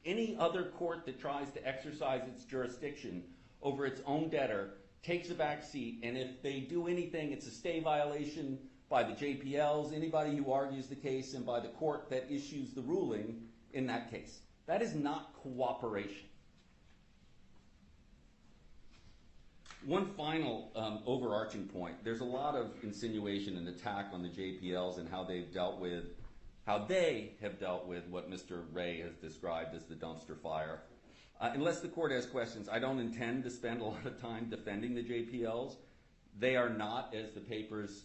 Any other court that tries to exercise its jurisdiction over its own debtor takes a back seat, and if they do anything, it's a stay violation by the JPLs, anybody who argues the case, and by the court that issues the ruling in that case. That is not cooperation. One final overarching point. There's a lot of insinuation and attack on the JPLs and how they have dealt with what Mr. Ray has described as the dumpster fire. Unless the court has questions, I don't intend to spend a lot of time defending the JPLs. They are not, as the papers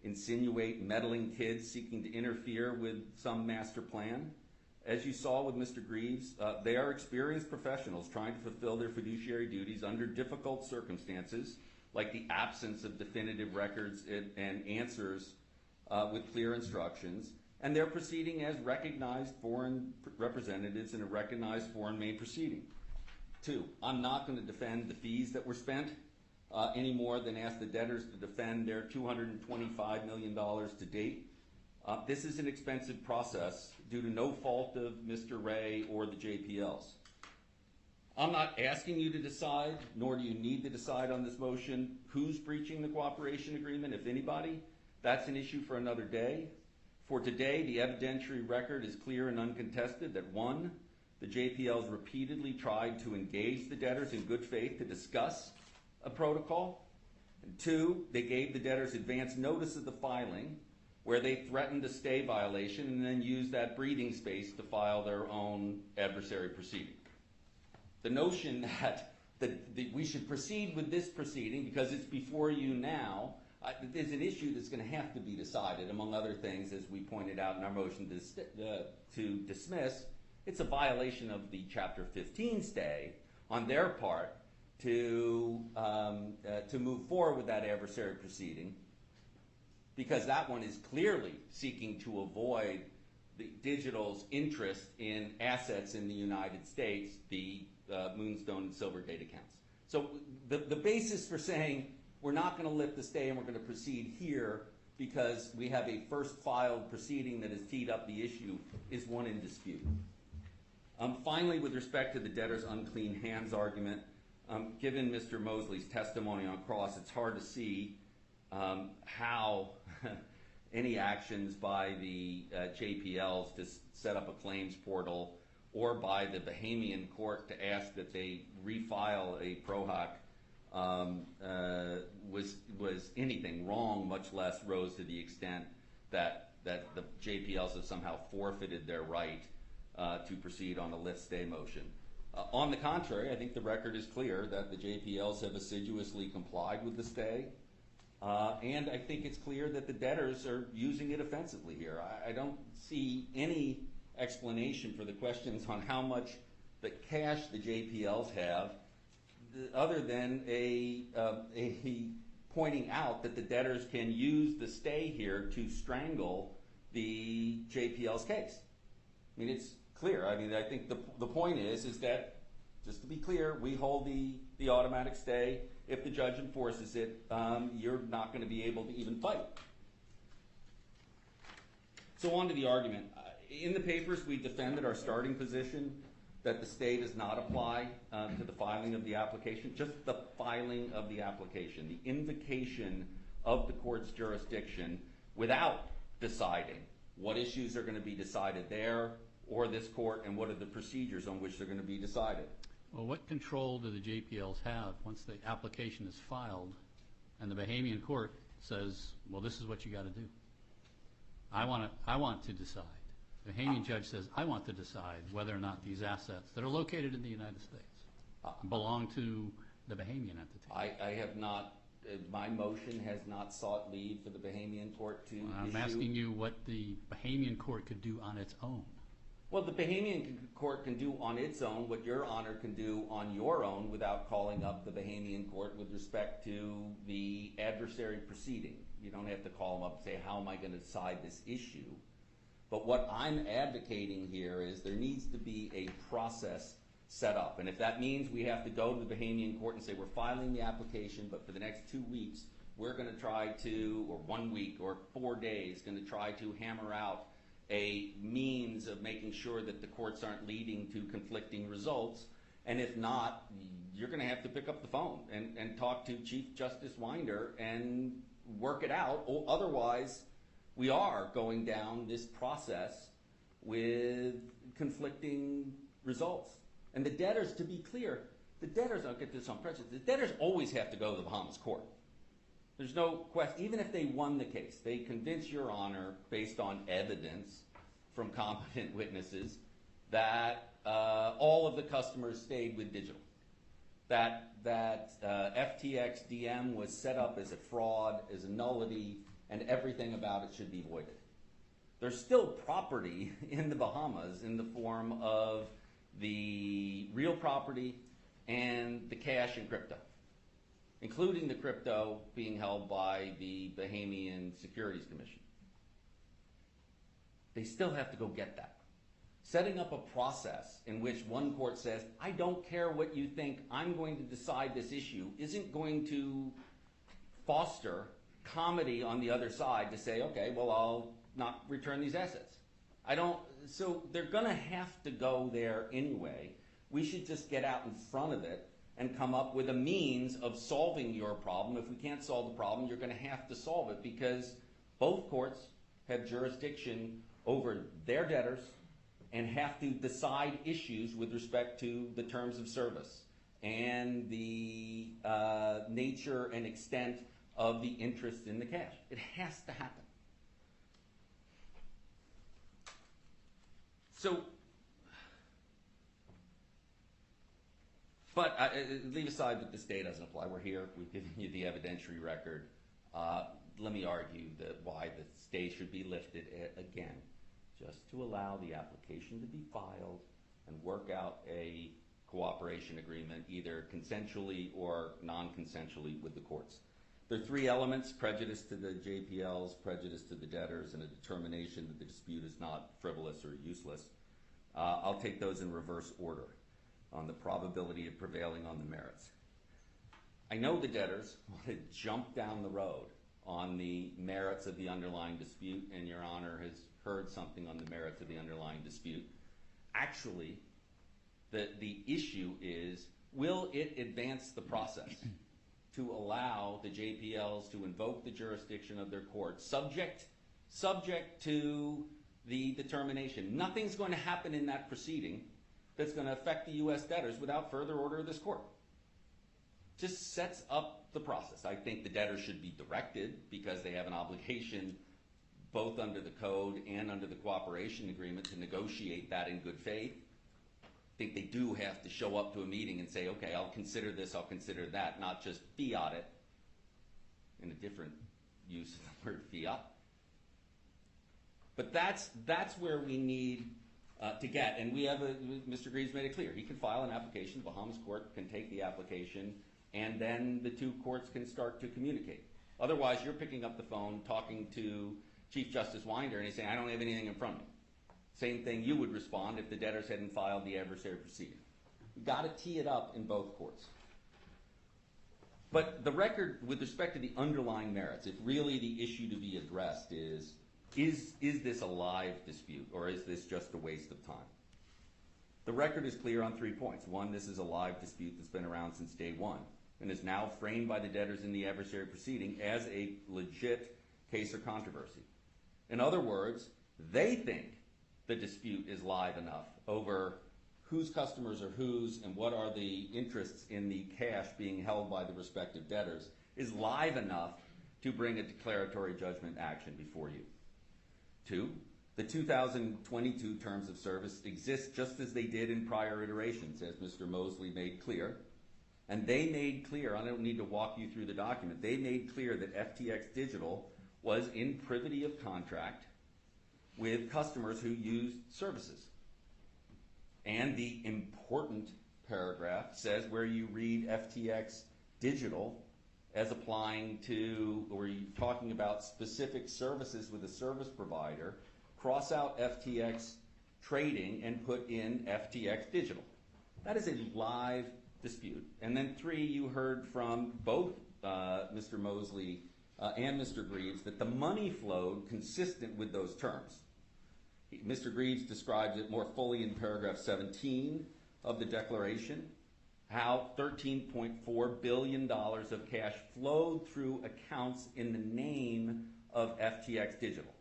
insinuate, meddling kids seeking to interfere with some master plan. As you saw with Mr. Greaves, they are experienced professionals trying to fulfill their fiduciary duties under difficult circumstances, like the absence of definitive records and answers with clear instructions. And they're proceeding as recognized foreign representatives in a recognized foreign main proceeding. 2, I'm not going to defend the fees that were spent any more than ask the debtors to defend their $225 million to date. This is an expensive process due to no fault of Mr. Ray or the JPLs. I'm not asking you to decide, nor do you need to decide on this motion, who's breaching the cooperation agreement, if anybody. That's an issue for another day. For today, the evidentiary record is clear and uncontested that 1, the JPLs repeatedly tried to engage the debtors in good faith to discuss a protocol. And 2, they gave the debtors advance notice of the filing, where they threatened a stay violation and then used that breathing space to file their own adversary proceeding. The notion that we should proceed with this proceeding because it's before you now is an issue that's going to have to be decided, among other things, as we pointed out in our motion to dismiss. It's a violation of the Chapter 15 stay on their part to move forward with that adversary proceeding, because that one is clearly seeking to avoid the digital's interest in assets in the United States, the Moonstone and Silvergate accounts. So the basis for saying we're not going to lift the stay and we're going to proceed here because we have a first filed proceeding that has teed up the issue, is one in dispute. Finally, with respect to the debtor's unclean hands argument, given Mr. Mosley's testimony on cross, it's hard to see how any actions by the JPLs to set up a claims portal or by the Bahamian court to ask that they refile a PROHOC was anything wrong, much less rose to the extent that the JPLs have somehow forfeited their right to proceed on a lift-stay motion. On the contrary, I think the record is clear that the JPLs have assiduously complied with the stay, and I think it's clear that the debtors are using it offensively here. I don't see any explanation for the questions on how much the cash the JPLs have, other than a pointing out that the debtors can use the stay here to strangle the JPL's case. I mean, it's clear. I mean, I think the point is that, just to be clear, we hold the automatic stay. If the judge enforces it, you're not going to be able to even fight. So on to the argument. In the papers, we defended our starting position that the stay does not apply to the filing of the application, just the filing of the application, the invocation of the court's jurisdiction without deciding what issues are going to be decided there or this court and what are the procedures on which they're going to be decided. Well, what control do the JPLs have once the application is filed and the Bahamian court says, well, this is what you got to do? I want to decide. The Bahamian judge says, I want to decide whether or not these assets that are located in the United States belong to the Bahamian entity. I have not, my motion has not sought leave for the Bahamian court to issue. I'm asking you what the Bahamian court could do on its own. Well, the Bahamian court can do on its own what Your Honor can do on your own without calling up the Bahamian court with respect to the adversary proceeding. You don't have to call them up and say, how am I going to decide this issue? But what I'm advocating here is there needs to be a process set up. And if that means we have to go to the Bahamian court and say we're filing the application, but for the next 2 weeks we're going to try to, or 1 week or 4 days, going to try to hammer out a means of making sure that the courts aren't leading to conflicting results. And if not, you're going to have to pick up the phone and talk to Chief Justice Winder and work it out. Or otherwise, we are going down this process with conflicting results. And the debtors, to be clear, the debtors, I'll get this on prejudice, the debtors always have to go to the Bahamas court. There's no question, even if they won the case, they convince Your Honor, based on evidence from competent witnesses, that all of the customers stayed with digital. That FTX DM was set up as a fraud, as a nullity, and everything about it should be voided. There's still property in the Bahamas in the form of the real property and the cash and crypto, including the crypto being held by the Bahamian Securities Commission. They still have to go get that. Setting up a process in which one court says, I don't care what you think, I'm going to decide this issue, isn't going to foster comedy on the other side to say, okay, well, I'll not return these assets. So they're going to have to go there anyway. We should just get out in front of it and come up with a means of solving your problem. If we can't solve the problem, you're going to have to solve it because both courts have jurisdiction over their debtors and have to decide issues with respect to the terms of service and the nature and extent of the interest in the cash. It has to happen. So, but leave aside that the stay doesn't apply. We're here. We've given you the evidentiary record. Let me argue that why the stay should be lifted again, just to allow the application to be filed and work out a cooperation agreement, either consensually or non-consensually with the courts. There are 3 elements: prejudice to the JPLs, prejudice to the debtors, and a determination that the dispute is not frivolous or useless. I'll take those in reverse order on the probability of prevailing on the merits. I know the debtors want to jump down the road on the merits of the underlying dispute, and Your Honor has heard something on the merits of the underlying dispute. Actually, the issue is, will it advance the process to allow the JPLs to invoke the jurisdiction of their court, subject to the determination? Nothing's going to happen in that proceeding that's going to affect the U.S. debtors without further order of this court. Just sets up the process. I think the debtors should be directed, because they have an obligation both under the code and under the cooperation agreement to negotiate that in good faith. I think they do have to show up to a meeting and say, okay, I'll consider this, I'll consider that, not just fiat it, in a different use of the word fiat. But that's where we need to get, and we have Mr. Greaves made it clear. He can file an application, the Bahamas court can take the application, and then the two courts can start to communicate. Otherwise, you're picking up the phone, talking to Chief Justice Winder, and he's saying, I don't have anything in front of me. Same thing you would respond if the debtors hadn't filed the adversary proceeding. You've got to tee it up in both courts. But the record, with respect to the underlying merits, if really the issue to be addressed is this a live dispute, or is this just a waste of time? The record is clear on 3 points. One, this is a live dispute that's been around since day one, and is now framed by the debtors in the adversary proceeding as a legit case or controversy. In other words, they think the dispute is live enough over whose customers are whose and what are the interests in the cash being held by the respective debtors, is live enough to bring a declaratory judgment action before you. 2, the 2022 terms of service exist just as they did in prior iterations, as Mr. Mosley made clear. And they made clear, I don't need to walk you through the document, they made clear that FTX Digital was in privity of contract with customers who used services. And the important paragraph says, where you read FTX Digital as applying to, or you're talking about specific services with a service provider, cross out FTX Trading and put in FTX Digital. That is a live dispute. And then 3, you heard from both Mr. Mosley and Mr. Greaves that the money flowed consistent with those terms. Mr. Greaves describes it more fully in paragraph 17 of the declaration, how $13.4 billion of cash flowed through accounts in the name of FTX Digital.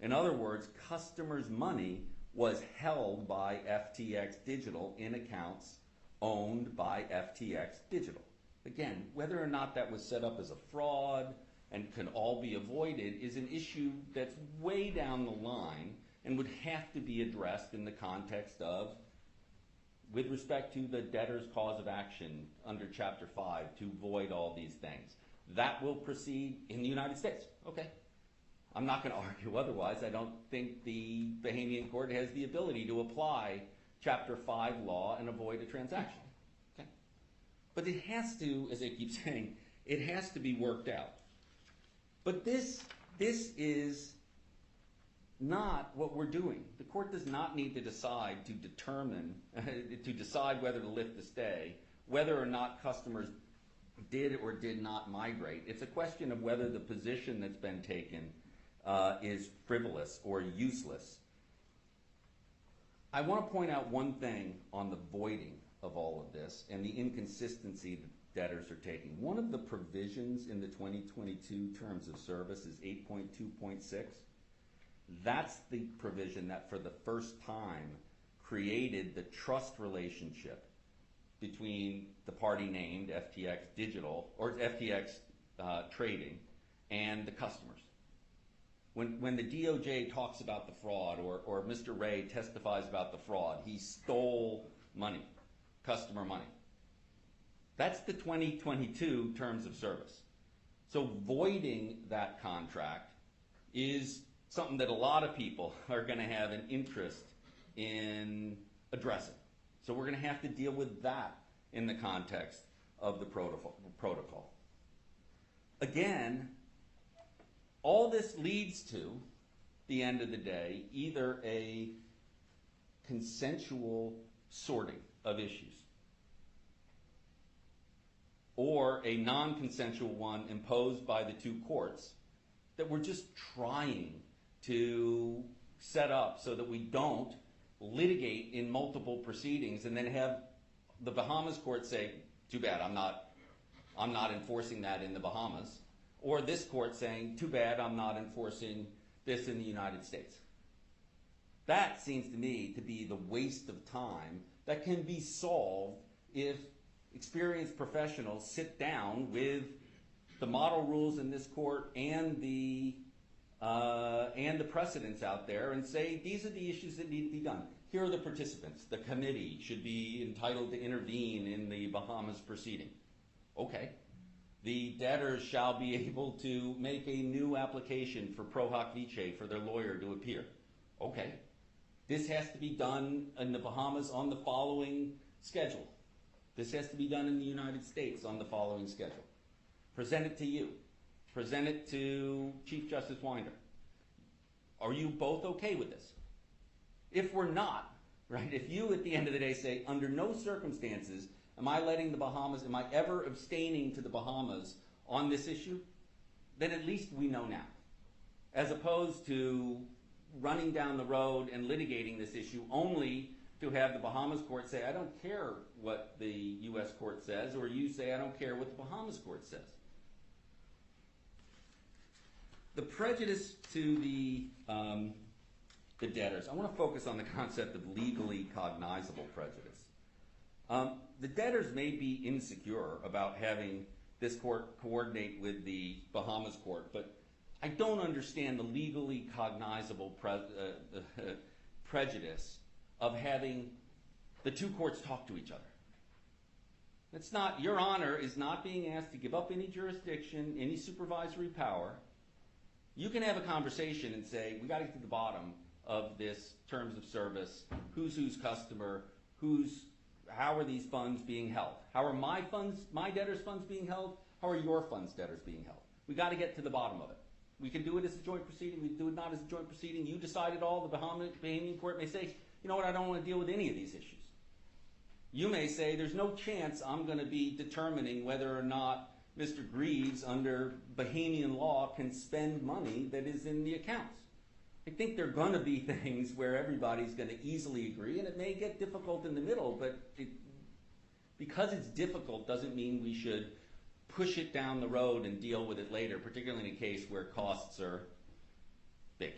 In other words, customers' money was held by FTX Digital in accounts owned by FTX Digital. Again, whether or not that was set up as a fraud and can all be avoided is an issue that's way down the line and would have to be addressed in the context of, with respect to the debtor's cause of action under Chapter 5 to void all these things. That will proceed in the United States. Okay. I'm not going to argue otherwise. I don't think the Bahamian court has the ability to apply Chapter 5 law and avoid a transaction. Okay. But it has to, as I keep saying, it has to be worked out. But this is not what we're doing. The court does not need to decide to determine, to decide whether to lift the stay, whether or not customers did or did not migrate. It's a question of whether the position that's been taken is frivolous or useless. I want to point out one thing on the voiding of all of this and the inconsistency that debtors are taking. One of the provisions in the 2022 terms of service is 8.2.6. That's the provision that for the first time created the trust relationship between the party named FTX Digital or FTX Trading and the customers. When the DOJ talks about the fraud or Mr. Ray testifies about the fraud, he stole money, customer money. That's the 2022 terms of service. So voiding that contract is something that a lot of people are going to have an interest in addressing. So we're going to have to deal with that in the context of the protocol. Again, all this leads to, the end of the day, either a consensual sorting of issues or a non-consensual one imposed by the two courts that we're just trying to set up so that we don't litigate in multiple proceedings and then have the Bahamas court say, too bad, I'm not enforcing that in the Bahamas, or this court saying, too bad, I'm not enforcing this in the United States. That seems to me to be the waste of time that can be solved if experienced professionals sit down with the model rules in this court and the precedents out there and say, these are the issues that need to be done. Here are the participants. The committee should be entitled to intervene in the Bahamas proceeding. Okay. The debtors shall be able to make a new application for pro hoc vice for their lawyer to appear. Okay. This has to be done in the Bahamas on the following schedule. This has to be done in the United States on the following schedule. Present it to you. Present it to Chief Justice Winder. Are you both okay with this? If we're not, right, if you at the end of the day say, under no circumstances am I letting the Bahamas, am I ever abstaining to the Bahamas on this issue, then at least we know now. As opposed to running down the road and litigating this issue only to have the Bahamas court say, I don't care what the U.S. court says, or you say, I don't care what the Bahamas court says. The prejudice to the debtors, I want to focus on the concept of legally cognizable prejudice. The debtors may be insecure about having this court coordinate with the Bahamas court, but I don't understand the legally cognizable prejudice of having the two courts talk to each other. It's not, Your Honor is not being asked to give up any jurisdiction, any supervisory power. You can have a conversation and say, we got to get to the bottom of this terms of service, who's customer, how are these funds being held? How are my debtors' funds being held? How are your funds' debtors being held? We got to get to the bottom of it. We can do it as a joint proceeding. We can do it not as a joint proceeding. You decide it all. The Bahamian court may say, you know what, I don't want to deal with any of these issues. You may say, there's no chance I'm going to be determining whether or not Mr. Greaves, under Bahamian law, can spend money that is in the accounts. I think there are going to be things where everybody's going to easily agree, and it may get difficult in the middle, but because it's difficult doesn't mean we should push it down the road and deal with it later, particularly in a case where costs are big.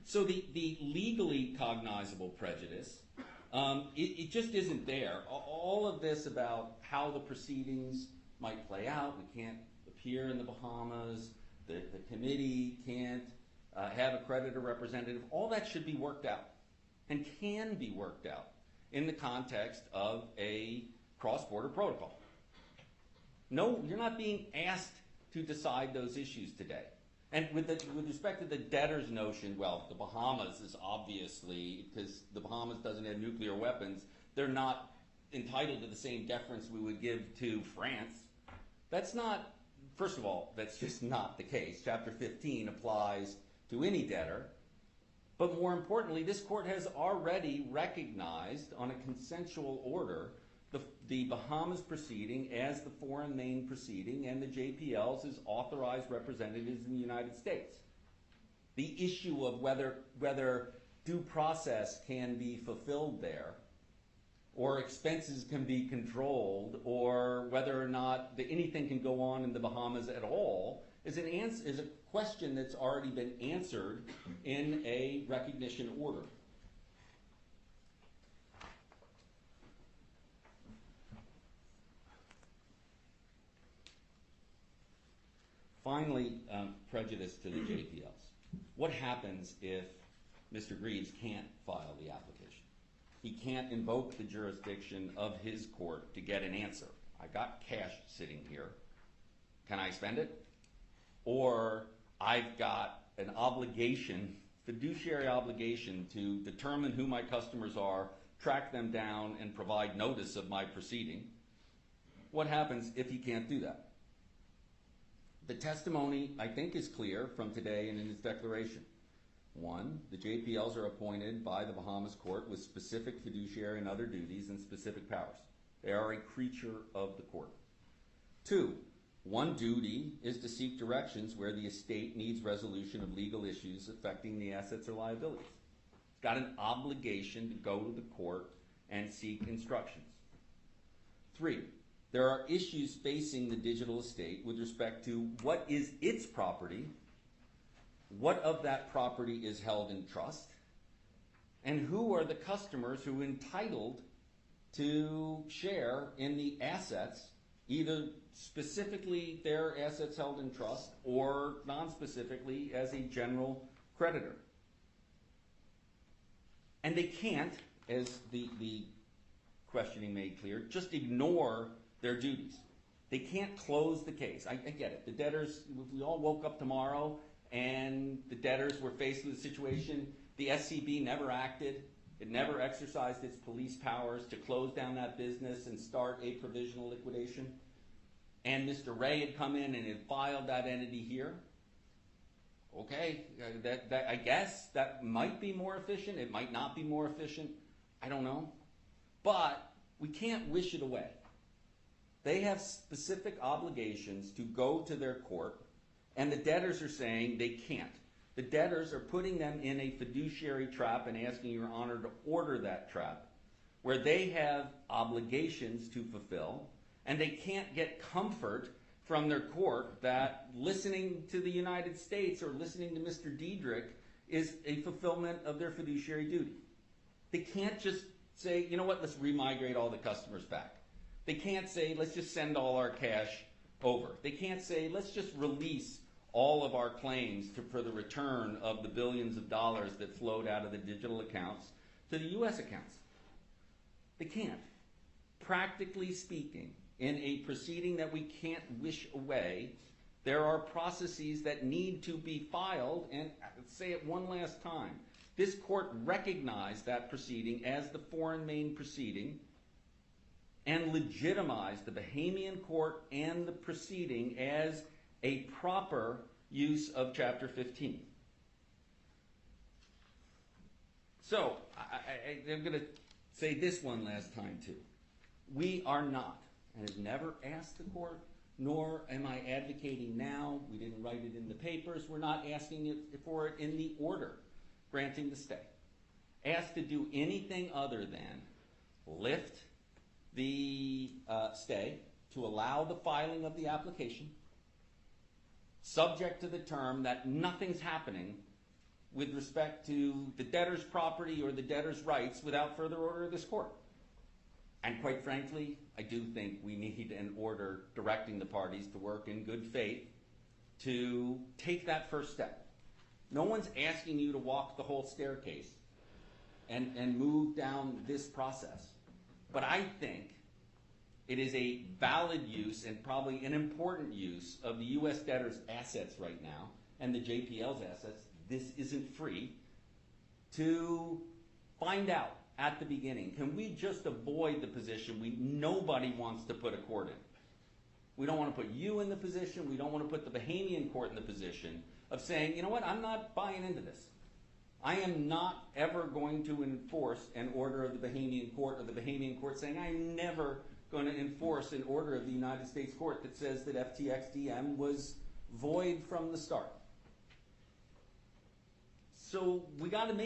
So the legally cognizable prejudice, it just isn't there. All of this about how the proceedings might play out, we can't appear in the Bahamas, the committee can't have a creditor representative, all that should be worked out and can be worked out in the context of a cross-border protocol. No, you're not being asked to decide those issues today. And with respect to the debtor's notion, well, the Bahamas is obviously, because the Bahamas doesn't have nuclear weapons, they're not entitled to the same deference we would give to France. That's not, first of all, that's just not the case. Chapter 15 applies to any debtor. But more importantly, this court has already recognized on a consensual order the Bahamas proceeding as the foreign main proceeding and the JPLs as authorized representatives in the United States. The issue of whether due process can be fulfilled there, or expenses can be controlled, or whether or not anything can go on in the Bahamas at all is a question that's already been answered in a recognition order. Finally, prejudice to the JPLs. What happens if Mr. Greaves can't file the application? He can't invoke the jurisdiction of his court to get an answer. I got cash sitting here. Can I spend it? Or I've got an obligation, fiduciary obligation, to determine who my customers are, track them down, and provide notice of my proceeding. What happens if he can't do that? The testimony, I think, is clear from today and in his declaration. One, the JPLs are appointed by the Bahamas court with specific fiduciary and other duties and specific powers. They are a creature of the court. 2, one duty is to seek directions where the estate needs resolution of legal issues affecting the assets or liabilities. It's got an obligation to go to the court and seek instructions. 3, there are issues facing the digital estate with respect to what is its property, what of that property is held in trust, and who are the customers who are entitled to share in the assets, either specifically their assets held in trust or non-specifically as a general creditor. And they can't, as the questioning made clear, just ignore their duties. They can't close the case. I get it. The debtors, if we all woke up tomorrow and the debtors were faced with a situation, the SCB never acted. It never exercised its police powers to close down that business and start a provisional liquidation. And Mr. Ray had come in and had filed that entity here. Okay, that I guess that might be more efficient. It might not be more efficient. I don't know. But we can't wish it away. They have specific obligations to go to their court, and the debtors are saying they can't. The debtors are putting them in a fiduciary trap and asking Your Honor to order that trap, where they have obligations to fulfill, and they can't get comfort from their court that listening to the United States or listening to Mr. Diedrich is a fulfillment of their fiduciary duty. They can't just say, you know what, let's remigrate all the customers back. They can't say, let's just send all our cash over. They can't say, let's just release all of our claims for the return of the billions of dollars that flowed out of the digital accounts to the U.S. accounts. They can't. Practically speaking, in a proceeding that we can't wish away, there are processes that need to be filed, and I'll say it one last time. This court recognized that proceeding as the foreign main proceeding and legitimized the Bahamian court and the proceeding as a proper use of Chapter 15. So, I'm going to say this one last time too. We are not, and have never asked the court, nor am I advocating now, we didn't write it in the papers, we're not asking for it in the order granting the stay. Asked to do anything other than lift the stay to allow the filing of the application, subject to the term that nothing's happening with respect to the debtor's property or the debtor's rights without further order of this court. And quite frankly, I do think we need an order directing the parties to work in good faith to take that first step. No one's asking you to walk the whole staircase and move down this process. But I think it is a valid use and probably an important use of the U.S. debtor's assets right now and the JPL's assets. This isn't free. To find out at the beginning, can we just avoid the position nobody wants to put a court in? We don't want to put you in the position, we don't want to put the Bahamian court in the position of saying, you know what, I'm not buying into this. I am not ever going to enforce an order of the Bahamian court or the Bahamian court saying I'm never going to enforce an order of the United States court that says that FTX DM was void from the start. So we got to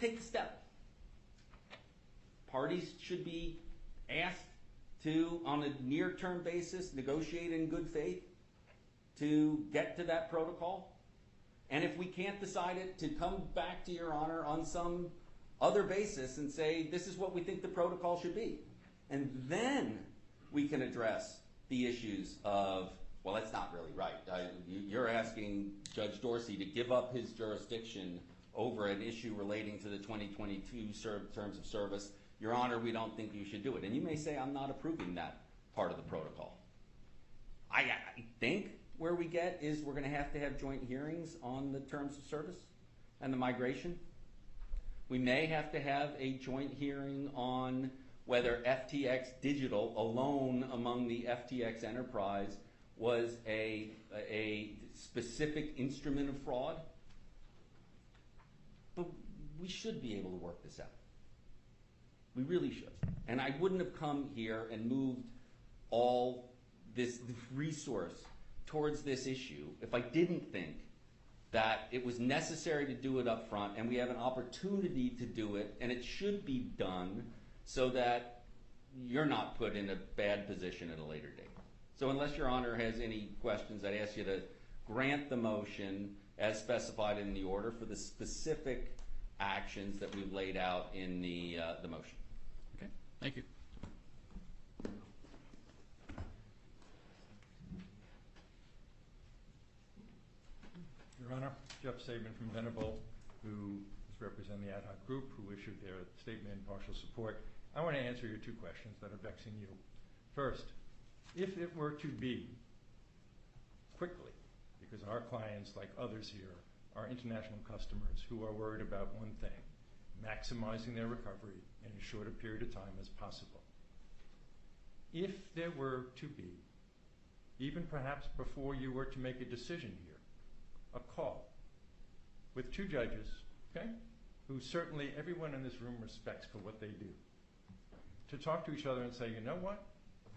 take the step. Parties should be asked to, on a near-term basis, negotiate in good faith to get to that protocol. And if we can't decide it, to come back to Your Honor on some other basis and say, this is what we think the protocol should be. And then we can address the issues of, well, that's not really right. You're asking Judge Dorsey to give up his jurisdiction over an issue relating to the 2022 terms of service. Your Honor, we don't think you should do it. And you may say, I'm not approving that part of the protocol. I think where we get is we're going to have joint hearings on the terms of service and the migration. We may have to have a joint hearing on whether FTX Digital alone among the FTX enterprise was a specific instrument of fraud. But we should be able to work this out. We really should. And I wouldn't have come here and moved all this resource towards this issue if I didn't think that it was necessary to do it up front, and we have an opportunity to do it, and it should be done so that you're not put in a bad position at a later date. So unless Your Honor has any questions, I'd ask you to grant the motion as specified in the order for the specific actions that we've laid out in the motion. Okay, thank you. Your Honor, Jeff Saban from Venable, who is representing the ad hoc group, who issued their statement in partial support. I want to answer your two questions that are vexing you. First, if it were to be quickly, because our clients, like others here, are international customers who are worried about one thing, maximizing their recovery in as short a period of time as possible. If there were to be, even perhaps before you were to make a decision here, a call with two judges, okay, who certainly everyone in this room respects for what they do, to talk to each other and say, you know what?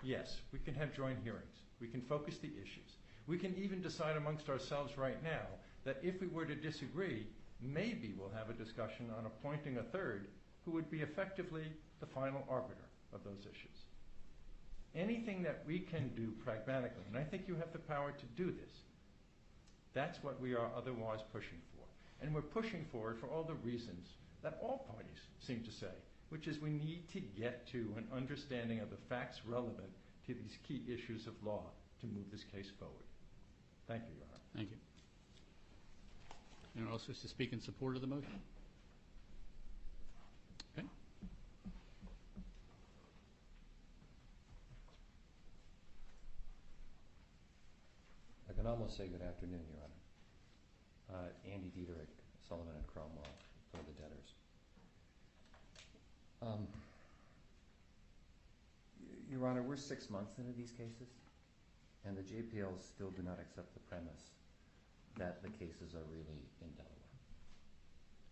Yes, we can have joint hearings. We can focus the issues. We can even decide amongst ourselves right now that if we were to disagree, maybe we'll have a discussion on appointing a third who would be effectively the final arbiter of those issues. Anything that we can do pragmatically, and I think you have the power to do this, that's what we are otherwise pushing for. And we're pushing for it for all the reasons that all parties seem to say, which is we need to get to an understanding of the facts relevant to these key issues of law to move this case forward. Thank you, Your Honor. Thank you. Anyone else wish to speak in support of the motion? Okay. I can almost say good afternoon, Your Honor. Andy Diederich, Sullivan and Cromwell for the debtors. Your Honor, we're 6 months into these cases, and the JPLs still do not accept the premise that the cases are really in Delaware.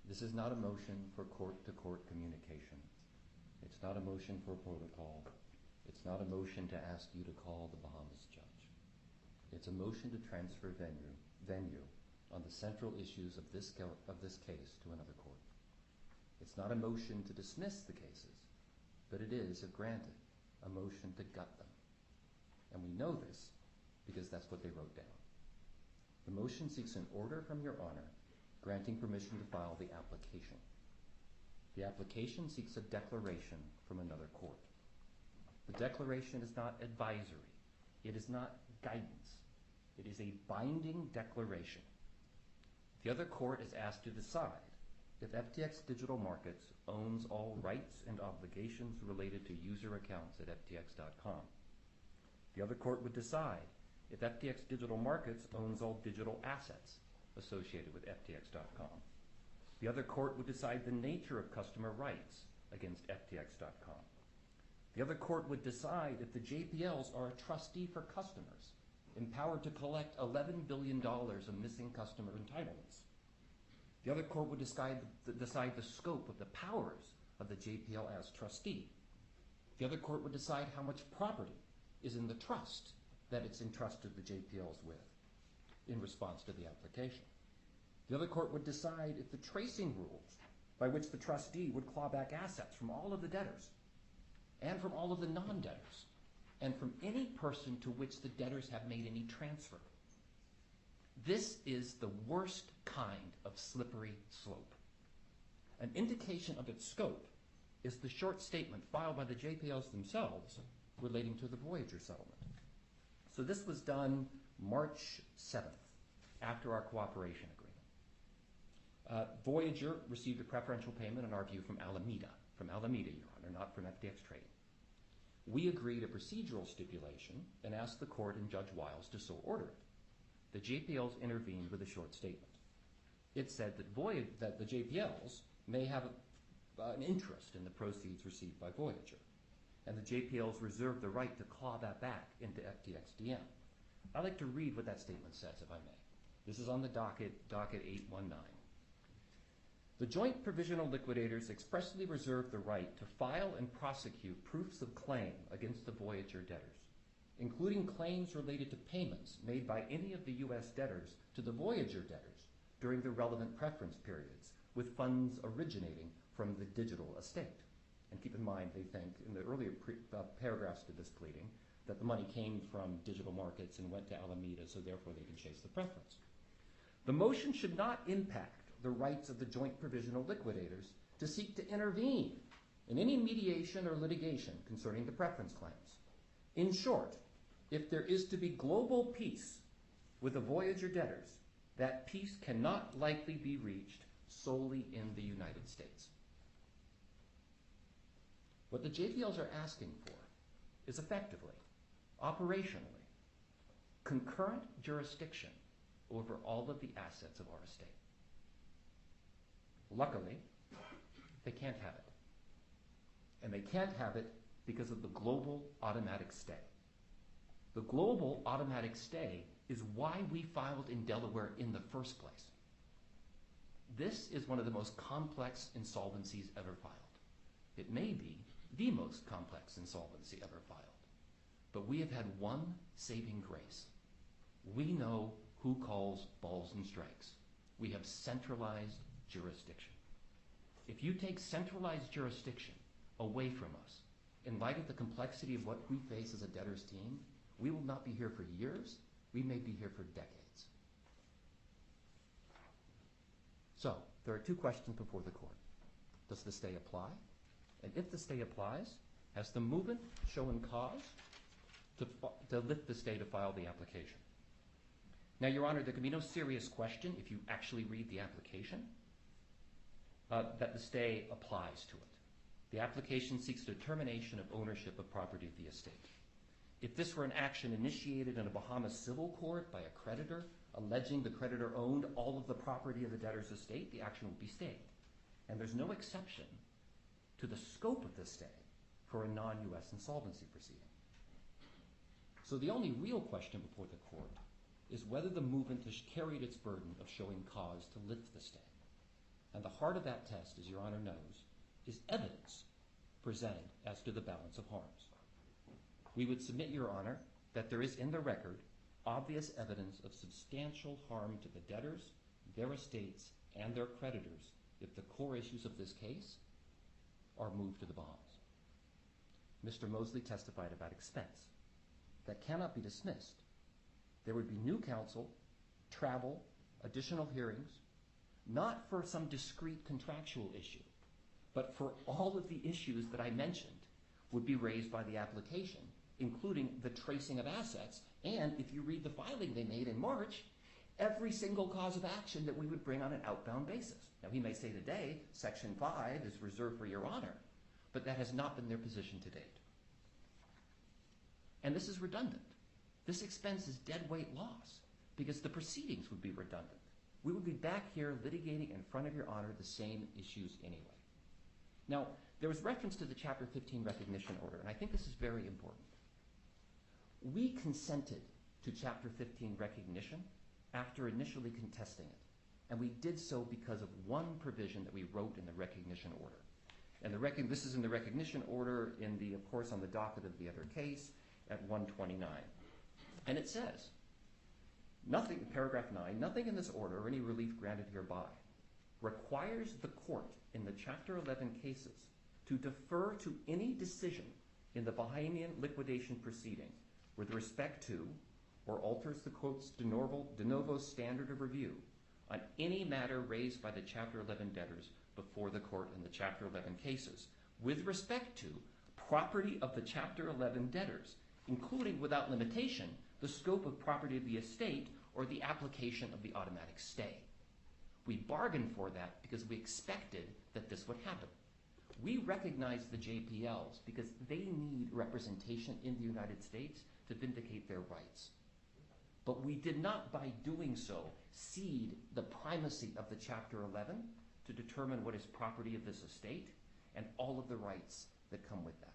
This is not a motion for court-to-court communication. It's not a motion for protocol. It's not a motion to ask you to call the Bahamas judge. It's a motion to transfer venue on the central issues of this case to another court. It's not a motion to dismiss the cases, but it is, if granted, a motion to gut them. And we know this because that's what they wrote down. The motion seeks an order from Your Honor granting permission to file the application. The application seeks a declaration from another court. The declaration is not advisory. It is not guidance. It is a binding declaration. The other court is asked to decide if FTX Digital Markets owns all rights and obligations related to user accounts at FTX.com. The other court would decide if FTX Digital Markets owns all digital assets associated with FTX.com. The other court would decide the nature of customer rights against FTX.com. The other court would decide if the JPLs are a trustee for customers, empowered to collect $11 billion of missing customer entitlements. The other court would decide the scope of the powers of the JPL as trustee. The other court would decide how much property is in the trust that it's entrusted the JPLs with in response to the application. The other court would decide if the tracing rules by which the trustee would claw back assets from all of the debtors and from all of the non-debtors and from any person to which the debtors have made any transfer. This is the worst kind of slippery slope. An indication of its scope is the short statement filed by the JPLs themselves relating to the Voyager settlement. So this was done March 7th, after our cooperation agreement. Voyager received a preferential payment, in our view, from Alameda, Your Honor, not from FTX Trading. We agreed a procedural stipulation and asked the court and Judge Wiles to so order it. The JPLs intervened with a short statement. It said that the JPLs may have an interest in the proceeds received by Voyager, and the JPLs reserve the right to claw that back into FTX-DM. I'd like to read what that statement says, if I may. This is on the docket 819. The joint provisional liquidators expressly reserve the right to file and prosecute proofs of claim against the Voyager debtors, including claims related to payments made by any of the U.S. debtors to the Voyager debtors during the relevant preference periods, with funds originating from the digital estate. And keep in mind, they think, in the earlier paragraphs to this pleading, that the money came from digital markets and went to Alameda, so therefore they can chase the preference. The motion should not impact the rights of the joint provisional liquidators to seek to intervene in any mediation or litigation concerning the preference claims. In short, if there is to be global peace with the Voyager debtors, that peace cannot likely be reached solely in the United States. What the JPLs are asking for is effectively, operationally, concurrent jurisdiction over all of the assets of our estate. Luckily, they can't have it. And they can't have it because of the global automatic stay. The global automatic stay is why we filed in Delaware in the first place. This is one of the most complex insolvencies ever filed. It may be the most complex insolvency ever filed. But we have had one saving grace. We know who calls balls and strikes. We have centralized jurisdiction. If you take centralized jurisdiction away from us, in light of the complexity of what we face as a debtors team, we will not be here for years. We may be here for decades. So, there are two questions before the court. Does the stay apply? And if the stay applies, has the movement shown cause to lift the stay to file the application? Now, Your Honor, there can be no serious question if you actually read the application that the stay applies to it. The application seeks determination of ownership of property of the estate. If this were an action initiated in a Bahamas civil court by a creditor alleging the creditor owned all of the property of the debtor's estate, the action would be stayed. And there's no exception to the scope of the stay for a non-U.S. insolvency proceeding. So the only real question before the court is whether the movement has carried its burden of showing cause to lift the stay. And the heart of that test, as Your Honor knows, is evidence presented as to the balance of harms. We would submit, Your Honor, that there is in the record obvious evidence of substantial harm to the debtors, their estates, and their creditors if the core issues of this case are moved to the Bahamas. Mr. Mosley testified about expense. That cannot be dismissed. There would be new counsel, travel, additional hearings, not for some discrete contractual issue, but for all of the issues that I mentioned would be raised by the application, including the tracing of assets, and if you read the filing they made in March, every single cause of action that we would bring on an outbound basis. Now, he may say today, Section 5 is reserved for Your Honor, but that has not been their position to date. And this is redundant. This expense is dead weight loss because the proceedings would be redundant. We would be back here litigating in front of Your Honor the same issues anyway. Now, there was reference to the Chapter 15 recognition order, and I think this is very important. We consented to Chapter 15 recognition after initially contesting it, and we did so because of one provision that we wrote in the recognition order. And this is in the recognition order of course, on the docket of the other case at 129. And it says, nothing, paragraph 9, nothing in this order or any relief granted hereby requires the court in the Chapter 11 cases to defer to any decision in the Bahamian liquidation proceeding with respect to or alters the quote's de novo standard of review on any matter raised by the Chapter 11 debtors before the court in the Chapter 11 cases with respect to property of the Chapter 11 debtors, including without limitation the scope of property of the estate or the application of the automatic stay. We bargained for that because we expected that this would happen. We recognize the JPLs because they need representation in the United States to vindicate their rights. But we did not, by doing so, cede the primacy of the Chapter 11 to determine what is property of this estate and all of the rights that come with that.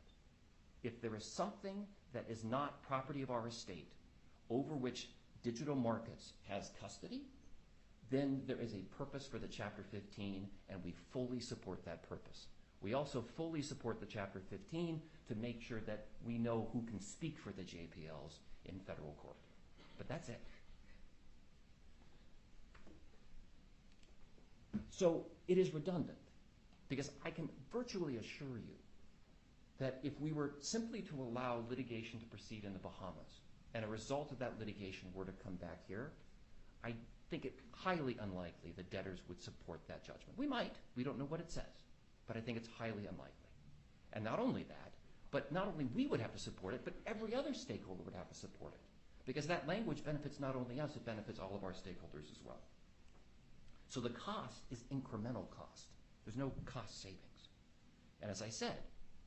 If there is something that is not property of our estate over which Digital Markets has custody, then there is a purpose for the Chapter 15, and we fully support that purpose. We also fully support the Chapter 15 to make sure that we know who can speak for the JPLs in federal court. But that's it. So it is redundant, because I can virtually assure you that if we were simply to allow litigation to proceed in the Bahamas, and a result of that litigation were to come back here, I think it highly unlikely the debtors would support that judgment. We might. We don't know what it says. But I think it's highly unlikely. And not only that, but not only we would have to support it, but every other stakeholder would have to support it. Because that language benefits not only us, it benefits all of our stakeholders as well. So the cost is incremental cost. There's no cost savings. And as I said,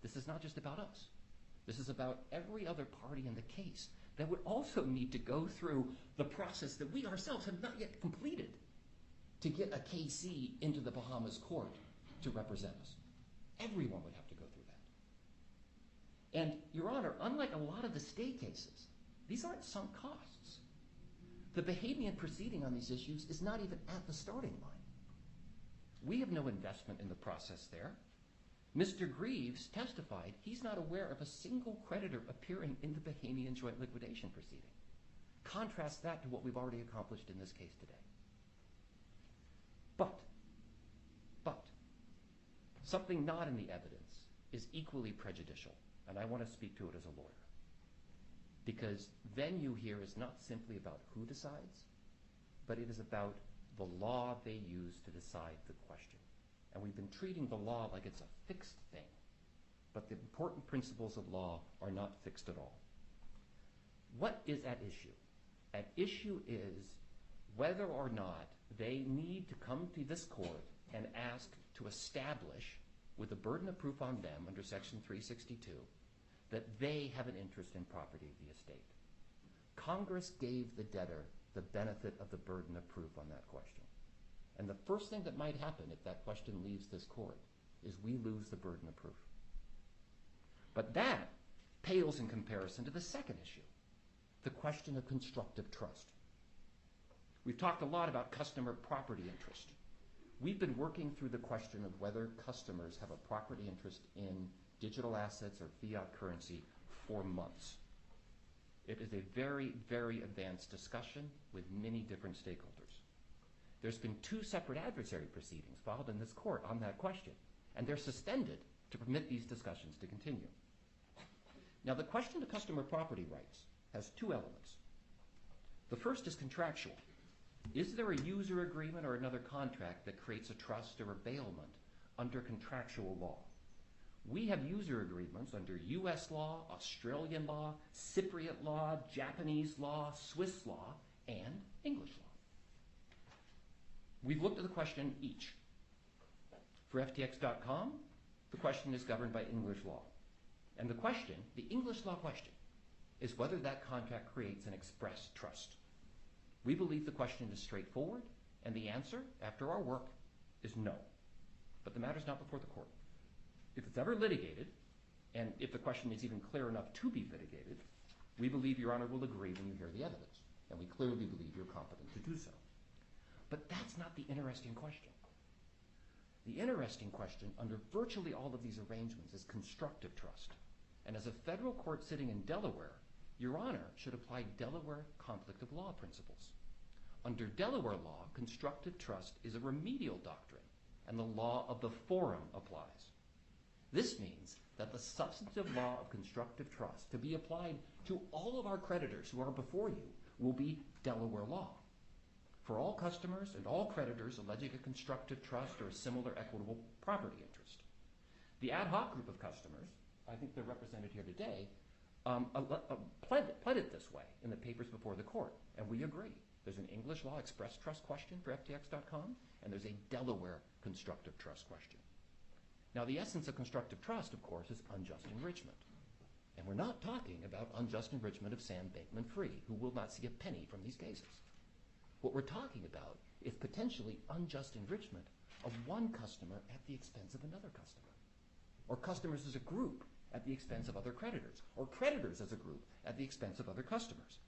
this is not just about us. This is about every other party in the case that would also need to go through the process that we ourselves have not yet completed to get a KC into the Bahamas court to represent us. Everyone would have to go through that. And, Your Honor, unlike a lot of the state cases, these aren't sunk costs. The Bahamian proceeding on these issues is not even at the starting line. We have no investment in the process there. Mr. Greaves testified he's not aware of a single creditor appearing in the Bahamian joint liquidation proceeding. Contrast that to what we've already accomplished in this case today. But, something not in the evidence is equally prejudicial, and I want to speak to it as a lawyer. Because venue here is not simply about who decides, but it is about the law they use to decide the question. And we've been treating the law like it's a fixed thing. But the important principles of law are not fixed at all. What is at issue? At issue is whether or not they need to come to this court and ask to establish, with a burden of proof on them under Section 362, that they have an interest in property of the estate. Congress gave the debtor the benefit of the burden of proof on that question. And the first thing that might happen if that question leaves this court is we lose the burden of proof. But that pales in comparison to the second issue, the question of constructive trust. We've talked a lot about customer property interest. We've been working through the question of whether customers have a property interest in digital assets or fiat currency for months. It is a very, very advanced discussion with many different stakeholders. There's been 2 separate adversary proceedings filed in this court on that question, and they're suspended to permit these discussions to continue. Now, the question of customer property rights has 2 elements. The first is contractual. Is there a user agreement or another contract that creates a trust or a bailment under contractual law? We have user agreements under U.S. law, Australian law, Cypriot law, Japanese law, Swiss law, and English law. We've looked at the question each. For FTX.com, the question is governed by English law. And the question, the English law question, is whether that contract creates an express trust. We believe the question is straightforward, and the answer, after our work, is no. But the matter's not before the court. If it's ever litigated, and if the question is even clear enough to be litigated, we believe Your Honor will agree when you hear the evidence, and we clearly believe you're competent to do so. But that's not the interesting question. The interesting question under virtually all of these arrangements is constructive trust. And as a federal court sitting in Delaware, Your Honor should apply Delaware conflict of law principles. Under Delaware law, constructive trust is a remedial doctrine, and the law of the forum applies. This means that the substantive law of constructive trust, to be applied to all of our creditors who are before you, will be Delaware law. For all customers and all creditors alleging a constructive trust or a similar equitable property interest. The ad hoc group of customers, I think they're represented here today, pled it this way in the papers before the court, and we agree. There's an English law express trust question for FTX.com, and there's a Delaware constructive trust question. Now, the essence of constructive trust, of course, is unjust enrichment. And we're not talking about unjust enrichment of Sam Bankman-Fried, who will not see a penny from these cases. What we're talking about is potentially unjust enrichment of one customer at the expense of another customer, or customers as a group at the expense of other creditors, or creditors as a group at the expense of other customers.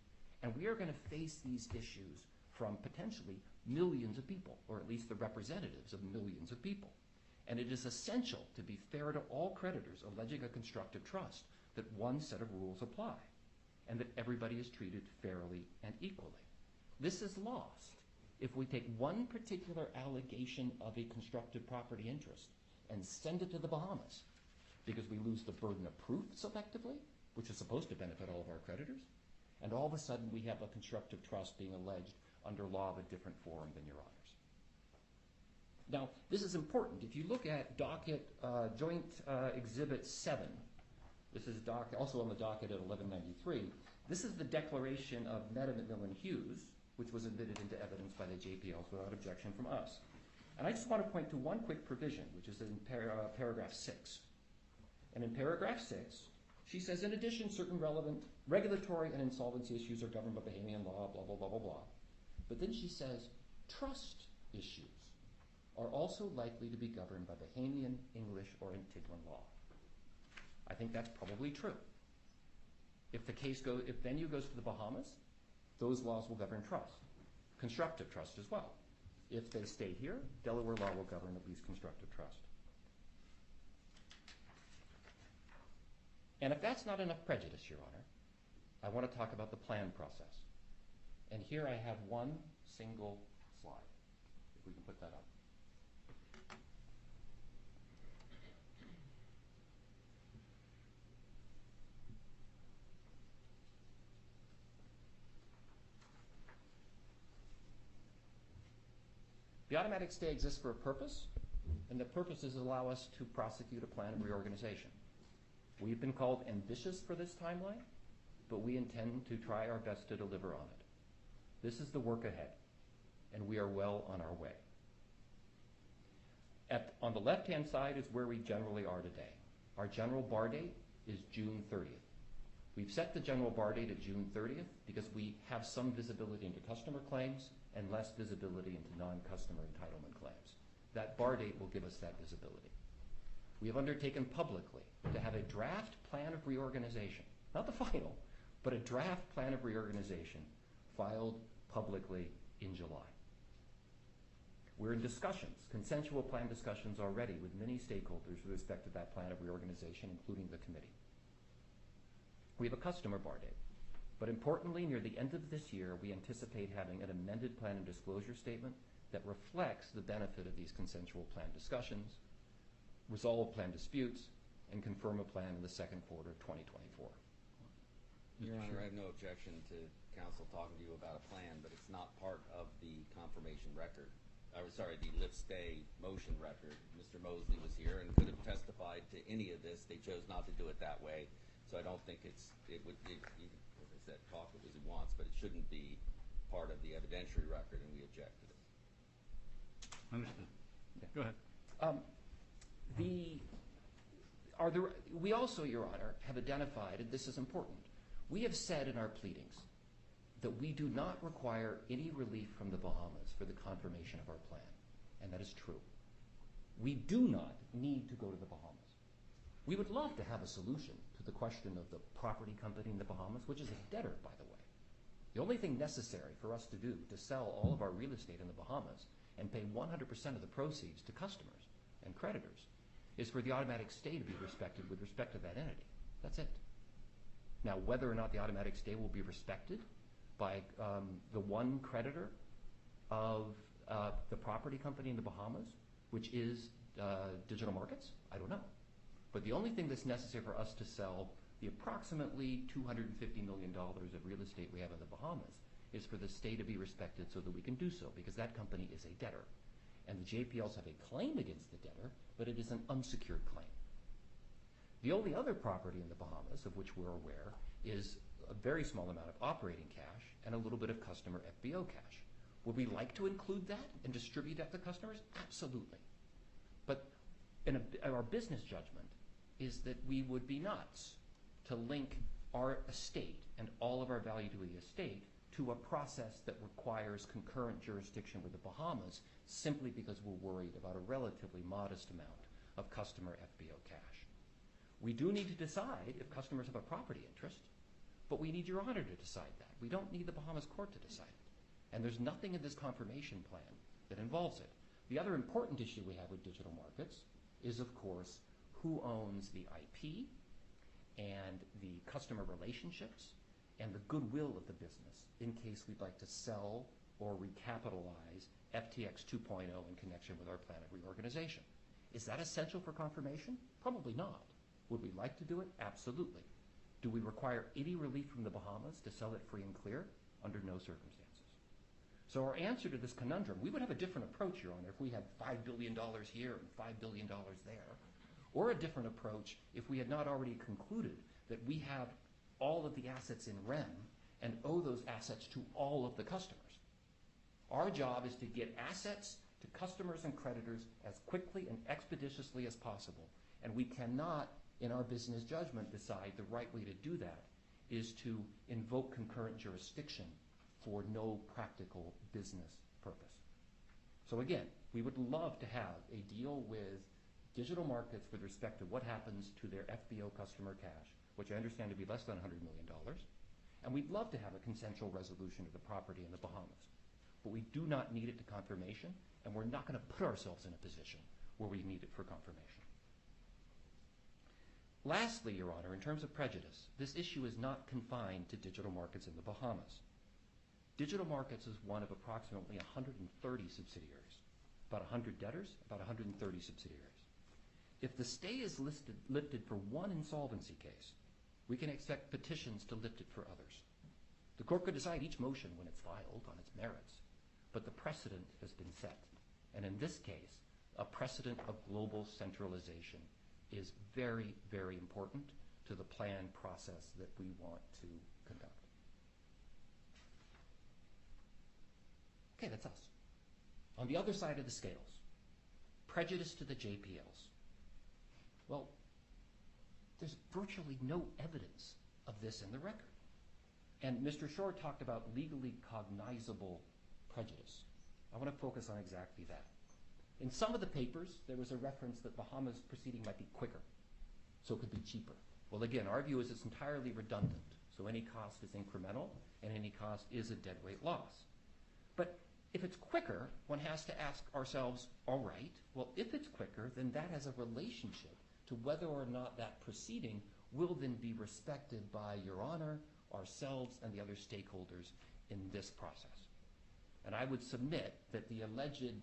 And we are going to face these issues from potentially millions of people, or at least the representatives of millions of people. And it is essential to be fair to all creditors alleging a constructive trust that one set of rules apply and that everybody is treated fairly and equally. This is lost if we take one particular allegation of a constructive property interest and send it to the Bahamas, because we lose the burden of proof selectively, which is supposed to benefit all of our creditors, and all of a sudden we have a constructive trust being alleged under law of a different forum than Your Honors. Now, this is important. If you look at docket Joint Exhibit 7, this is also on the docket at 1193, this is the declaration of Meta McMillan Hughes, which was admitted into evidence by the JPLs without objection from us. And I just want to point to one quick provision, which is in paragraph 6. And in paragraph 6, she says, in addition, certain relevant regulatory and insolvency issues are governed by Bahamian law, blah, blah, blah, blah, blah. But then she says, trust issues are also likely to be governed by Bahamian, English, or Antiguan law. I think that's probably true. If venue goes to the Bahamas, those laws will govern trust, constructive trust as well. If they stay here, Delaware law will govern at least constructive trust. And if that's not enough prejudice, Your Honor, I want to talk about the plan process. And here I have one single slide, if we can put that up. The automatic stay exists for a purpose, and the purpose is to allow us to prosecute a plan of reorganization. We've been called ambitious for this timeline, but we intend to try our best to deliver on it. This is the work ahead, and we are well on our way. On the left-hand side is where we generally are today. Our general bar date is June 30th. We've set the general bar date at June 30th because we have some visibility into customer claims and less visibility into non-customer entitlement claims. That bar date will give us that visibility. We have undertaken publicly to have a draft plan of reorganization, not the final, but a draft plan of reorganization filed publicly in July. We're in discussions, consensual plan discussions already with many stakeholders with respect to that plan of reorganization, including the committee. We have a customer bar date, but importantly, near the end of this year, we anticipate having an amended plan and disclosure statement that reflects the benefit of these consensual plan discussions, resolve plan disputes, and confirm a plan in the second quarter of 2024. Your Honor, I have no objection to counsel talking to you about a plan, but it's not part of the confirmation record. The lift stay motion record. Mr. Mosley was here and could have testified to any of this. They chose not to do it that way, so I don't think as I said, talk it as he wants, but it shouldn't be part of the evidentiary record, and we object to it. Understood. Yeah. Go ahead. We also, Your Honor, have identified, and this is important, we have said in our pleadings that we do not require any relief from the Bahamas for the confirmation of our plan, and that is true. We do not need to go to the Bahamas. We would love to have a solution to the question of the property company in the Bahamas, which is a debtor, by the way. The only thing necessary for us to do to sell all of our real estate in the Bahamas and pay 100% of the proceeds to customers and creditors is for the automatic stay to be respected with respect to that entity. That's it. Now, whether or not the automatic stay will be respected by the one creditor of the property company in the Bahamas, which is Digital Markets, I don't know. But the only thing that's necessary for us to sell the approximately $250 million of real estate we have in the Bahamas is for the stay to be respected so that we can do so, because that company is a debtor. And the JPLs have a claim against the debtor, but it is an unsecured claim. The only other property in the Bahamas of which we're aware is a very small amount of operating cash and a little bit of customer FBO cash. Would we like to include that and distribute that to customers? Absolutely. But our business judgment is that we would be nuts to link our estate and all of our value to the estate to a process that requires concurrent jurisdiction with the Bahamas simply because we're worried about a relatively modest amount of customer FBO cash. We do need to decide if customers have a property interest, but we need Your Honor to decide that. We don't need the Bahamas court to decide it. And there's nothing in this confirmation plan that involves it. The other important issue we have with digital markets is, of course, who owns the IP and the customer relationships and the goodwill of the business in case we'd like to sell or recapitalize FTX 2.0 in connection with our plan of reorganization. Is that essential for confirmation? Probably not. Would we like to do it? Absolutely. Do we require any relief from the Bahamas to sell it free and clear? Under no circumstances. So our answer to this conundrum, we would have a different approach, Your Honor, if we had $5 billion here and $5 billion there, or a different approach if we had not already concluded that we have all of the assets in REM and owe those assets to all of the customers. Our job is to get assets to customers and creditors as quickly and expeditiously as possible, and we cannot, in our business judgment, decide the right way to do that is to invoke concurrent jurisdiction for no practical business purpose. So again, we would love to have a deal with digital markets with respect to what happens to their FBO customer cash, which I understand to be less than $100 million, and we'd love to have a consensual resolution of the property in the Bahamas. But we do not need it to confirmation, and we're not going to put ourselves in a position where we need it for confirmation. Lastly, Your Honor, in terms of prejudice, this issue is not confined to digital markets in the Bahamas. Digital markets is one of approximately 130 subsidiaries, about 100 debtors, about 130 subsidiaries. If the stay is lifted for one insolvency case, we can expect petitions to lift it for others. The court could decide each motion when it's filed on its merits, but the precedent has been set. And in this case, a precedent of global centralization is very, very important to the planned process that we want to conduct. Okay, that's us. On the other side of the scales, prejudice to the JPLs. Well, there's virtually no evidence of this in the record. And Mr. Shore talked about legally cognizable prejudice. I want to focus on exactly that. In some of the papers, there was a reference that Bahamas proceeding might be quicker, so it could be cheaper. Well, again, our view is it's entirely redundant, so any cost is incremental, and any cost is a deadweight loss. But if it's quicker, one has to ask ourselves, all right, well, if it's quicker, then that has a relationship to whether or not that proceeding will then be respected by Your Honor, ourselves, and the other stakeholders in this process. And I would submit that the alleged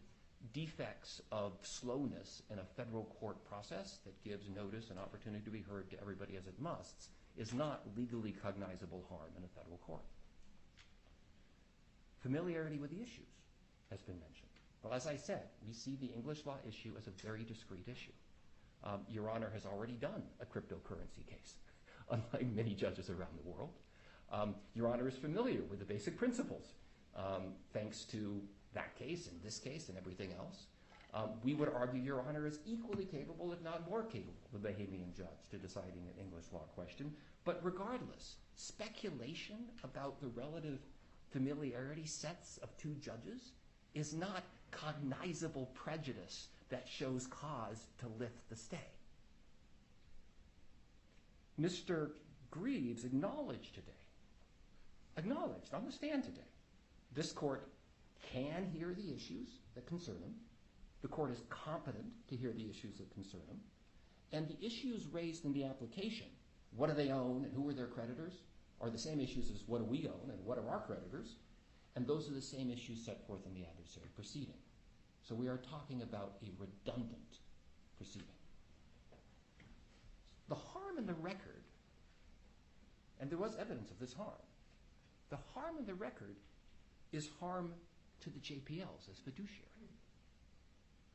defects of slowness in a federal court process that gives notice and opportunity to be heard to everybody as it musts is not legally cognizable harm in a federal court. Familiarity with the issues has been mentioned. Well, as I said, we see the English law issue as a very discrete issue. Your Honor has already done a cryptocurrency case, unlike many judges around the world. Your Honor is familiar with the basic principles, thanks to that case and this case and everything else. We would argue Your Honor is equally capable, if not more capable, of a Bahamian judge to deciding an English law question. But regardless, speculation about the relative familiarity sets of two judges is not cognizable prejudice that shows cause to lift the stay. Mr. Greaves acknowledged on the stand today, this court can hear the issues that concern him. The court is competent to hear the issues that concern him. And the issues raised in the application, what do they own and who are their creditors, are the same issues as what do we own and what are our creditors. And those are the same issues set forth in the adversary proceeding. So we are talking about a redundant proceeding. The harm in the record, and there was evidence of this harm, the harm in the record is harm to the JPLs as fiduciary.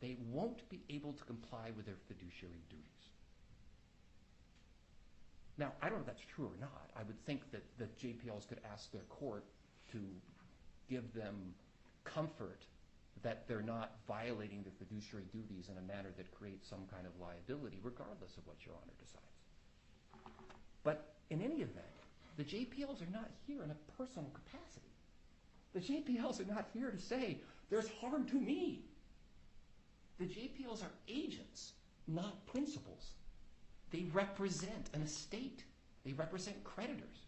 They won't be able to comply with their fiduciary duties. Now, I don't know if that's true or not. I would think that the JPLs could ask their court to give them comfort that they're not violating their fiduciary duties in a manner that creates some kind of liability, regardless of what Your Honor decides. But in any event, the JPLs are not here in a personal capacity. The JPLs are not here to say, there's harm to me. The JPLs are agents, not principals. They represent an estate. They represent creditors.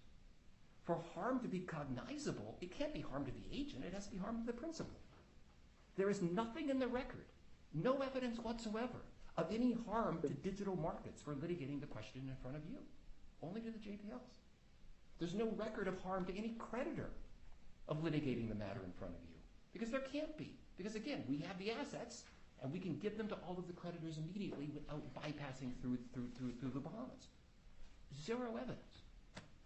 For harm to be cognizable, it can't be harm to the agent, it has to be harm to the principal. There is nothing in the record, no evidence whatsoever, of any harm to digital markets for litigating the question in front of you, only to the JPLs. There's no record of harm to any creditor of litigating the matter in front of you, because there can't be. Because again, we have the assets, and we can give them to all of the creditors immediately without bypassing through the Bahamas. Zero evidence.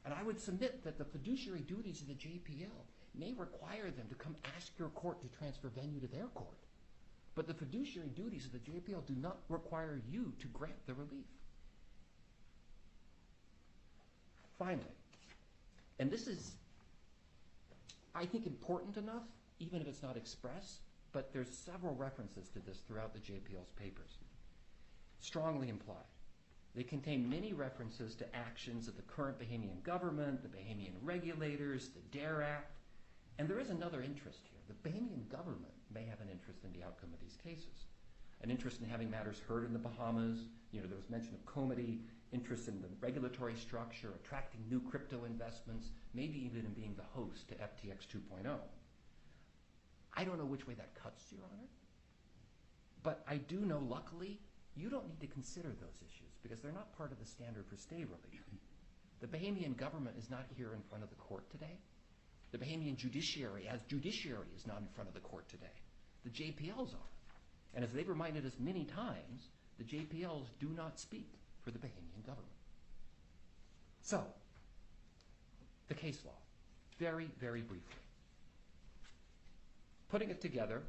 And I would submit that the fiduciary duties of the JPL may require them to come ask your court to transfer venue to their court. But the fiduciary duties of the JPL do not require you to grant the relief. Finally, and this is, I think, important enough, even if it's not expressed, but there's several references to this throughout the JPL's papers. Strongly implied. They contain many references to actions of the current Bahamian government, the Bahamian regulators, the DARE Act, and there is another interest here. The Bahamian government may have an interest in the outcome of these cases, an interest in having matters heard in the Bahamas. There was mention of comity, interest in the regulatory structure, attracting new crypto investments, maybe even in being the host to FTX 2.0. I don't know which way that cuts, Your Honor, but I do know, luckily, you don't need to consider those issues because they're not part of the standard for stay relief. The Bahamian government is not here in front of the court today. The Bahamian judiciary, as judiciary, is not in front of the court today. The JPLs are. And as they've reminded us many times, the JPLs do not speak for the Bahamian government. So, the case law, very, very briefly. Putting it together,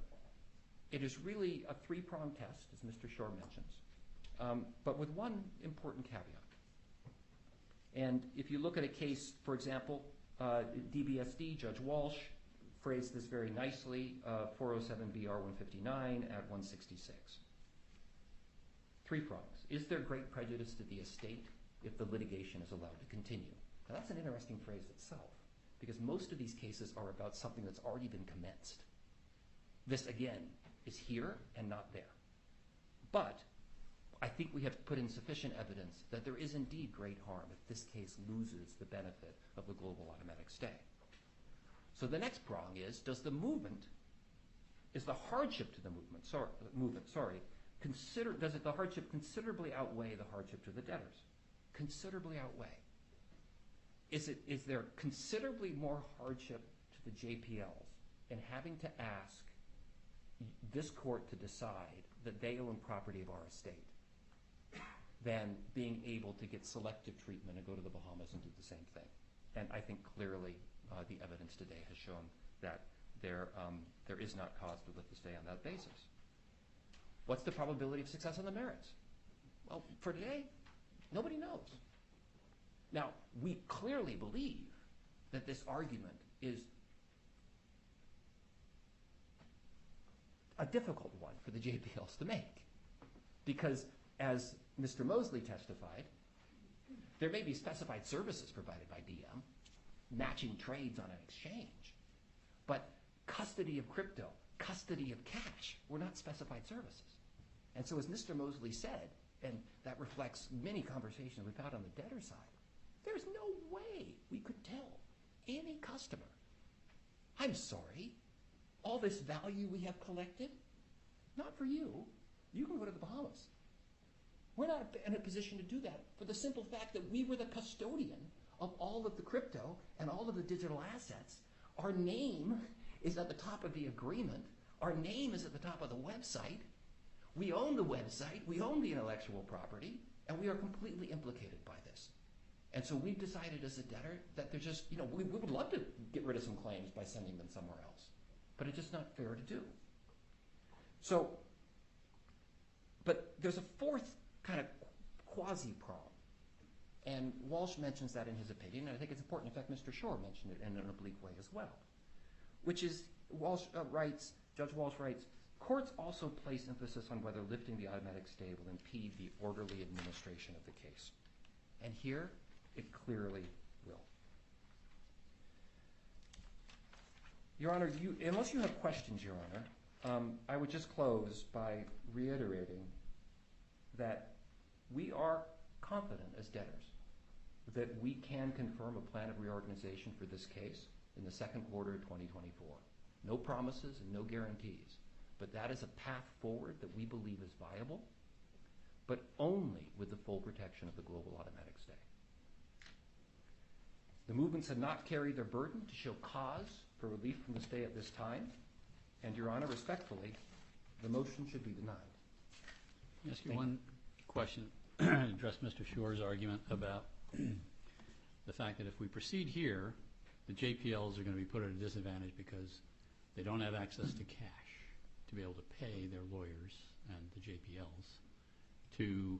it is really a three-pronged test, as Mr. Shore mentions, but with one important caveat. And if you look at a case, for example, DBSD, Judge Walsh phrased this very nicely, 407 BR 159 at 166. Three prongs. Is there great prejudice to the estate if the litigation is allowed to continue? Now that's an interesting phrase itself, because most of these cases are about something that's already been commenced. This, again, is here and not there. But I think we have put in sufficient evidence that there is indeed great harm if this case loses the benefit of the global automatic stay. So the next prong is, does the hardship to the the hardship considerably outweigh the hardship to the debtors? Considerably outweigh. Is there considerably more hardship to the JPLs in having to ask this court to decide that they own property of our estate than being able to get selective treatment and go to the Bahamas and do the same thing? And I think clearly the evidence today has shown that there is not cause to lift the stay on that basis. What's the probability of success on the merits? Well, for today, nobody knows. Now, we clearly believe that this argument is a difficult one for the JPLs to make, because as Mr. Mosley testified, there may be specified services provided by DM, matching trades on an exchange, but custody of crypto, custody of cash were not specified services. And so as Mr. Mosley said, and that reflects many conversations we've had on the debtor side, there's no way we could tell any customer, I'm sorry, all this value we have collected, not for you, you can go to the Bahamas. We're not in a position to do that for the simple fact that we were the custodian of all of the crypto and all of the digital assets. Our name is at the top of the agreement. Our name is at the top of the website. We own the website, we own the intellectual property, and we are completely implicated by this. And so we've decided as a debtor that there's just, we would love to get rid of some claims by sending them somewhere else, but it's just not fair to do. So, but there's a fourth kind of quasi-prong, and Walsh mentions that in his opinion, and I think it's important. In fact, Mr. Shore mentioned it in an oblique way as well, which is Judge Walsh writes, courts also place emphasis on whether lifting the automatic stay will impede the orderly administration of the case. And here, it clearly will. Your Honor, unless you have questions, Your Honor, I would just close by reiterating that we are confident as debtors that that we can confirm a plan of reorganization for this case in the second quarter of 2024. No promises and no guarantees, but that is a path forward that we believe is viable, but only with the full protection of the global automatic stay. The movements have not carried their burden to show cause for relief from the stay at this time, and Your Honor, respectfully, the motion should be denied. I'll ask you one question, address Mr. Shore's argument about the fact that if we proceed here, the JPLs are going to be put at a disadvantage because they don't have access to cash to be able to pay their lawyers and the JPLs to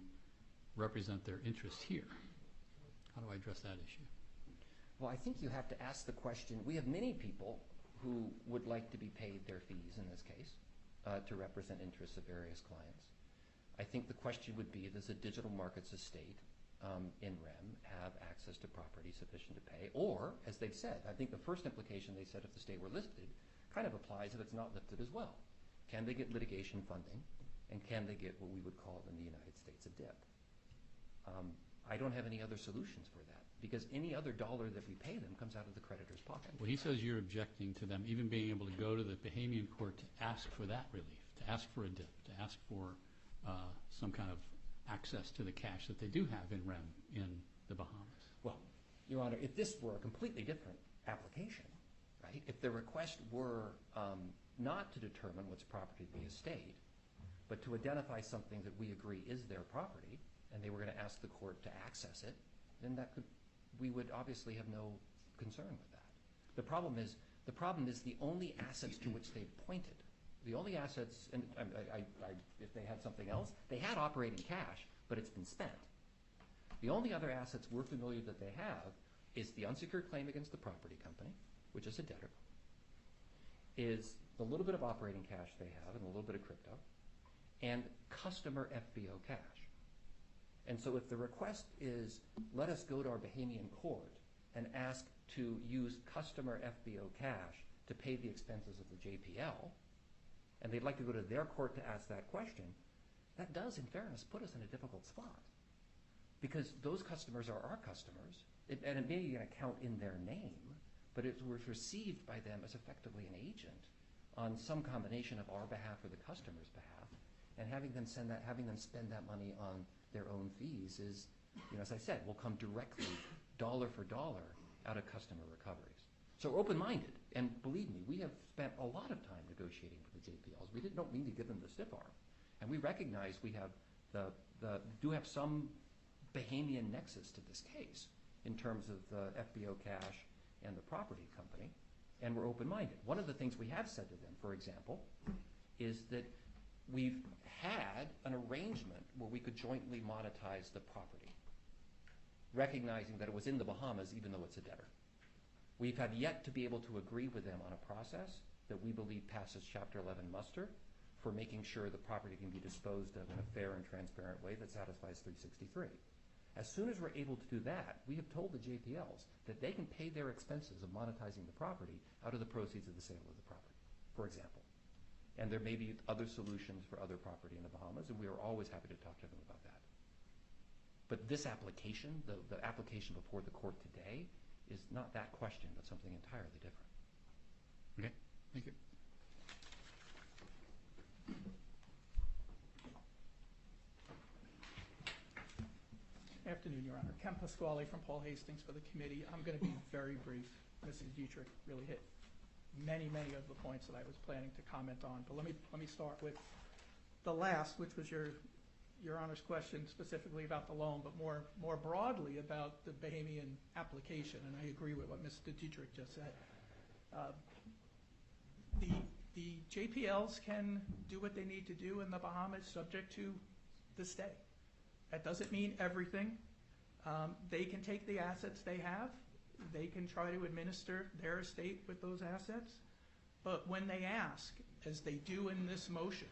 represent their interests here. How do I address that issue? Well, I think you have to ask the question. We have many people who would like to be paid their fees in this case to represent interests of various clients. I think the question would be, does a digital markets estate in REM have access to property sufficient to pay? Or, as they've said, I think the first implication they said if the state were listed kind of applies if it's not lifted as well. Can they get litigation funding? And can they get what we would call in the United States a DIP? I don't have any other solutions for that, because any other dollar that we pay them comes out of the creditor's pocket. Well, he says you're objecting to them even being able to go to the Bahamian court to ask for that relief, to ask for a DIP, to ask for some kind of access to the cash that they do have in REM in the Bahamas. Well, Your Honor, if this were a completely different application, right, if the request were not to determine what's property of the estate, but to identify something that we agree is their property, and they were going to ask the court to access it, then we would obviously have no concern with that. The problem is the only assets to which they've pointed, the only assets, and if they had something else, they had operating cash, but it's been spent. The only other assets we're familiar that they have is the unsecured claim against the property company, which is a debtor, is the little bit of operating cash they have and a little bit of crypto, and customer FBO cash. And so if the request is, let us go to our Bahamian court and ask to use customer FBO cash to pay the expenses of the JPL, and they'd like to go to their court to ask that question, that does, in fairness, put us in a difficult spot. Because those customers are our customers, and it may be an account in their name, but it was received by them as effectively an agent on some combination of our behalf or the customer's behalf, and having them spend that money on their own fees is, as I said, will come directly, dollar for dollar, out of customer recoveries. So we're open-minded, and believe me, we have spent a lot of time negotiating for the JPLs. We don't mean to give them the stiff arm, and we recognize we have do have some Bahamian nexus to this case in terms of the FBO cash and the property company, and we're open-minded. One of the things we have said to them, for example, is that we've had an arrangement where we could jointly monetize the property, recognizing that it was in the Bahamas even though it's a debtor. We've had yet to be able to agree with them on a process that we believe passes Chapter 11 muster for making sure the property can be disposed of in a fair and transparent way that satisfies 363. As soon as we're able to do that, we have told the JPLs that they can pay their expenses of monetizing the property out of the proceeds of the sale of the property, for example. And there may be other solutions for other property in the Bahamas, and we are always happy to talk to them about that. But this application, the application before the court today, is not that question, but something entirely different. Okay, thank you. Afternoon, Your Honor. Ken Pasquale from Paul Hastings for the committee. I'm going to be very brief. Mrs. Dietrich really hit many of the points that I was planning to comment on. But let me start with the last, which was Your Honor's question specifically about the loan, but more broadly about the Bahamian application. And I agree with what Mr. Dietrich just said. The JPLs can do what they need to do in the Bahamas subject to the stay. That doesn't mean everything. They can take the assets they have. They can try to administer their estate with those assets. But when they ask, as they do in this motion,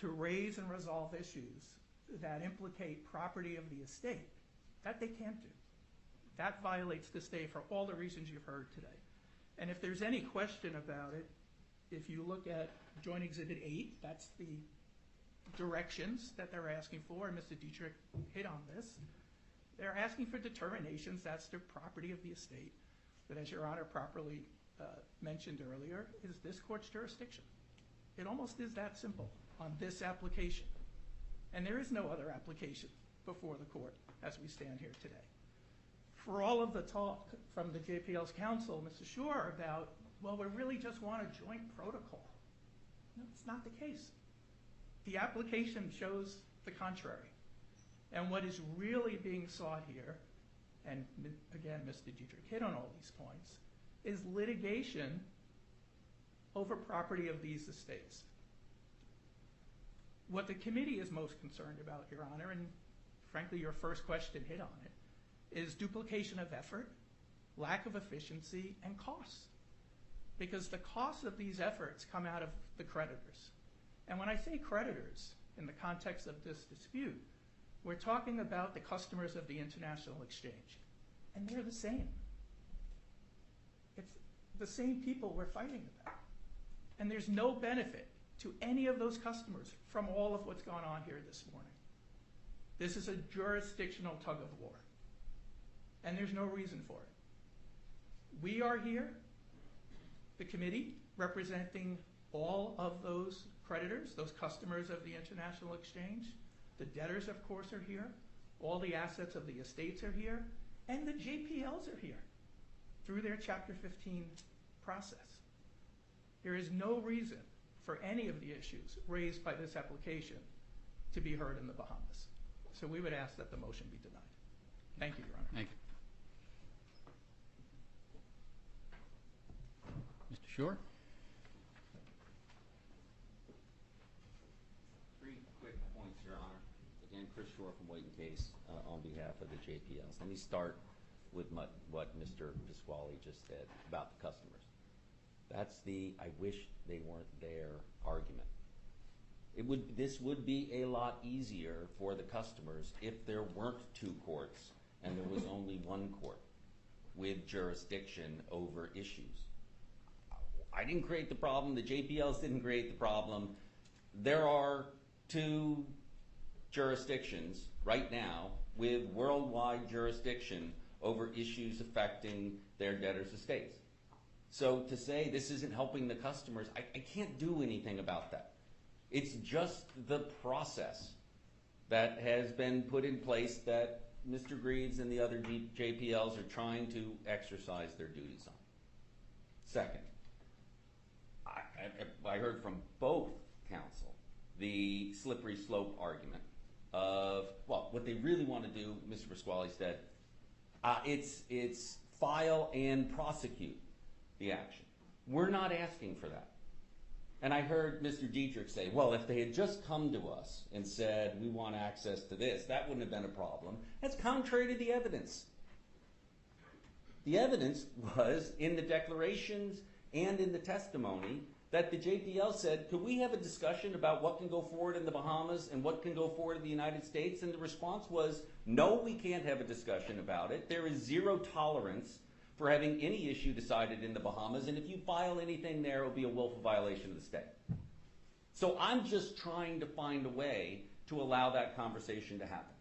to raise and resolve issues that implicate property of the estate, that they can't do. That violates the stay for all the reasons you've heard today. And if there's any question about it, if you look at Joint Exhibit 8, that's the directions that they're asking for, and Mr. Dietrich hit on this. They're asking for determinations that's the property of the estate, that, as Your Honor properly mentioned earlier, is this court's jurisdiction. It almost is that simple on this application. And there is no other application before the court as we stand here today. For all of the talk from the JPL's counsel, Mr. Shore, about, well, we really just want a joint protocol. No, it's not the case. The application shows the contrary. And what is really being sought here, and again, Mr. Dietrich hit on all these points, is litigation over property of these estates. What the committee is most concerned about, Your Honor, and frankly your first question hit on it, is duplication of effort, lack of efficiency, and costs. Because the costs of these efforts come out of the creditors. And when I say creditors, in the context of this dispute, we're talking about the customers of the international exchange. And they're the same. It's the same people we're fighting about. And there's no benefit to any of those customers from all of what's gone on here this morning. This is a jurisdictional tug of war. And there's no reason for it. We are here, the committee, representing all of those creditors, those customers of the international exchange. The debtors, of course, are here. All the assets of the estates are here. And the JPLs are here through their Chapter 15 process. There is no reason for any of the issues raised by this application to be heard in the Bahamas. So we would ask that the motion be denied. Thank you, Your Honor. Thank you. Mr. Shore? Three quick points, Your Honor. Again, Chris Shore from White & Case on behalf of the JPLs. Let me start with what Mr. Pasquale just said about the customers. That's the I wish they weren't there argument. This would be a lot easier for the customers if there weren't two courts and there was only one court with jurisdiction over issues. I didn't create the problem. The JPLs didn't create the problem. There are two jurisdictions right now with worldwide jurisdiction over issues affecting their debtors' estates. So to say this isn't helping the customers, I can't do anything about that. It's just the process that has been put in place that Mr. Greaves and the other JPLs are trying to exercise their duties on. Second, I heard from both counsel the slippery slope argument of, well, what they really want to do, Mr. Pasquale said, it's file and prosecute the action. We're not asking for that. And I heard Mr. Dietrich say, well, if they had just come to us and said, we want access to this, that wouldn't have been a problem. That's contrary to the evidence. The evidence was in the declarations and in the testimony that the JPL said, could we have a discussion about what can go forward in the Bahamas and what can go forward in the United States? And the response was, no, we can't have a discussion about it. There is zero tolerance for having any issue decided in the Bahamas, and if you file anything there, it will be a willful violation of the state. So I'm just trying to find a way to allow that conversation to happen.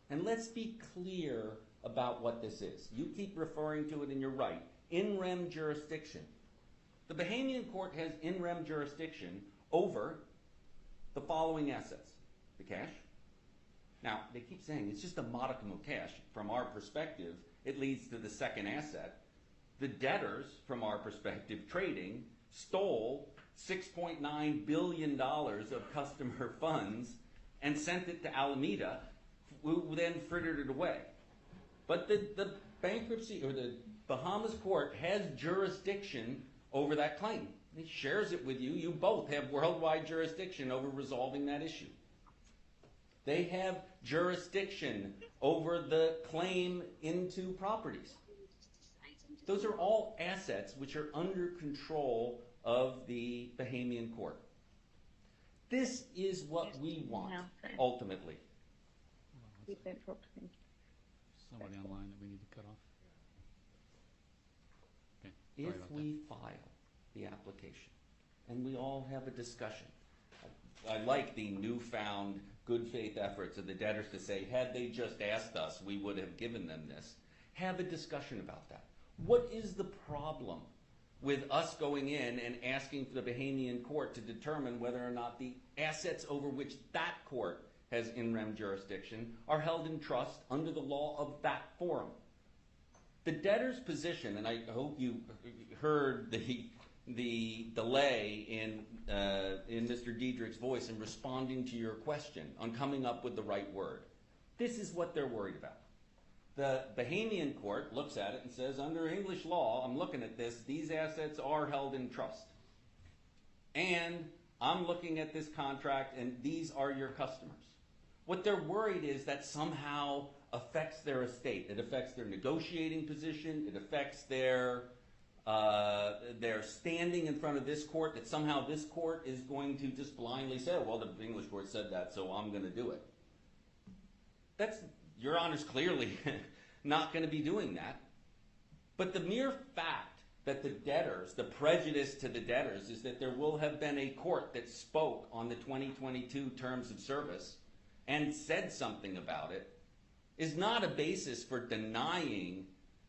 And let's be clear about what this is. You keep referring to it, and you're right. In rem jurisdiction. The Bahamian court has in rem jurisdiction over the following assets. The cash. Now, they keep saying it's just a modicum of cash. From our perspective, it leads to the second asset. The debtors, from our perspective, trading, stole $6.9 billion of customer funds and sent it to Alameda, who then frittered it away. But the bankruptcy, or the Bahamas court, has jurisdiction over that claim. It shares it with you. You both have worldwide jurisdiction over resolving that issue. They have jurisdiction over the claim into properties. Those are all assets which are under control of the Bahamian court. This is what we want, ultimately. Somebody online that we need to cut off? Okay. If we file the application and we all have a discussion, I like the newfound good faith efforts of the debtors to say, had they just asked us, we would have given them this. Have a discussion about that. What is the problem with us going in and asking for the Bahamian court to determine whether or not the assets over which that court has in rem jurisdiction are held in trust under the law of that forum? The debtor's position, and I hope you heard the delay in Mr. Diedrich's voice in responding to your question on coming up with the right word. This is what they're worried about. The Bahamian court looks at it and says, under English law, I'm looking at this, these assets are held in trust. And I'm looking at this contract, and these are your customers. What they're worried is that somehow affects their estate. It affects their negotiating position. It affects their standing in front of this court, that somehow this court is going to just blindly say, well, the English court said that, so I'm going to do it. That's, Your Honor's clearly not going to be doing that. But the mere fact that the debtors, the prejudice to the debtors, is that there will have been a court that spoke on the 2022 terms of service and said something about it, is not a basis for denying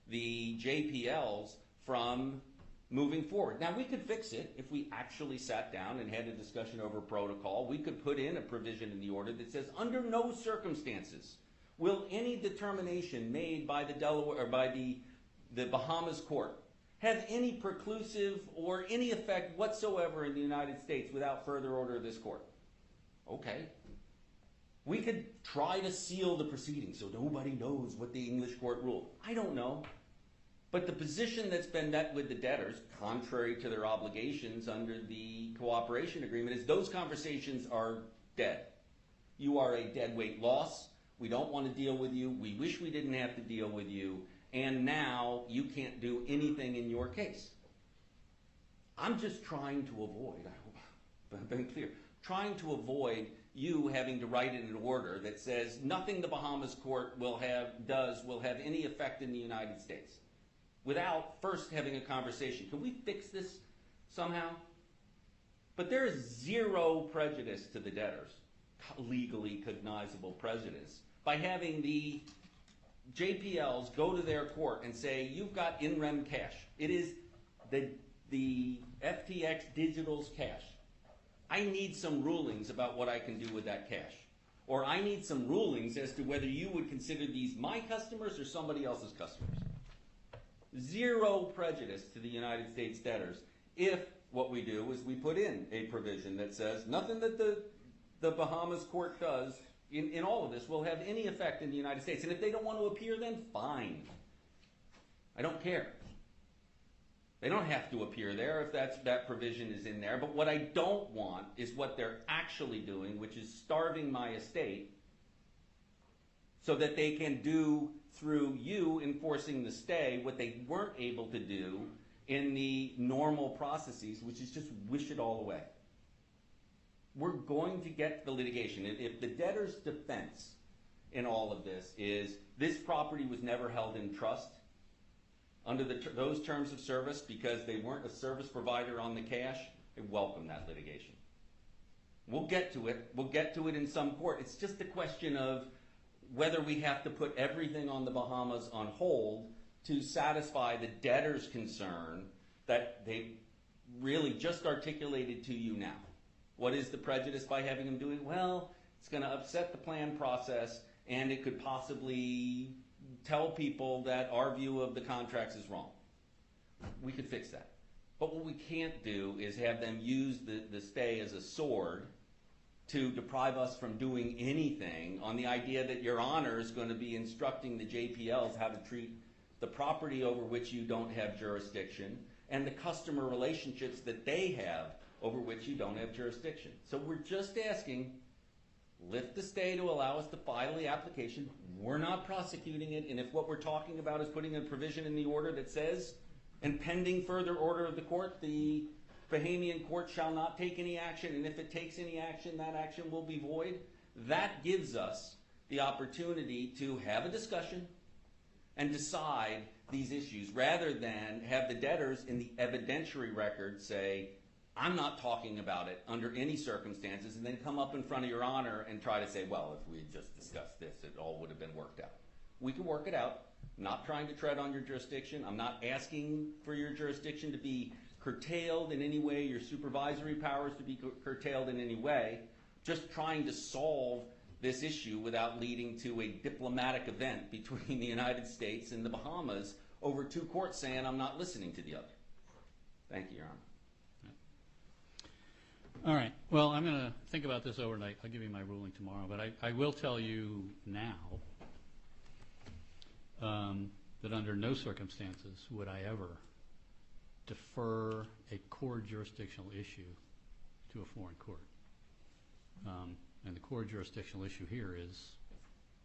the JPLs from moving forward. Now, we could fix it if we actually sat down and had a discussion over protocol. We could put in a provision in the order that says, under no circumstances will any determination made by the Delaware or by the Bahamas court have any preclusive or any effect whatsoever in the United States without further order of this court. Okay. We could try to seal the proceedings so nobody knows what the English court ruled. I don't know. But the position that's been met with the debtors, contrary to their obligations under the cooperation agreement, is those conversations are dead. You are a deadweight loss. We don't want to deal with you. We wish we didn't have to deal with you. And now you can't do anything in your case. I'm just trying to avoid, I hope I've been clear, trying to avoid you having to write in an order that says nothing the Bahamas court will have any effect in the United States without first having a conversation. Can we fix this somehow? But there is zero prejudice to the debtors, legally cognizable prejudice, by having the JPLs go to their court and say, you've got in rem cash. It is the FTX Digital's cash. I need some rulings about what I can do with that cash. Or I need some rulings as to whether you would consider these my customers or somebody else's customers. Zero prejudice to the United States debtors if what we do is we put in a provision that says nothing that the Bahamas court does in all of this will have any effect in the United States. And if they don't want to appear, then fine. I don't care. They don't have to appear there if that provision is in there. But what I don't want is what they're actually doing, which is starving my estate so that they can do through you enforcing the stay what they weren't able to do in the normal processes, which is just wish it all away. We're going to get the litigation. If the debtor's defense in all of this is this property was never held in trust under those terms of service because they weren't a service provider on the cash, I welcome that litigation. We'll get to it. We'll get to it in some court. It's just a question of whether we have to put everything on the Bahamas on hold to satisfy the debtor's concern that they really just articulated to you now. What is the prejudice by having them doing? Well, it's going to upset the plan process, and it could possibly tell people that our view of the contracts is wrong. We could fix that. But what we can't do is have them use the stay as a sword to deprive us from doing anything on the idea that Your Honor is going to be instructing the JPLs how to treat the property over which you don't have jurisdiction and the customer relationships that they have over which you don't have jurisdiction. So we're just asking, lift the stay to allow us to file the application. We're not prosecuting it, and if what we're talking about is putting a provision in the order that says, and pending further order of the court, the Bahamian court shall not take any action, and if it takes any action, that action will be void, that gives us the opportunity to have a discussion and decide these issues rather than have the debtors in the evidentiary record say, I'm not talking about it under any circumstances, and then come up in front of Your Honor and try to say, well, if we had just discussed this, it all would have been worked out. We can work it out. I'm not trying to tread on your jurisdiction. I'm not asking for your jurisdiction to be curtailed in any way, your supervisory powers to be curtailed in any way. Just trying to solve this issue without leading to a diplomatic event between the United States and the Bahamas over two courts saying I'm not listening to the other. Thank you, Your Honor. All right. Well, I'm going to think about this overnight. I'll give you my ruling tomorrow. But I will tell you now that under no circumstances would I ever defer a core jurisdictional issue to a foreign court. And the core jurisdictional issue here is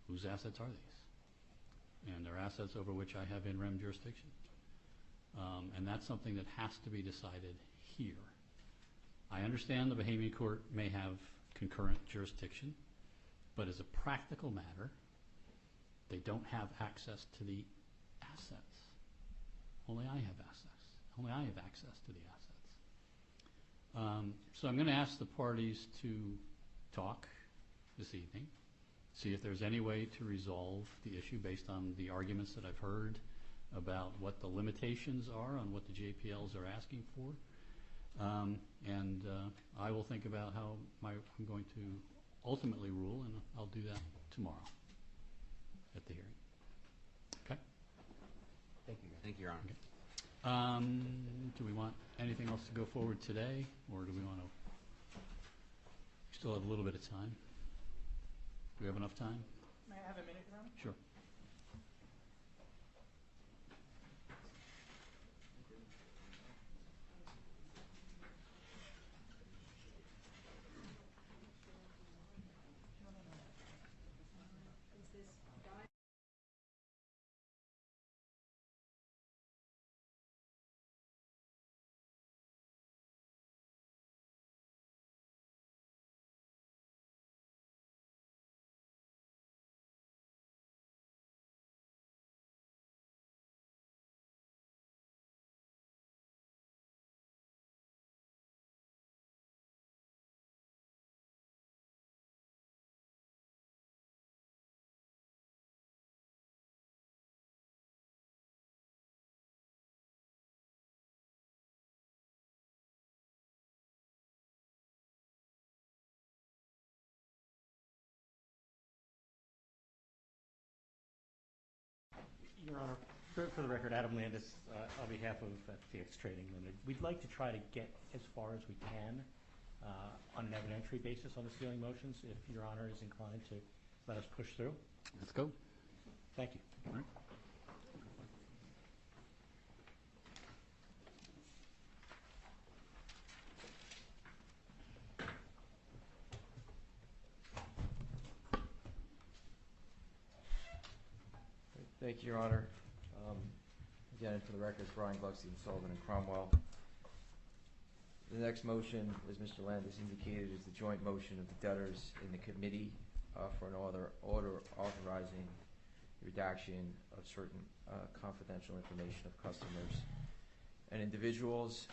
whose assets are these? And they're assets over which I have in rem jurisdiction. And that's something that has to be decided here. I understand the Bahamian court may have concurrent jurisdiction, but as a practical matter, they don't have access to the assets. Only I have access. Only I have access to the assets. So I'm going to ask the parties to talk this evening, see if there's any way to resolve the issue based on the arguments that I've heard about what the limitations are on what the JPLs are asking for. And I will think about how I'm going to ultimately rule, and I'll do that tomorrow at the hearing. Okay? Thank you. Thank you, Your Honor. Okay. Do we want anything else to go forward today, or do we want to? We still have a little bit of time. Do we have enough time? May I have a minute, Your Honor? Sure. Your Honor, for the record, Adam Landis, on behalf of FTX Trading Limited, we'd like to try to get as far as we can on an evidentiary basis on the sealing motions, if Your Honor is inclined to let us push through. Let's go. Thank you. All right. Thank you, Your Honor. Again, for the record, Brian Gluckstein, Sullivan, and Cromwell. The next motion, as Mr. Landis indicated, is the joint motion of the debtors in the committee for an order authorizing redaction of certain confidential information of customers and individuals.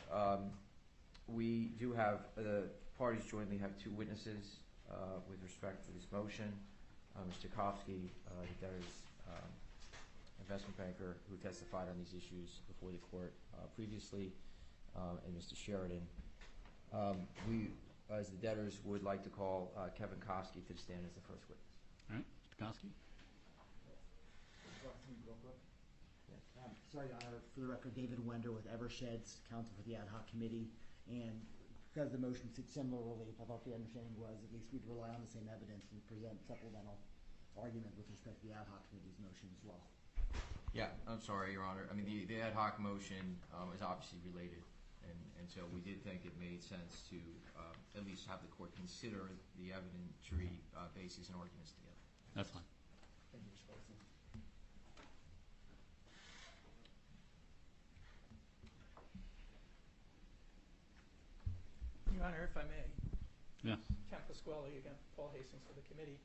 We do have, the parties jointly have two witnesses with respect to this motion. Mr. Kofsky, the debtor's investment banker who testified on these issues before the court previously, and Mr. Sheridan. We, as the debtors, would like to call Kevin Kofsky to the stand as the first witness. All right, Mr. Kofsky. Sorry, Your Honor, for the record, David Wender with Eversheds, counsel for the ad hoc committee, and because the motion seeks similar relief, I thought the understanding was at least we'd rely on the same evidence and present supplemental argument with respect to the ad hoc committee's motion as well. Yeah, I'm sorry, Your Honor. I mean, the ad hoc motion is obviously related, and so we did think it made sense to at least have the court consider the evidentiary basis and arguments together. That's fine. Thank you, Mr. President. Your Honor, if I may. Yes. Ken Pasquale again, Paul Hastings for the committee.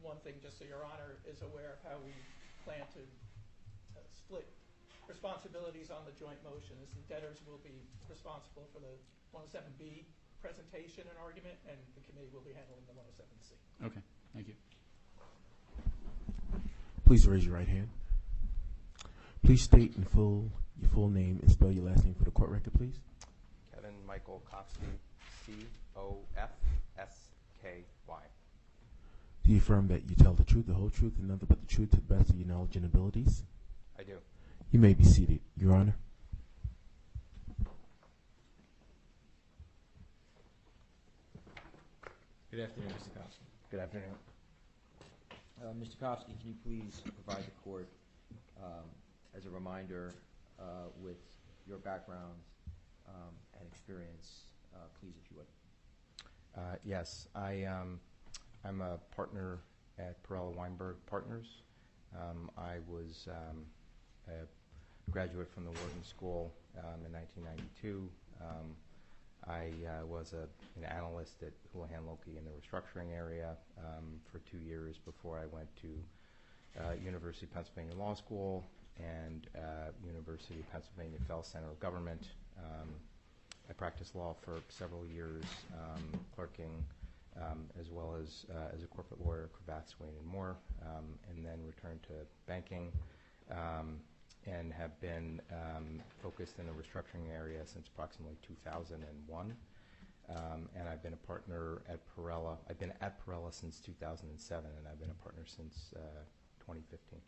One thing, just so Your Honor is aware of how we plan to split responsibilities on the joint motion, is the debtors will be responsible for the 107B presentation and argument, and the committee will be handling the 107C. Okay, thank you. Please raise your right hand. Please state your full name and spell your last name for the court record, please. Kevin Michael Kofsky, Cofsky. Do you affirm that you tell the truth, the whole truth, and nothing but the truth to the best of your knowledge and abilities? I do. You may be seated, Your Honor. Good afternoon, Mr. Kofsky. Good afternoon. Mr. Kofsky, can you please provide the court, as a reminder, with your background and experience, please, if you would? Yes, I'm a partner at Perella Weinberg Partners. I was a graduate from the Wharton School in 1992. I was an analyst at Houlihan Lokey in the restructuring area for 2 years before I went to University of Pennsylvania Law School and University of Pennsylvania Fell Center of Government. I practiced law for several years, clerking, as well as a corporate lawyer, Cravath, Swain & Moore, and then returned to banking. And have been focused in the restructuring area since approximately 2001. And I've been a partner at Perella. I've been at Perella since 2007, and I've been a partner since 2015.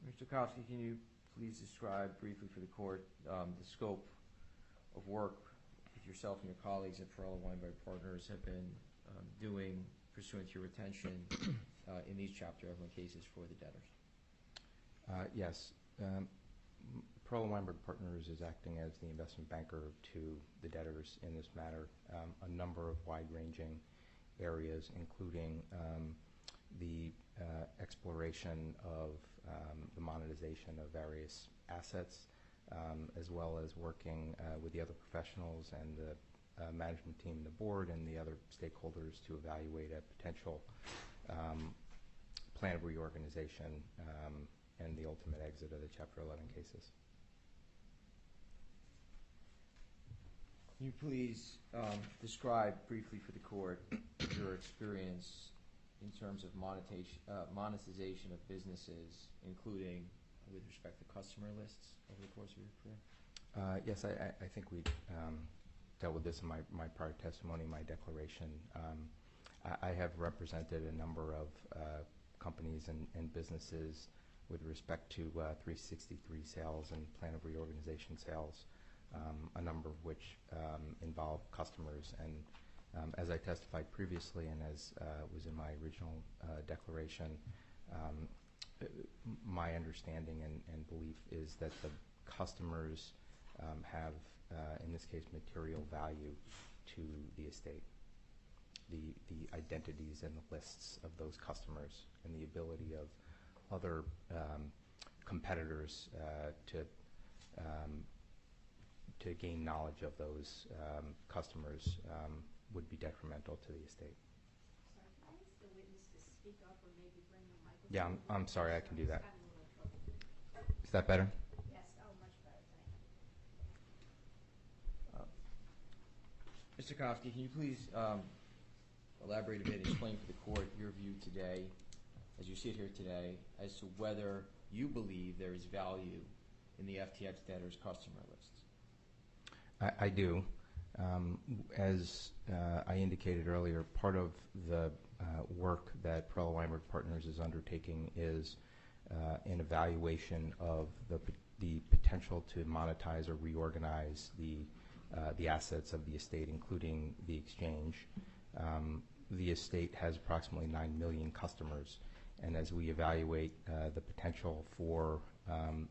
Mr. Kofsky, can you please describe briefly for the court the scope of work that yourself and your colleagues at Perella Weinberg Partners have been doing pursuant to your retention in these Chapter 11 cases for the debtors? Yes. Perella Weinberg Partners is acting as the investment banker to the debtors in this matter. A number of wide-ranging areas, including the exploration of the monetization of various assets, as well as working with the other professionals and the management team, the board, and the other stakeholders to evaluate a potential plan of reorganization and the ultimate exit of the Chapter 11 cases. Can you please describe briefly for the court your experience in terms of monetization of businesses, including with respect to customer lists over the course of your career? Yes, I think we dealt with this in my prior testimony, my declaration. I have represented a number of companies and businesses with respect to 363 sales and plan of reorganization sales, a number of which involve customers. And as I testified previously and as was in my original declaration, my understanding and belief is that the customers have, in this case, material value to the estate. The identities and the lists of those customers and the ability of other competitors to gain knowledge of those customers would be detrimental to the estate. Sorry, can I ask the witness to speak up or maybe bring the microphone? Yeah, I'm sorry, I can do that. I'm having a little trouble. Is that better? Yes, oh, much better, thank you. Mr. Kofsky, can you please elaborate a bit and explain for the court your view today, as you sit here today, as to whether you believe there is value in the FTX debtors' customer lists? I do. As I indicated earlier, part of the work that Perella Weinberg Partners is undertaking is an evaluation of the potential to monetize or reorganize the assets of the estate, including the exchange. The estate has approximately 9 million customers, and as we evaluate the potential for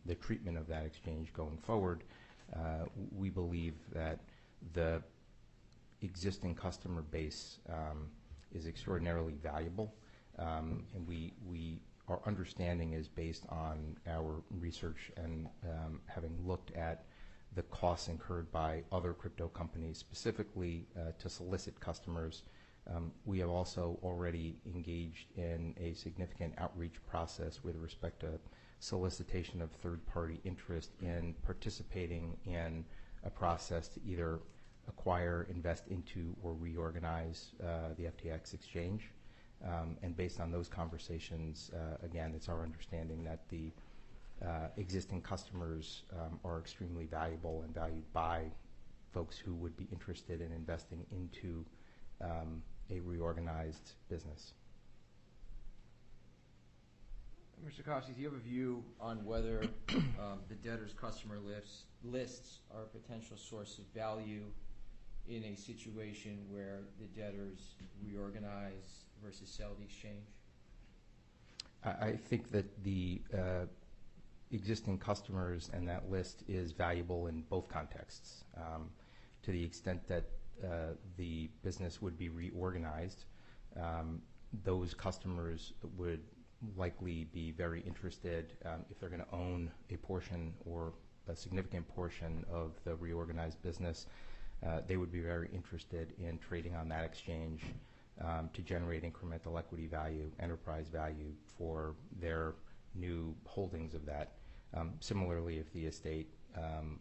the treatment of that exchange going forward, we believe that the existing customer base is extraordinarily valuable, and our understanding is based on our research and having looked at the costs incurred by other crypto companies, specifically to solicit customers. We have also already engaged in a significant outreach process with respect to solicitation of third-party interest in participating in a process to either acquire, invest into, or reorganize the FTX exchange. And based on those conversations, again, it's our understanding that the existing customers are extremely valuable and valued by folks who would be interested in investing into a reorganized business. Mr. Kofsky, do you have a view on whether the debtor's customer lists are a potential source of value in a situation where the debtors reorganize versus sell the exchange? I think that the existing customers and that list is valuable in both contexts. To the extent that the business would be reorganized, those customers would likely be very interested if they're going to own a portion or a significant portion of the reorganized business. They would be very interested in trading on that exchange to generate incremental equity value, enterprise value for their new holdings of that. Similarly, if the estate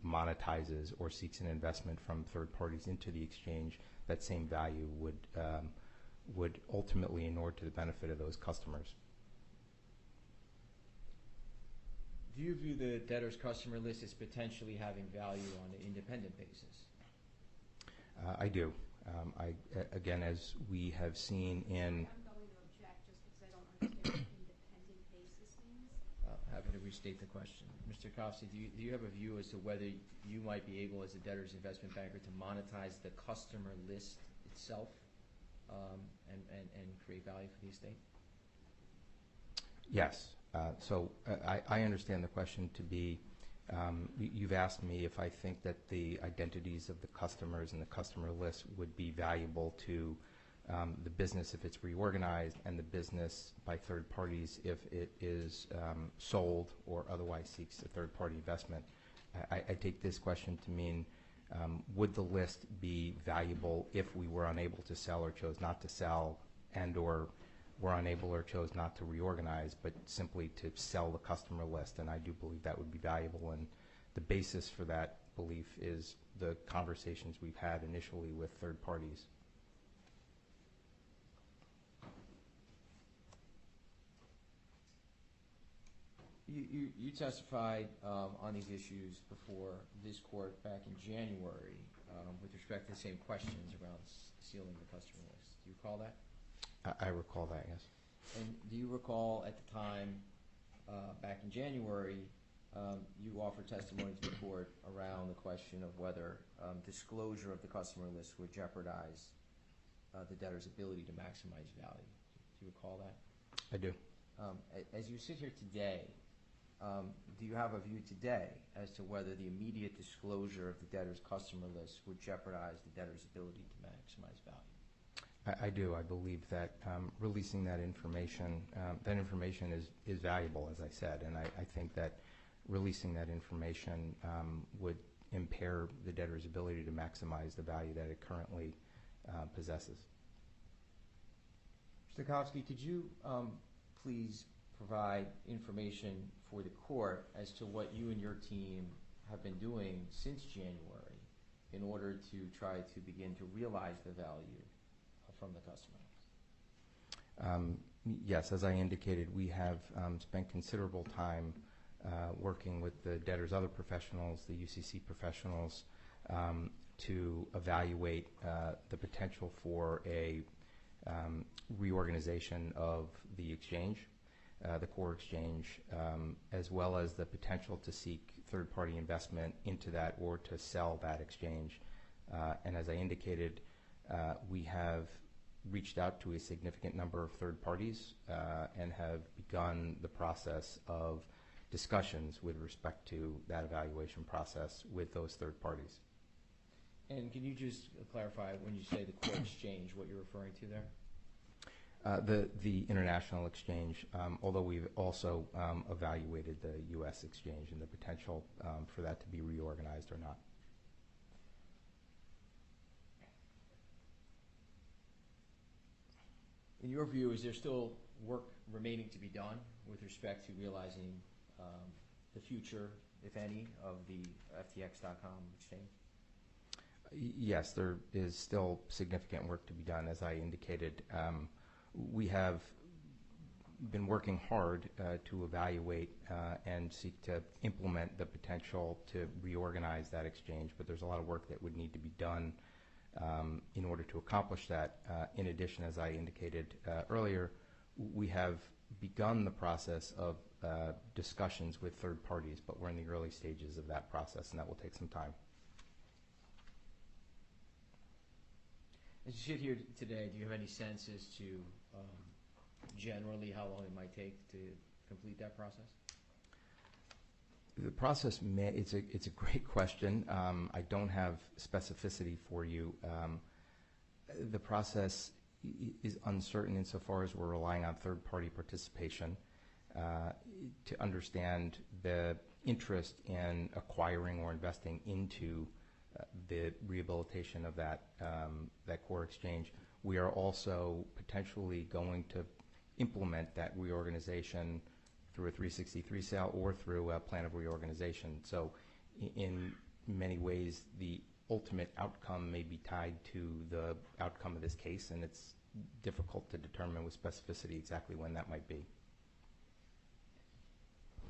monetizes or seeks an investment from third parties into the exchange, that same value would ultimately inure to the benefit of those customers. Do you view the debtor's customer list as potentially having value on an independent basis? I do. Again, as we have seen in... I'm going to object just because I don't understand what independent basis means. Happy to restate the question. Mr. Kofsky, do you have a view as to whether you might be able, as a debtor's investment banker, to monetize the customer list itself and create value for the estate? Yes. So I understand the question to be, you've asked me if I think that the identities of the customers and the customer list would be valuable to the business if it's reorganized, and the business by third parties if it is sold or otherwise seeks a third-party investment. I take this question to mean, would the list be valuable if we were unable to sell or chose not to sell, and or were unable or chose not to reorganize, but simply to sell the customer list? And I do believe that would be valuable, and the basis for that belief is the conversations we've had initially with third parties. You testified on these issues before this court back in January with respect to the same questions around sealing the customer list. Do you recall that? I recall that, yes. And do you recall at the time, back in January, you offered testimony to the court around the question of whether disclosure of the customer list would jeopardize the debtor's ability to maximize value? Do you recall that? I do. As you sit here today, do you have a view today as to whether the immediate disclosure of the debtor's customer list would jeopardize the debtor's ability to maximize value? I do. I believe that releasing that information is valuable, as I said, and I think that releasing that information would impair the debtor's ability to maximize the value that it currently possesses. Mr. Kofsky, could you please provide information for the court as to what you and your team have been doing since January in order to try to begin to realize the value from the customer? Yes, as I indicated, we have spent considerable time working with the debtor's other professionals, the UCC professionals, to evaluate the potential for a reorganization of the exchange, the core exchange, as well as the potential to seek third-party investment into that or to sell that exchange. And as I indicated, we have reached out to a significant number of third parties and have begun the process of discussions with respect to that evaluation process with those third parties. And can you just clarify, when you say the core exchange, what you're referring to there? The international exchange, although we've also evaluated the U.S. exchange and the potential for that to be reorganized or not. In your view, is there still work remaining to be done with respect to realizing the future, if any, of the FTX.com exchange? Yes, there is still significant work to be done, as I indicated. We have been working hard to evaluate and seek to implement the potential to reorganize that exchange, but there's a lot of work that would need to be done in order to accomplish that. In addition, as I indicated earlier, we have begun the process of discussions with third parties, but we're in the early stages of that process, and that will take some time. As you sit here today, do you have any sense as to generally how long it might take to complete that process? The process it's a great question. I don't have specificity for you. The process is uncertain insofar as we're relying on third-party participation to understand the interest in acquiring or investing into the rehabilitation of that core exchange. We are also potentially going to implement that reorganization through a 363 sale or through a plan of reorganization. So in many ways, the ultimate outcome may be tied to the outcome of this case, and it's difficult to determine with specificity exactly when that might be.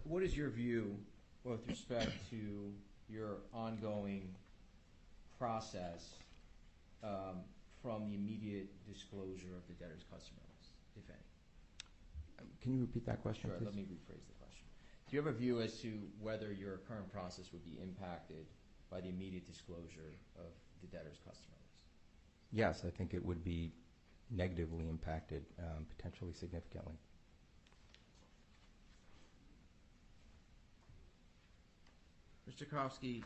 What is your view with respect to your ongoing process from the immediate disclosure of the debtor's customer list, if any? Can you repeat that question, Sure, please? let me rephrase the question. Do you have a view as to whether your current process would be impacted by the immediate disclosure of the debtor's customer list? Yes, I think it would be negatively impacted, potentially significantly. Mr. Kofsky,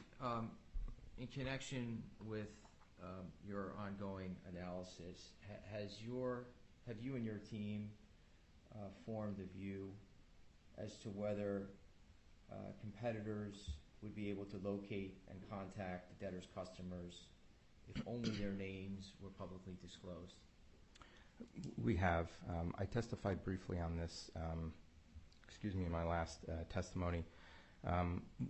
in connection with your ongoing analysis, have you and your team formed a view as to whether competitors would be able to locate and contact the debtor's customers if only their names were publicly disclosed? We have. I testified briefly on this, in my last testimony.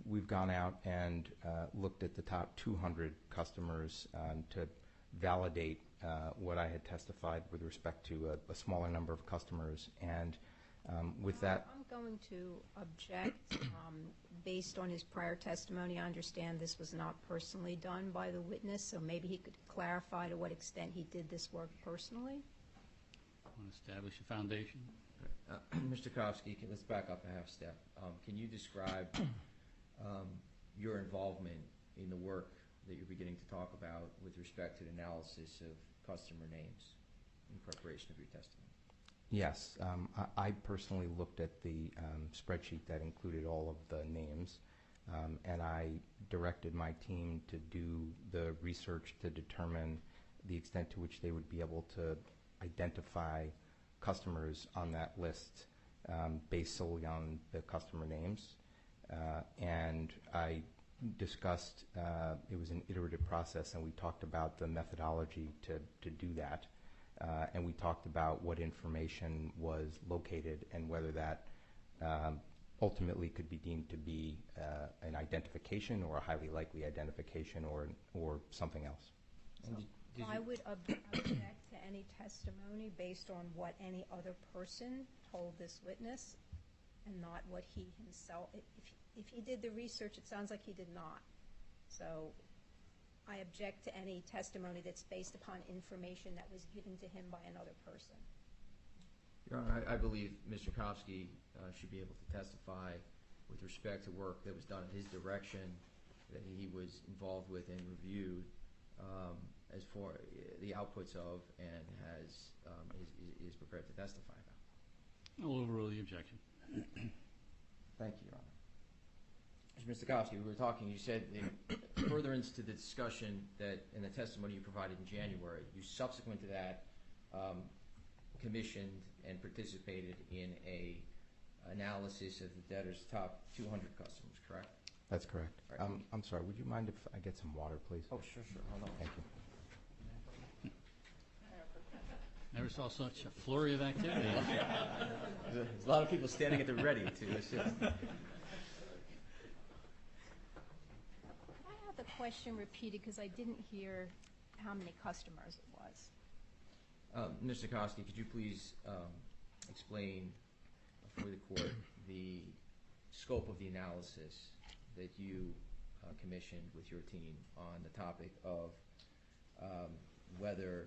We've gone out and looked at the top 200 customers to validate what I had testified with respect to a smaller number of customers. And with that... I'm going to object. Based on his prior testimony, I understand this was not personally done by the witness, so maybe he could clarify to what extent he did this work personally. Want to establish a foundation? Mr. Kofsky, let's back up a half step. Can you describe your involvement in the work that you're beginning to talk about with respect to the analysis of customer names in preparation of your testimony? Yes. I personally looked at the spreadsheet that included all of the names, and I directed my team to do the research to determine the extent to which they would be able to identify customers on that list based solely on the customer names. And I discussed, it was an iterative process, and we talked about the methodology to do that. And we talked about what information was located and whether that ultimately could be deemed to be an identification or a highly likely identification or something else. So I would object to any testimony based on what any other person told this witness and not what he himself. If he did the research, it sounds like he did not. So I object to any testimony that's based upon information that was given to him by another person. Your Honor, I believe Mr. Kofsky should be able to testify with respect to work that was done in his direction that he was involved with and reviewed as for the outputs of and is prepared to testify about. I'll overrule the objection. Thank you, Your Honor. Mr. Kofsky, we were talking, you said in furtherance to the discussion that in the testimony you provided in January, you subsequent to that commissioned and participated in a analysis of the debtor's top 200 customers, correct? That's correct. Right. I'm sorry, would you mind if I get some water, please? Oh, sure. Hold on. Thank you. Never saw such a flurry of activity. There's a lot of people standing at the ready to assist. I have a question. question repeated because I didn't hear how many customers it was. Mr. Kosky, could you please explain for the court the scope of the analysis that you commissioned with your team on the topic of whether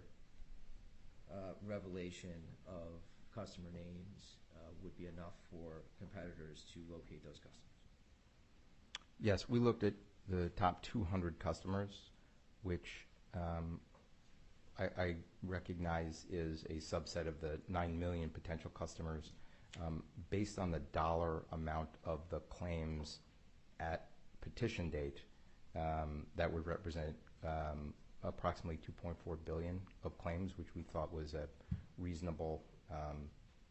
revelation of customer names would be enough for competitors to locate those customers? Yes, we looked at the top 200 customers, which I recognize is a subset of the 9 million potential customers. Based on the dollar amount of the claims at petition date, that would represent approximately 2.4 billion of claims, which we thought was a reasonable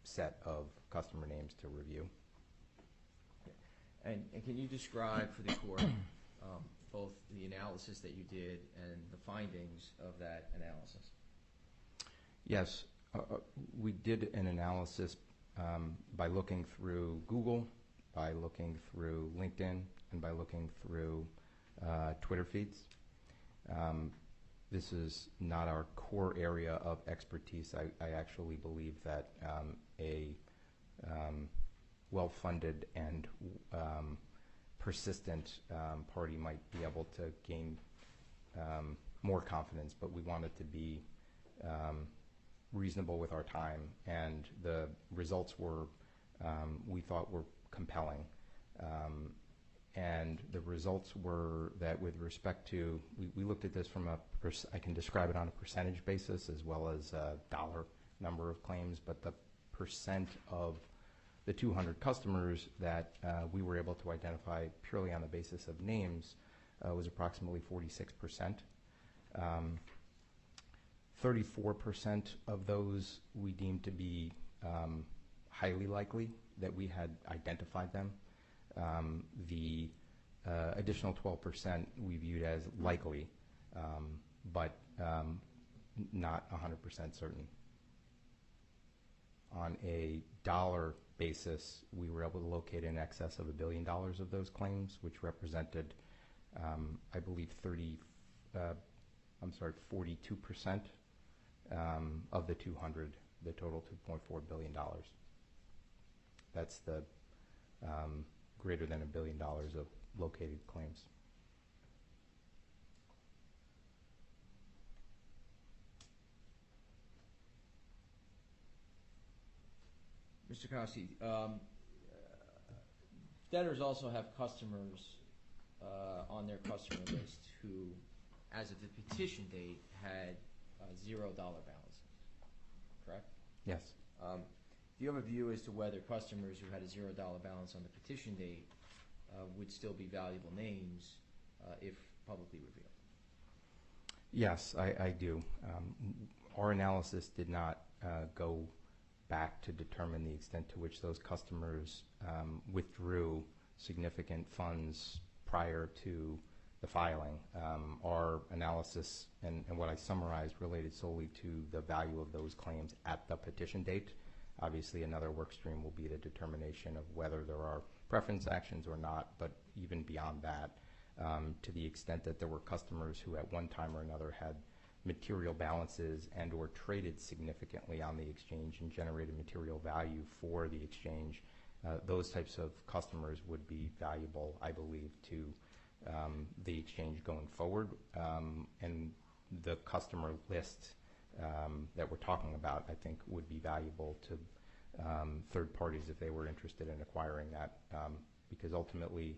set of customer names to review. And can you describe for the court both the analysis that you did and the findings of that analysis? Yes, we did an analysis by looking through Google, by looking through LinkedIn, and by looking through Twitter feeds. This is not our core area of expertise. I actually believe that a well-funded and persistent party might be able to gain more confidence, but we wanted to be reasonable with our time, and the results were, we thought, were compelling. And the results were that with respect to, we looked at this from I can describe it on a percentage basis as well as a dollar number of claims, but the percent of the 200 customers that we were able to identify purely on the basis of names was approximately 46%. 34% of those we deemed to be highly likely that we had identified them. The additional 12% we viewed as likely, but not 100% certain. On a dollar basis, we were able to locate in excess of $1 billion of those claims, which represented, I believe, 42% of the 200, the total $2.4 billion. That's the greater than $1 billion of located claims. Mr. Kosky, debtors also have customers on their customer list who, as of the petition date, had $0 balances, correct? Yes. Do you have a view as to whether customers who had a $0 balance on the petition date would still be valuable names if publicly revealed? Yes, I do. Our analysis did not go back to determine the extent to which those customers withdrew significant funds prior to the filing. Our analysis and what I summarized related solely to the value of those claims at the petition date. Obviously, another work stream will be the determination of whether there are preference actions or not, but even beyond that, to the extent that there were customers who at one time or another had material balances and or traded significantly on the exchange and generated material value for the exchange, those types of customers would be valuable, I believe, to the exchange going forward. And the customer list that we're talking about, I think, would be valuable to third parties if they were interested in acquiring that, because ultimately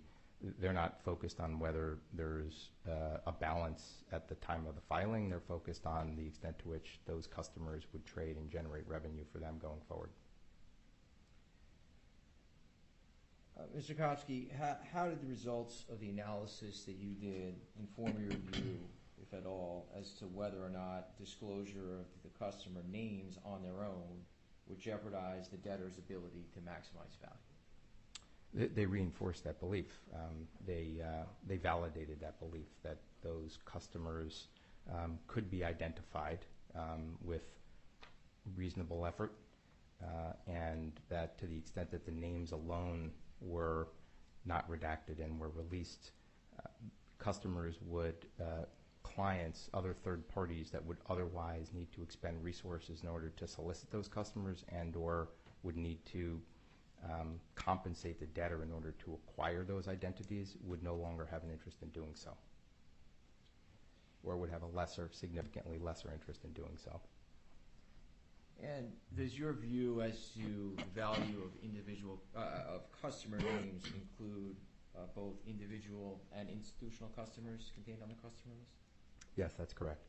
they're not focused on whether there's a balance at the time of the filing. They're focused on the extent to which those customers would trade and generate revenue for them going forward. Mr. Kosky, how did the results of the analysis that you did inform your view, if at all, as to whether or not disclosure of the customer names on their own would jeopardize the debtor's ability to maximize value? They reinforced that belief. They validated that belief that those customers could be identified with reasonable effort, and that to the extent that the names alone were not redacted and were released, customers would, clients, other third parties that would otherwise need to expend resources in order to solicit those customers and or would need to compensate the debtor in order to acquire those identities would no longer have an interest in doing so, or would have a significantly lesser interest in doing so. And does your view as to the value of of customer names include both individual and institutional customers contained on the customer list? Yes, that's correct.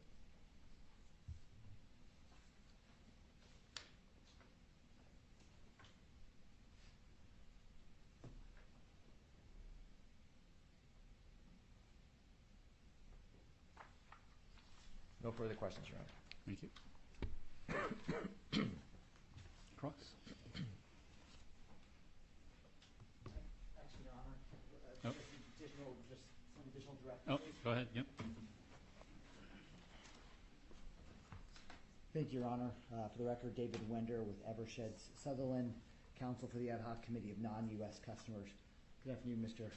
No further questions, Your Honor. Thank you. Cross. Actually, Your Honor, Oh. just some additional directives. Oh, go ahead, yep. Thank you, Your Honor. For the record, David Wender with Eversheds Sutherland, counsel for the Ad Hoc Committee of Non-U.S. Customers. Good afternoon, Mr.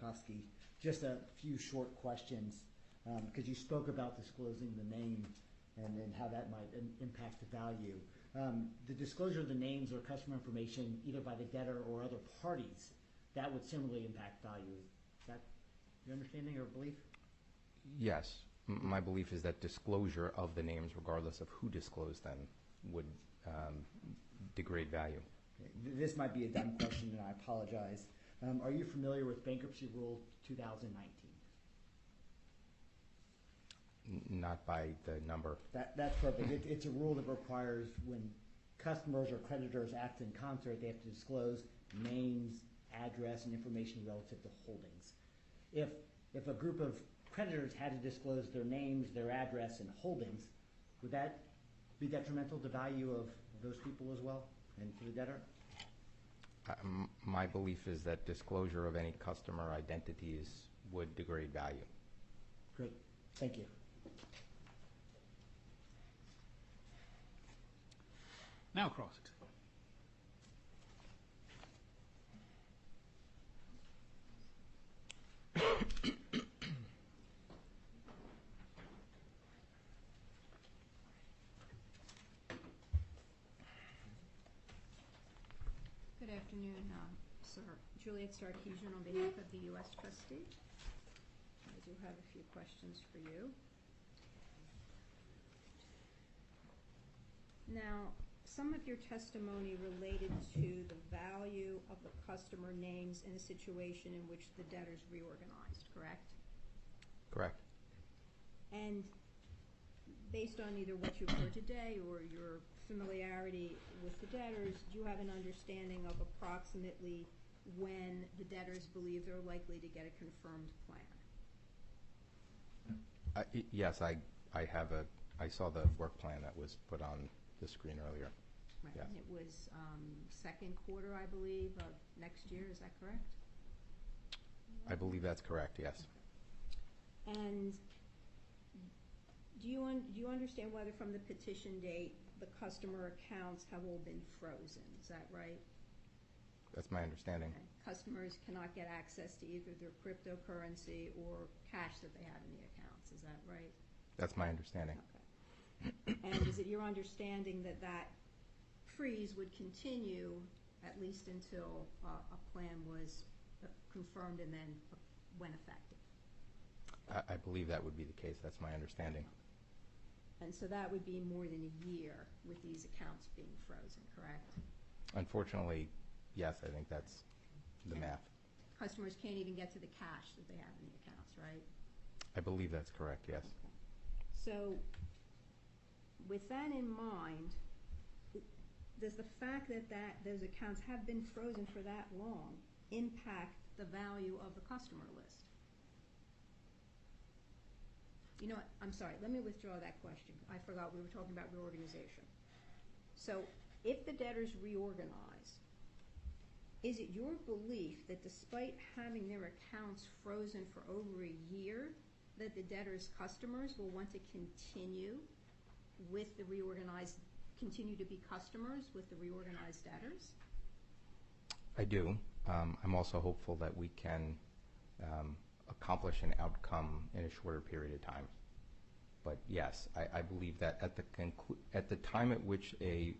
Kofsky. Just a few short questions, because you spoke about disclosing the name and then how that might impact the value. The disclosure of the names or customer information, either by the debtor or other parties, that would similarly impact value. Is that your understanding or belief? Yes. My belief is that disclosure of the names, regardless of who disclosed them, would degrade value. This might be a dumb question, and I apologize. Are you familiar with Bankruptcy Rule 2019? Not by the number. That's perfect. It's a rule that requires when customers or creditors act in concert, they have to disclose names, address, and information relative to holdings. If a group of creditors had to disclose their names, their address, and holdings, would that be detrimental to the value of those people as well and to the debtor? My belief is that disclosure of any customer identities would degrade value. Great. Thank you. Now cross it. Good afternoon, Sir. Juliet Sarkeesian on behalf of the U.S. trustee. I do have a few questions for you. Now, some of your testimony related to the value of the customer names in a situation in which the debtor's reorganized, correct? Correct. And based on either what you've heard today or your familiarity with the debtors, do you have an understanding of approximately when the debtors believe they're likely to get a confirmed plan? Yes, I saw the work plan that was put on the screen earlier. Right. Yes. And it was second quarter, I believe, of next year. Is that correct? I believe that's correct, yes. And do you understand whether from the petition date the customer accounts have all been frozen? Is that right? That's my understanding. Okay. Customers cannot get access to either their cryptocurrency or cash that they have in the accounts. Is that right? That's my understanding. Okay. And is it your understanding that that freeze would continue at least until a plan was confirmed and then went effective? I believe that would be the case. That's my understanding. And so that would be more than a year with these accounts being frozen, correct? Unfortunately, yes, I think that's the math. Customers can't even get to the cash that they have in the accounts, right? I believe that's correct, yes. Okay. So with that in mind, does the fact that those accounts have been frozen for that long impact the value of the customer list? You know what? I'm sorry. Let me withdraw that question. I forgot we were talking about reorganization. So if the debtors reorganize, is it your belief that despite having their accounts frozen for over a year, that the debtors' customers will want to continue with the continue to be customers with the reorganized debtors? I do. I'm also hopeful that we can accomplish an outcome in a shorter period of time. But yes, I believe that at the time at which a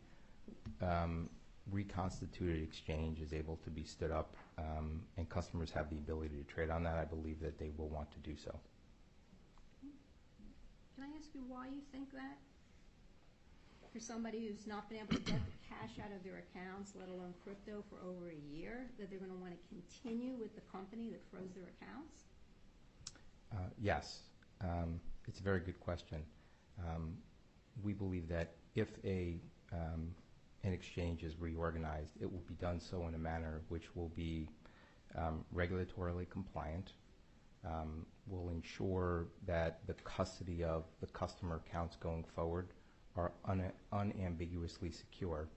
reconstituted exchange is able to be stood up and customers have the ability to trade on that, I believe that they will want to do so. Can I ask you why you think that? For somebody who's not been able to get the cash out of their accounts, let alone crypto, for over a year, that they're going to want to continue with the company that froze their accounts? Yes. It's a very good question. We believe that if an exchange is reorganized, it will be done so in a manner which will be regulatorily compliant, will ensure that the custody of the customer accounts going forward are unambiguously secure,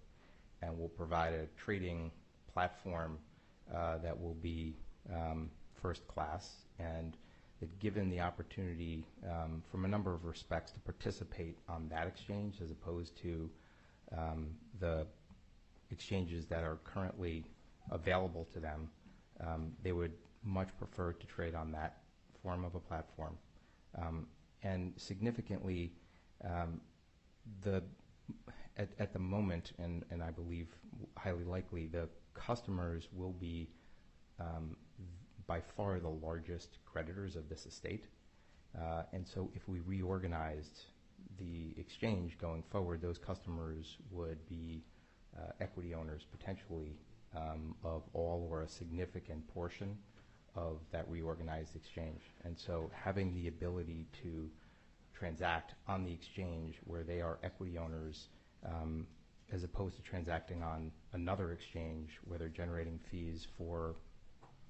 and will provide a trading platform that will be first class, and that given the opportunity from a number of respects to participate on that exchange as opposed to the exchanges that are currently available to them, they would much prefer to trade on that form of a platform. And significantly, at the moment, and I believe highly likely, the customers will be by far the largest creditors of this estate. And so if we reorganized the exchange going forward, those customers would be equity owners potentially of all or a significant portion of that reorganized exchange. And so having the ability to transact on the exchange where they are equity owners as opposed to transacting on another exchange where they're generating fees for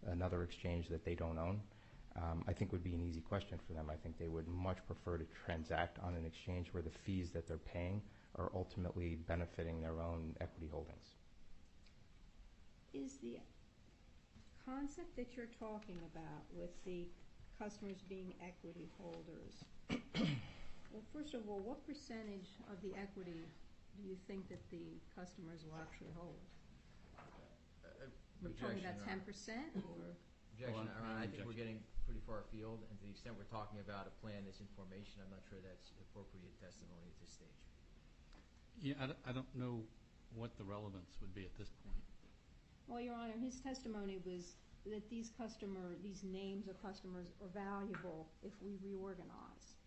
another exchange that they don't own, I think would be an easy question for them. I think they would much prefer to transact on an exchange where the fees that they're paying are ultimately benefiting their own equity holdings. Is the concept that you're talking about with the customers being equity holders, well, first of all, what percentage of the equity do you think that the customers will actually hold? We're talking about 10% or? Objection. I think we're getting pretty far afield, and to the extent we're talking about a plan that's in formation, I'm not sure that's appropriate testimony at this stage. Yeah, I don't know what the relevance would be at this point. Well, Your Honor, his testimony was that these names of customers are valuable if we reorganize,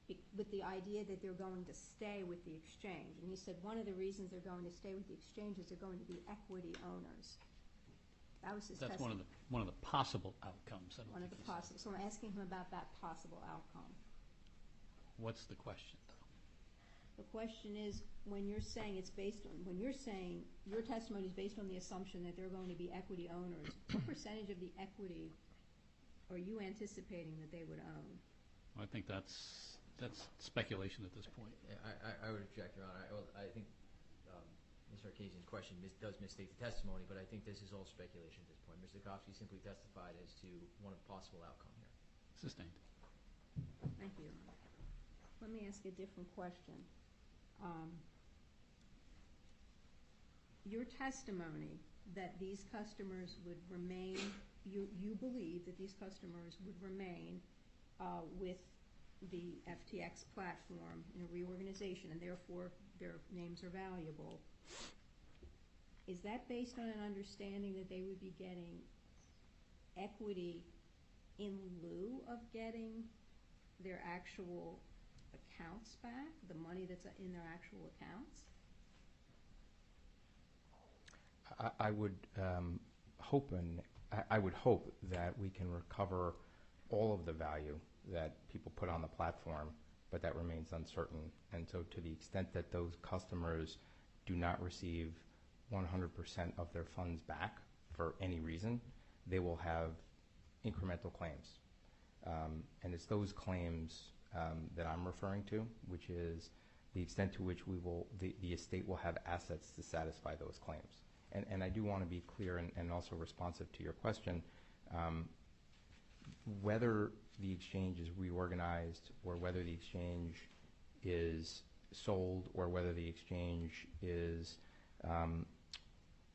with the idea that they're going to stay with the exchange. And he said one of the reasons they're going to stay with the exchange is they're going to be equity owners. That was his testimony. That's one of the possible outcomes. One of the possible. So I'm asking him about that possible outcome. What's the question, though? The question is, when you're saying your testimony is based on the assumption that they're going to be equity owners, what percentage of the equity are you anticipating that they would own? I think that's speculation at this point. I would object, Your Honor. I think Mr. Arcasian's question does misstate the testimony, but I think this is all speculation at this point. Mr. Kofsky simply testified as to one possible outcome here. Sustained. Thank you, Your Honor. Let me ask a different question. Your testimony that these customers would remain, you believe that these customers would remain with the FTX platform in a reorganization, and therefore their names are valuable. Is that based on an understanding that they would be getting equity in lieu of getting their actual accounts back, the money that's in their actual accounts? I would hope that we can recover all of the value that people put on the platform, but that remains uncertain. And so to the extent that those customers do not receive 100% of their funds back for any reason, they will have incremental claims. And it's those claims that I'm referring to, which is the extent to which the estate will have assets to satisfy those claims. And I do want to be clear and also responsive to your question. Whether the exchange is reorganized or whether the exchange is sold or whether the exchange is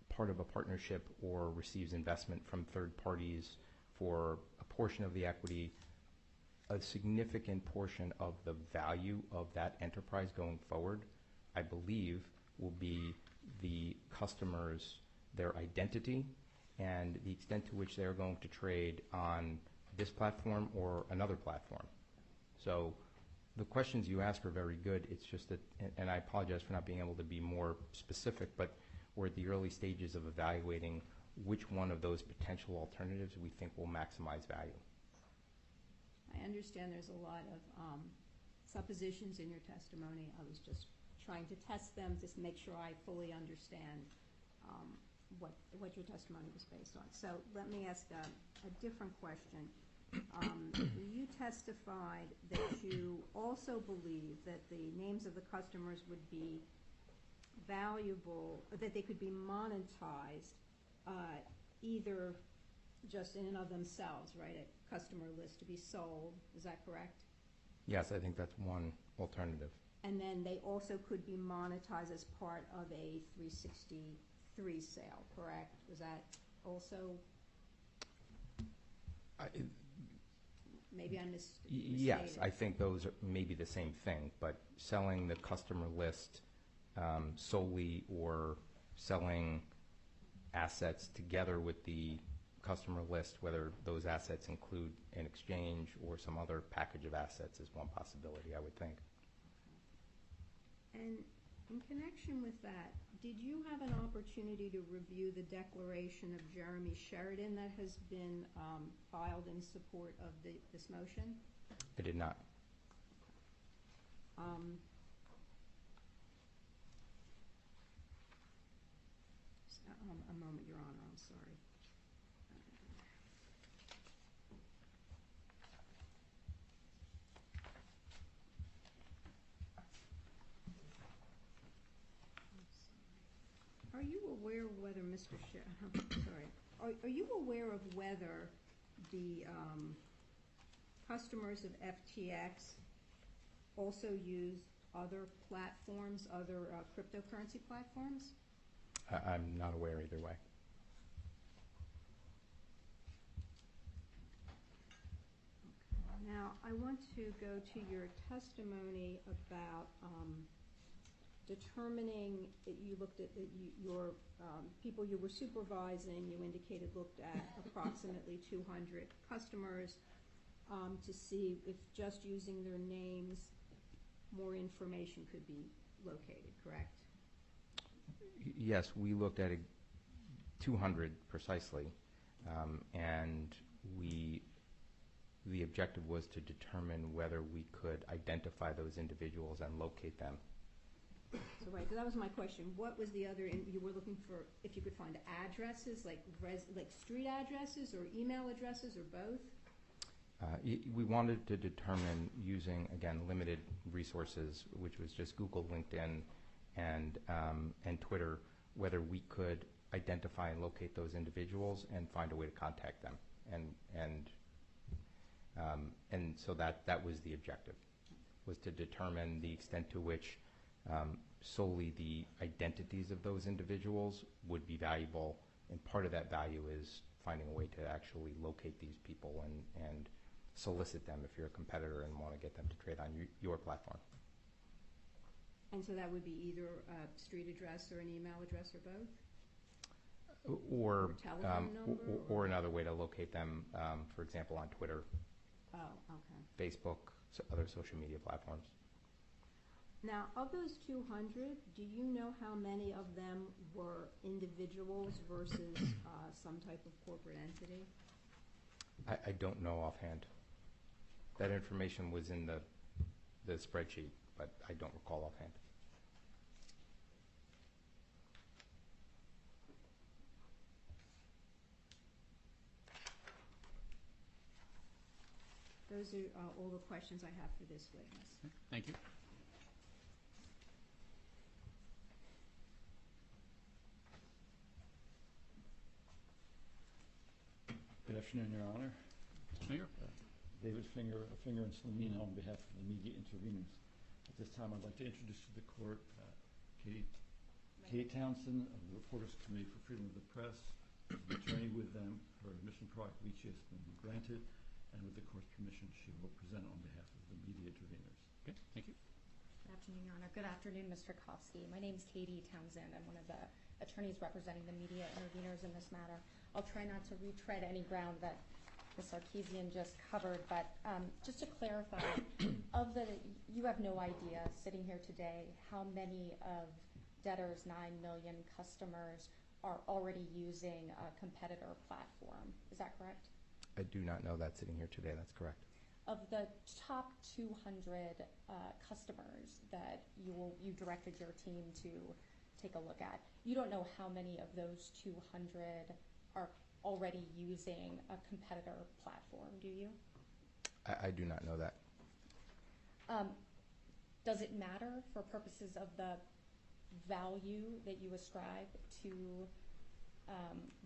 part of a partnership or receives investment from third parties for a portion of the equity, a significant portion of the value of that enterprise going forward, I believe, will be the customers, their identity, and the extent to which they're going to trade on this platform or another platform. So the questions you ask are very good. It's just that, and I apologize for not being able to be more specific, but we're at the early stages of evaluating which one of those potential alternatives we think will maximize value. I understand there's a lot of suppositions in your testimony. I was just trying to test them to make sure I fully understand what your testimony was based on. So let me ask a different question. You testified that you also believe that the names of the customers would be valuable, that they could be monetized either just in and of themselves, right? A customer list to be sold. Is that correct? Yes, I think that's one alternative. And then they also could be monetized as part of a 363 sale, correct? Was that also? Maybe I misstated. Yes, I think those are maybe the same thing, but selling the customer list solely or selling assets together with the customer list, whether those assets include an exchange or some other package of assets, is one possibility, I would think. And in connection with that, did you have an opportunity to review the declaration of Jeremy Sheridan that has been filed in support of this motion? I did not. A moment, Your Honor, I'm sorry. Are you aware of whether Mr. Are you aware of whether the customers of FTX also use other platforms, other cryptocurrency platforms? I'm not aware either way. Now, I want to go to your testimony about determining that you looked at your people you were supervising. You indicated looked at approximately 200 customers to see if just using their names, more information could be located, correct? Yes, we looked at 200 precisely, and the objective was to determine whether we could identify those individuals and locate them. So right, so that was my question. What was the other? You were looking for if you could find addresses, like street addresses or email addresses, or both? We wanted to determine using, again, limited resources, which was just Google, LinkedIn, and Twitter, whether we could identify and locate those individuals and find a way to contact them, and so that was the objective, was to determine the extent to which solely the identities of those individuals would be valuable, and part of that value is finding a way to actually locate these people and solicit them if you're a competitor and want to get them to trade on your platform. And so that would be either a street address or an email address or both? Or telephone number? Or another way to locate them, for example, on Twitter, Facebook, other social media platforms. Now, of those 200, do you know how many of them were individuals versus some type of corporate entity? I don't know offhand. That information was in the spreadsheet, but I don't recall offhand. Those are all the questions I have for this witness. Thank you. Good afternoon, Your Honor. Mayor. David Finger and Salamina on behalf of the immediate interveners. At this time, I'd like to introduce to the court Kate Townsend of the Reporters Committee for Freedom of the Press, As an attorney with them, her admission reach has been granted, and with the court's permission, she will present on behalf of the media interveners. Okay, thank you. Good afternoon, Your Honor. Good afternoon, Mr. Kofsky. My name is Katie Townsend. I'm one of the attorneys representing the media interveners in this matter. I'll try not to retread any ground that Ms. Sarkeesian just covered, but just to clarify, you have no idea, sitting here today, how many of debtors' 9 million customers are already using a competitor platform. Is that correct? I do not know that sitting here today. That's correct. Of the top 200 customers that you directed your team to take a look at, you don't know how many of those 200 are already using a competitor platform, do you? I do not know that. Does it matter for purposes of the value that you ascribe to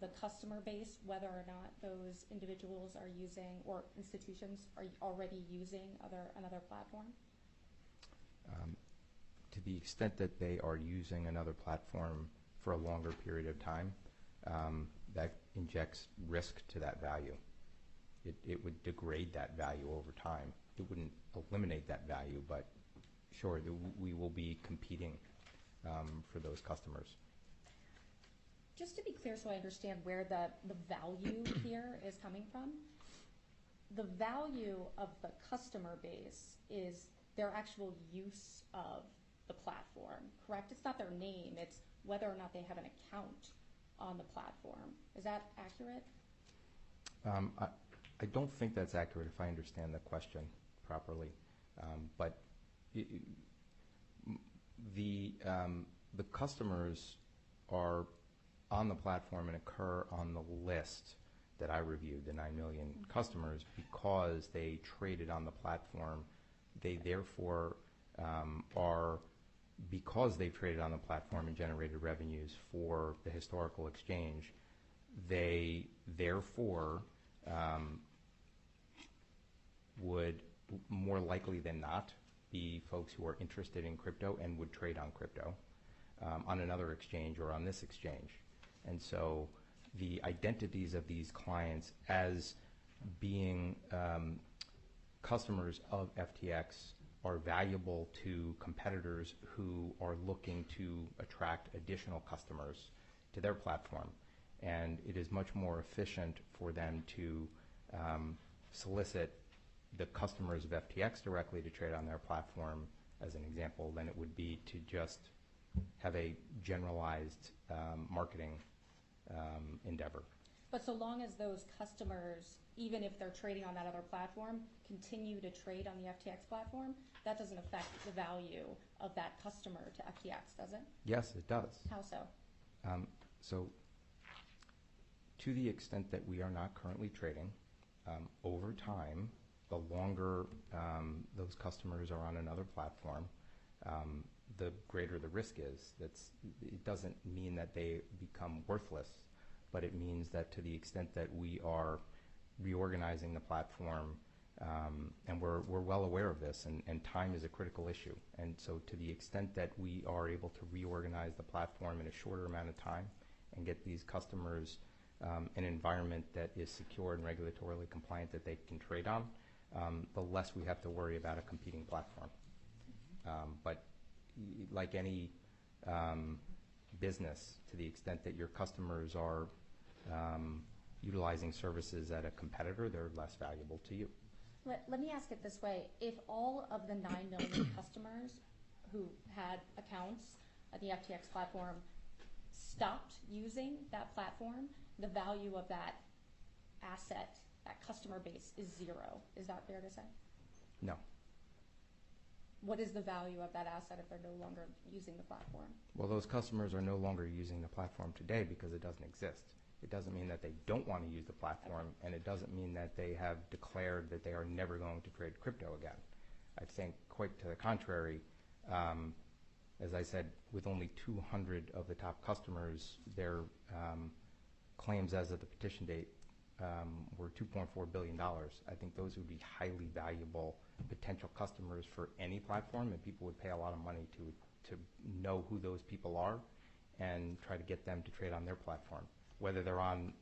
the customer base whether or not those individuals are using, or institutions are already using another platform? To the extent that they are using another platform for a longer period of time, that injects risk to that value. It would degrade that value over time. It wouldn't eliminate that value, but sure, we will be competing for those customers. Just to be clear so I understand where the value here is coming from, the value of the customer base is their actual use of the platform, correct? It's not their name, it's whether or not they have an account on the platform. Is that accurate? I don't think that's accurate if I understand the question properly. But the customers are on the platform and occur on the list that I reviewed, the 9 million customers, because they traded on the platform. They therefore because they've traded on the platform and generated revenues for the historical exchange, they therefore would more likely than not be folks who are interested in crypto and would trade on crypto on another exchange or on this exchange. And so the identities of these clients as being customers of FTX are valuable to competitors who are looking to attract additional customers to their platform. And it is much more efficient for them to solicit the customers of FTX directly to trade on their platform, as an example, than it would be to just have a generalized marketing endeavor. But so long as those customers, even if they're trading on that other platform, continue to trade on the FTX platform, that doesn't affect the value of that customer to FTX, does it? Yes, it does. How so? So to the extent that we are not currently trading, over time, the longer those customers are on another platform, the greater the risk is. It doesn't mean that they become worthless, but it means that to the extent that we are reorganizing the platform, and we're well aware of this, and time is a critical issue. And so to the extent that we are able to reorganize the platform in a shorter amount of time and get these customers an environment that is secure and regulatorily compliant that they can trade on, the less we have to worry about a competing platform. But like any business, to the extent that your customers are utilizing services at a competitor, they're less valuable to you. Let me ask it this way. If all of the 9 million customers who had accounts at the FTX platform stopped using that platform, the value of that asset, that customer base, is zero. Is that fair to say? No. What is the value of that asset if they're no longer using the platform? Well, those customers are no longer using the platform today because it doesn't exist. It doesn't mean that they don't want to use the platform, and it doesn't mean that they have declared that they are never going to trade crypto again. I think quite to the contrary. As I said, with only 200 of the top customers, their claims as of the petition date were $2.4 billion. I think those would be highly valuable potential customers for any platform, and people would pay a lot of money to know who those people are and try to get them to trade on their platform. Whether they're on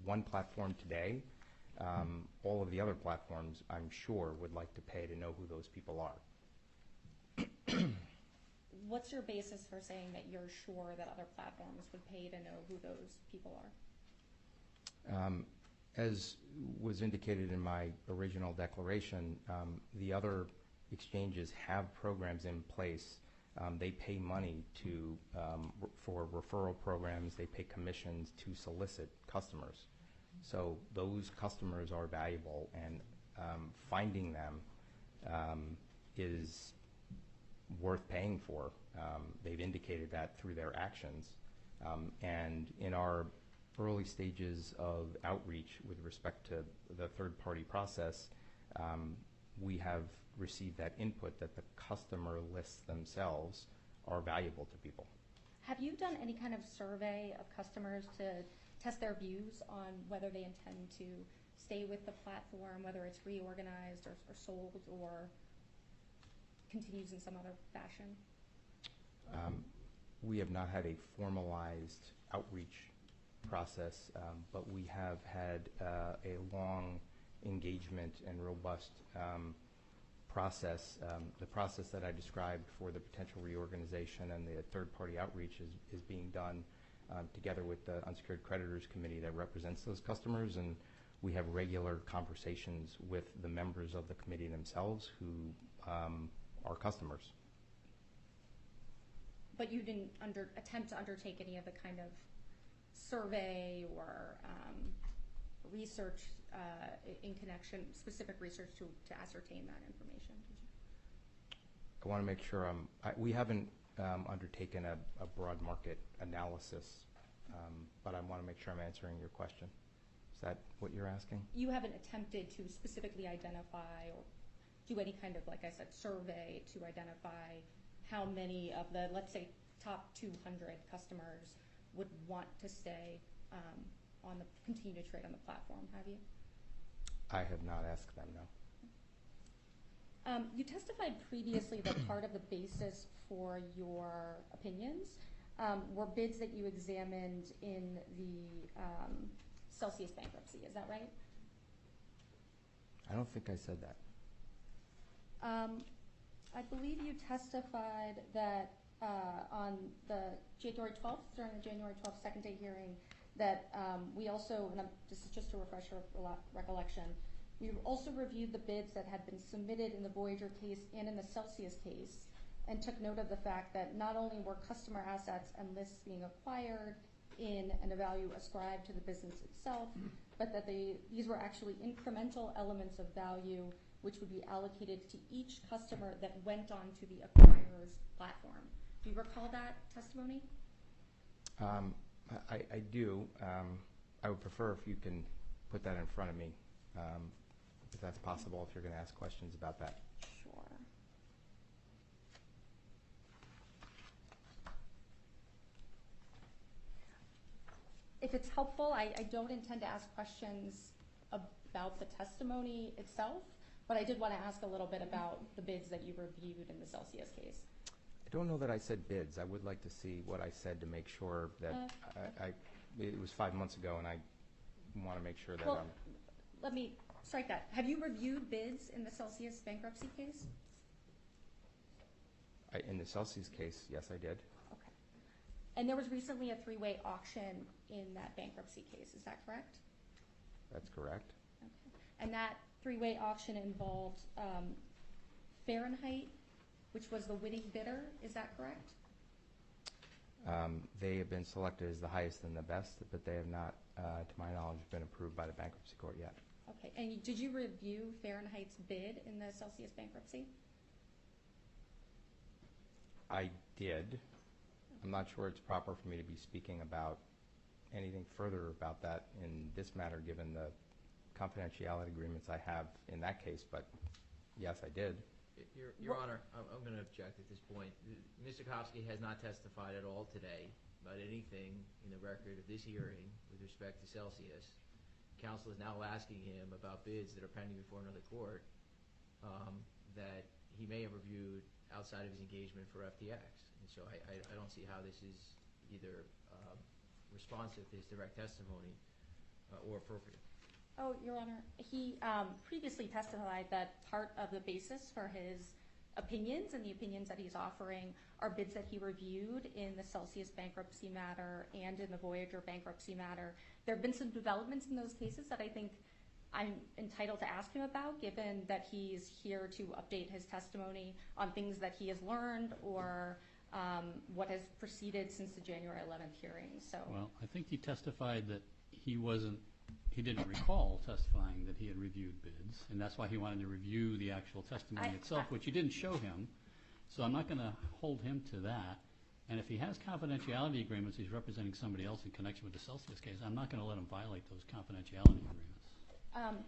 one platform today, all of the other platforms, I'm sure, would like to pay to know who those people are. What's your basis for saying that you're sure that other platforms would pay to know who those people are? As was indicated in my original declaration, the other exchanges have programs in place. They pay money for referral programs. They pay commissions to solicit customers. So those customers are valuable, and finding them is worth paying for. They've indicated that through their actions. And in our early stages of outreach with respect to the third-party process, we have received that input that the customer lists themselves are valuable to people. Have you done any kind of survey of customers to test their views on whether they intend to stay with the platform, whether it's reorganized or sold or continues in some other fashion? We have not had a formalized outreach process, but we have had a long engagement and robust process. The process that I described for the potential reorganization and the third-party outreach is being done together with the Unsecured Creditors Committee that represents those customers, and we have regular conversations with the members of the committee themselves who are customers. But you didn't attempt to undertake any of the kind of survey or research in connection, specific research to ascertain that information, did you? I want to make sure we haven't undertaken a broad market analysis, but I want to make sure I'm answering your question. Is that what you're asking? You haven't attempted to specifically identify or do any kind of, like I said, survey to identify how many of the, let's say, top 200 customers would want to stay continue to trade on the platform, have you? I have not asked them, no. You testified previously that part of the basis for your opinions were bids that you examined in the Celsius bankruptcy. Is that right? I don't think I said that. I believe you testified that on the January 12th, during the January 12th second day hearing, that we also, and this is just to refresh your recollection, we also reviewed the bids that had been submitted in the Voyager case and in the Celsius case and took note of the fact that not only were customer assets and lists being acquired in and a value ascribed to the business itself, but that these were actually incremental elements of value which would be allocated to each customer that went on to the acquirer's platform. Do you recall that testimony? I do. I would prefer if you can put that in front of me, if that's possible, if you're going to ask questions about that. Sure. If it's helpful, I don't intend to ask questions about the testimony itself, but I did want to ask a little bit about the bids that you reviewed in the Celsius case. I don't know that I said bids. I would like to see what I said to make sure that it was 5 months ago, and I want to make sure that well, let me strike that. Have you reviewed bids in the Celsius bankruptcy case? In the Celsius case, yes, I did. Okay. And there was recently a three-way auction in that bankruptcy case. Is that correct? That's correct. Okay. And that three-way auction involved Fahrenheit, which was the winning bidder. Is that correct? They have been selected as the highest and the best, but they have not, to my knowledge, been approved by the bankruptcy court yet. Okay. And did you review Fahrenheit's bid in the Celsius bankruptcy? I did. I'm not sure it's proper for me to be speaking about anything further about that in this matter, given the confidentiality agreements I have in that case, but yes, I did. Your Honor, I'm going to object at this point. Mr. Kofsky has not testified at all today about anything in the record of this hearing with respect to Celsius. Counsel is now asking him about bids that are pending before another court that he may have reviewed outside of his engagement for FTX. And so I don't see how this is either responsive to his direct testimony or appropriate. Oh, Your Honor, he previously testified that part of the basis for his opinions and the opinions that he's offering are bids that he reviewed in the Celsius bankruptcy matter and in the Voyager bankruptcy matter. There have been some developments in those cases that I think I'm entitled to ask him about, given that he's here to update his testimony on things that he has learned or what has proceeded since the January 11th hearing. So, well, I think he testified that he didn't recall testifying that he had reviewed bids, and that's why he wanted to review the actual testimony itself, which you didn't show him. So I'm not going to hold him to that. And if he has confidentiality agreements, he's representing somebody else in connection with the Celsius case, I'm not going to let him violate those confidentiality agreements.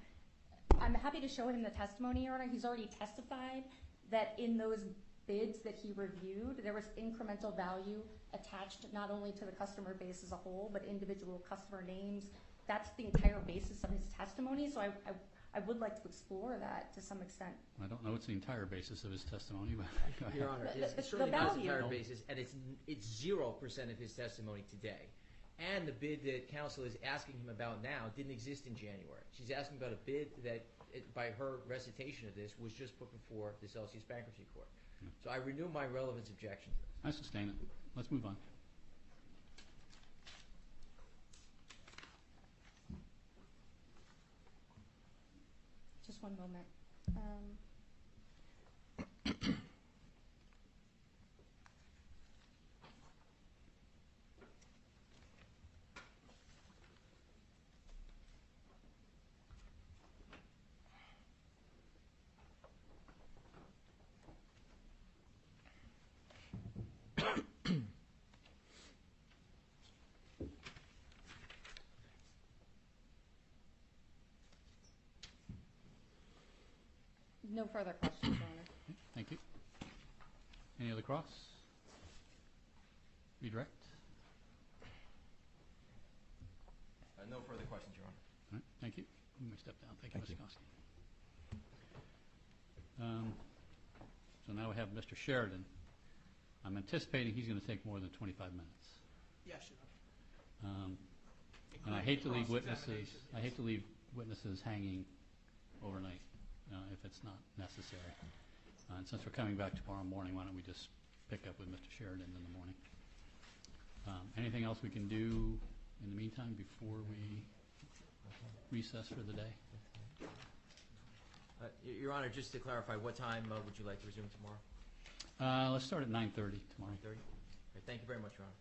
I'm happy to show him the testimony, Your Honor. He's already testified that in those bids that he reviewed, there was incremental value attached not only to the customer base as a whole, but individual customer names. That's the entire basis of his testimony, so I would like to explore that to some extent. I don't know what's the entire basis of his testimony, but go ahead. Your Honor, it's certainly not the entire basis, and it's 0% of his testimony today. And the bid that counsel is asking him about now didn't exist in January. She's asking about a bid that, by her recitation of this, was just put before the Celsius Bankruptcy Court. So I renew my relevance objection to this. I sustain it. Let's move on. Just one moment. No further questions, Your Honor. Thank you. Any other cross? Redirect? No further questions, Your Honor. All right, thank you. You may step down. Thank you, Mr. Koski. So now we have Mr. Sheridan. I'm anticipating he's going to take more than 25 minutes. Yes, Your Honor. And I hate to leave witnesses. I hate to leave witnesses hanging overnight if it's not necessary. And since we're coming back tomorrow morning, why don't we just pick up with Mr. Sheridan in the morning? Anything else we can do in the meantime before we recess for the day? Your Honor, just to clarify, what time would you like to resume tomorrow? Let's start at 9:30 tomorrow. 9:30? Thank you very much, Your Honor.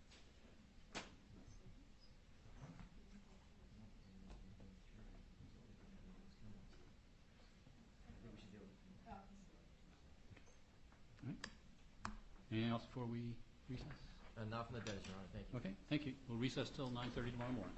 Anything else before we recess? Not from the debtors, Your Honor. Thank you. Okay, thank you. We'll recess till 9:30 tomorrow morning.